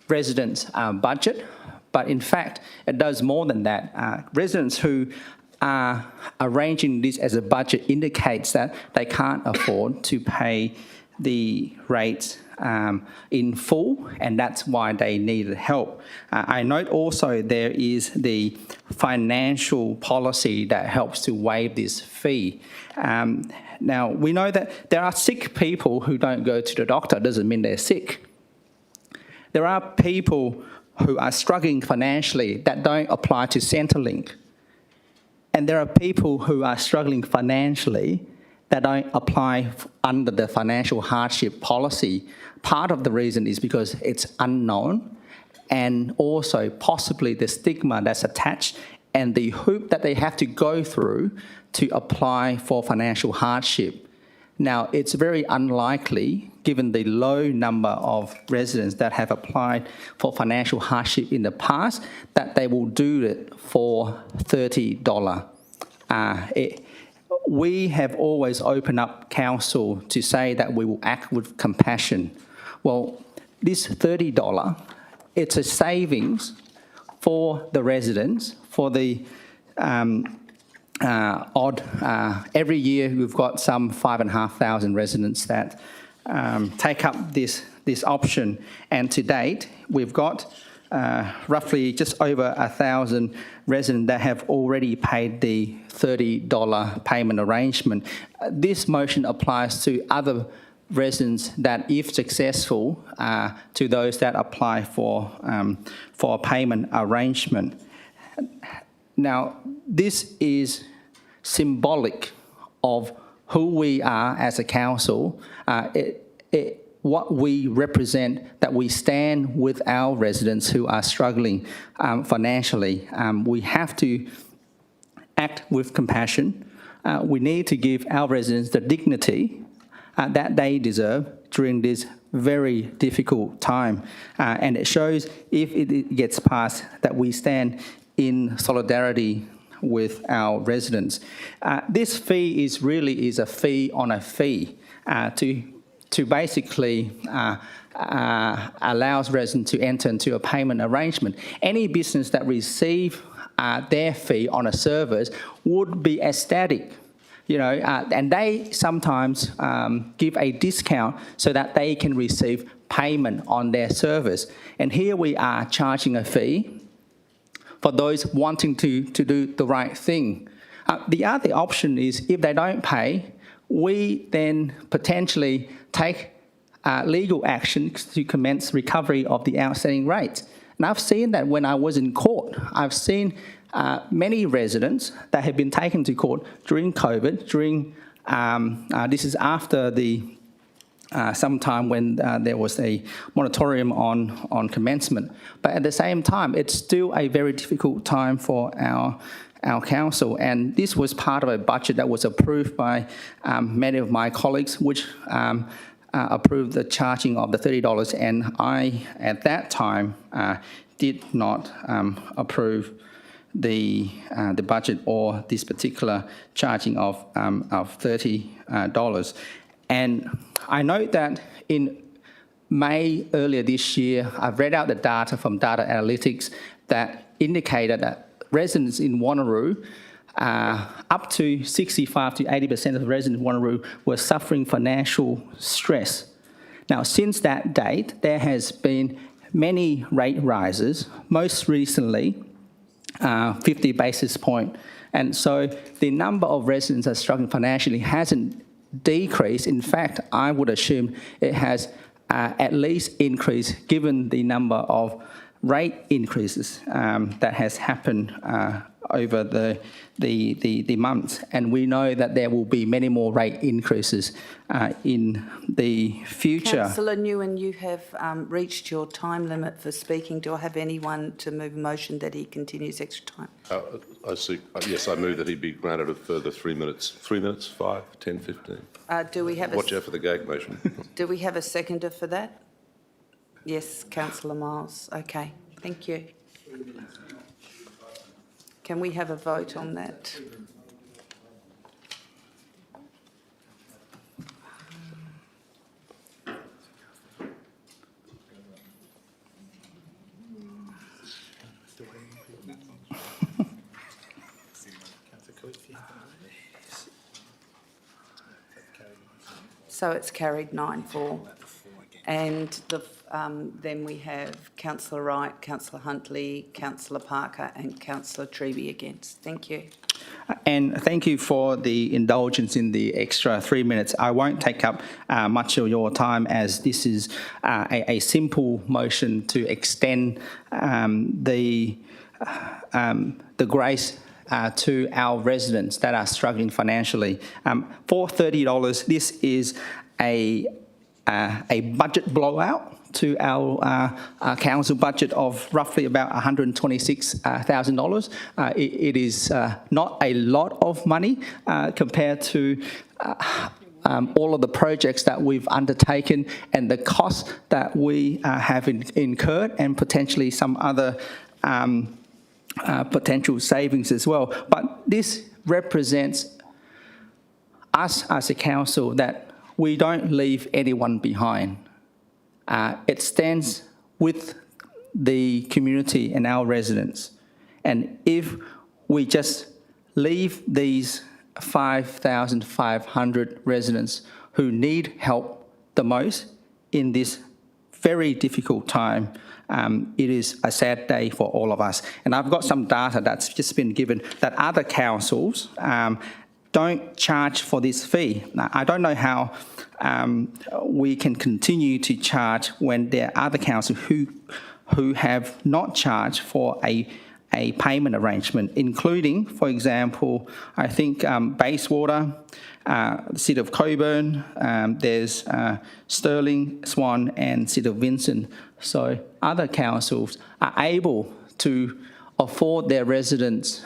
residents' budget, but in fact, it does more than that. Residents who are arranging this as a budget indicates that they can't afford to pay the rates in full, and that's why they needed help. I note also there is the financial policy that helps to waive this fee. Now, we know that there are sick people who don't go to the doctor. It doesn't mean they're sick. There are people who are struggling financially that don't apply to Centrelink. And there are people who are struggling financially that don't apply under the financial hardship policy. Part of the reason is because it's unknown, and also possibly the stigma that's attached and the hoop that they have to go through to apply for financial hardship. Now, it's very unlikely, given the low number of residents that have applied for financial hardship in the past, that they will do it for $30. We have always opened up council to say that we will act with compassion. Well, this $30, it's a savings for the residents, for the every year we've got some 5,500 residents that take up this option, and to date we've got roughly just over 1,000 residents that have already paid the $30 payment arrangement. This motion applies to other residents that, if successful, to those that apply for a payment arrangement. Now, this is symbolic of who we are as a council, what we represent, that we stand with our residents who are struggling financially. We have to act with compassion. We need to give our residents the dignity that they deserve during this very difficult time. And it shows, if it gets passed, that we stand in solidarity with our residents. This fee is a fee on a fee to basically allows residents to enter into a payment arrangement. Any business that receive their fee on a service would be ecstatic, and they sometimes give a discount so that they can receive payment on their service. And here we are charging a fee for those wanting to do the right thing. The other option is, if they don't pay, we then potentially take legal action to commence recovery of the outstanding rates. And I've seen that when I was in court. I've seen many residents that have been taken to court during COVID, this is after the sometime when there was a moratorium on commencement. But at the same time, it's still a very difficult time for our council, and this was part of a budget that was approved by many of my colleagues, which approved the charging of the $30, and I, at that time, did not approve the budget or this particular charging of $30. And I note that in May earlier this year, I've read out the data from data analytics that indicated that residents in Wanneroo, up to 65 to 80% of the residents in Wanneroo were suffering financial stress. Now, since that date, there has been many rate rises, most recently 50 basis point. And so the number of residents that are struggling financially hasn't decreased. In fact, I would assume it has at least increased given the number of rate increases that has happened over the months. And we know that there will be many more rate increases in the future. Councillor Nguyen, you have reached your time limit for speaking. Do I have anyone to move a motion that he continues extra time? I see. Yes, I move that he be granted a further 3 minutes. 3 minutes, 5, 10, 15. Do we have Watch out for the gag motion. Do we have a seconder for that? Yes, Councillor Miles. Okay, thank you. Can we have a vote on that? So it's carried 9-4. And then we have Councillor Wright, Councillor Huntley, Councillor Parker and Councillor Treby against. Thank you. And thank you for the indulgence in the extra 3 minutes. I won't take up much of your time as this is a simple motion to extend the grace to our residents that are struggling financially. For $30, this is a budget blowout to our council budget of roughly about $126,000. It is not a lot of money compared to all of the projects that we've undertaken and the costs that we have incurred and potentially some other potential savings as well. But this represents us as a council that we don't leave anyone behind. It stands with the community and our residents. And if we just leave these 5,500 residents who need help the most in this very difficult time, it is a sad day for all of us. And I've got some data that's just been given that other councils don't charge for this fee. Now, I don't know how we can continue to charge when there are other councils who have not charged for a payment arrangement, including, for example, I think Bayswater, the City of Cockburn, there's Stirling, Swan and City of Vincent. So other councils are able to afford their residents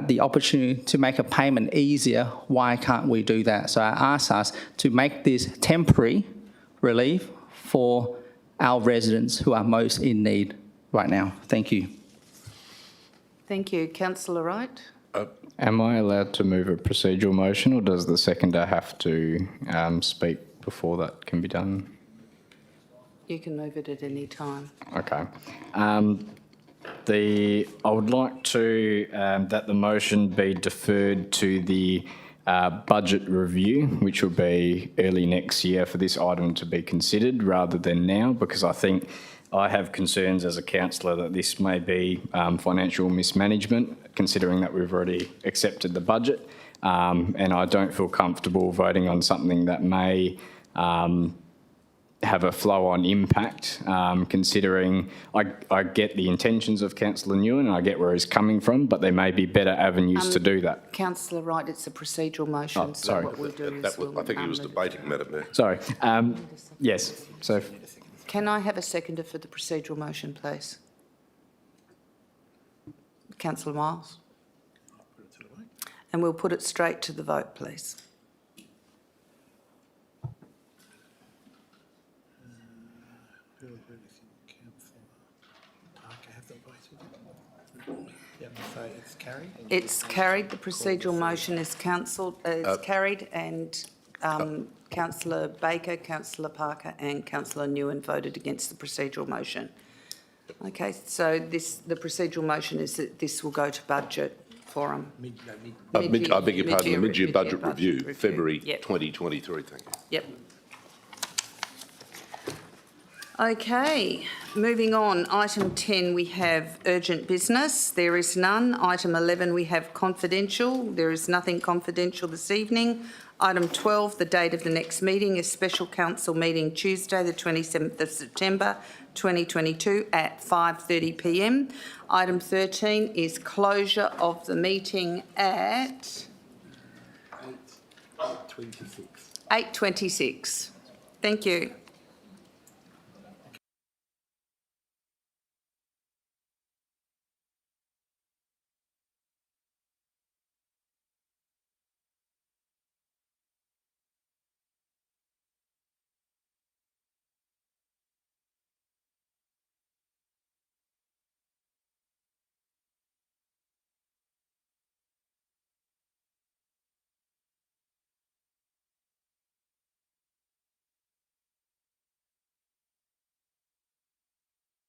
the opportunity to make a payment easier. Why can't we do that? So I ask us to make this temporary relief for our residents who are most in need right now. Thank you. Thank you. Councillor Wright? Am I allowed to move a procedural motion, or does the seconder have to speak before that can be done? You can move it at any time. Okay. I would like to that the motion be deferred to the budget review, which will be early next year, for this item to be considered rather than now, because I think I have concerns as a councillor that this may be financial mismanagement, considering that we've already accepted the budget, and I don't feel comfortable voting on something that may have a flow-on impact, considering I get the intentions of Councillor Nguyen and I get where he's coming from, but there may be better avenues to do that. Councillor Wright, it's a procedural motion. Oh, sorry. So what we'll do is I think he was debating, Madam Mayor. Sorry. Yes. So. Can I have a seconder for the procedural motion, please? Councillor Miles. And we'll put it straight to the vote, please. So it's carried? It's carried. The procedural motion is carried, and Councillor Baker, Councillor Parker and Councillor Newen voted against the procedural motion. Okay, so the procedural motion is that this will go to budget forum. I beg your pardon, the mid-year budget review, February Yep. 2023, thank you. Yep. Okay, moving on. Item 10, we have urgent business. There is none. Item 11, we have confidential. There is nothing confidential this evening. Item 12, the date of the next meeting is special council meeting Tuesday, the 27th of September 2022 at 5:30 p.m. Item 13 is closure of the meeting at 8:26. 8:26. Thank you.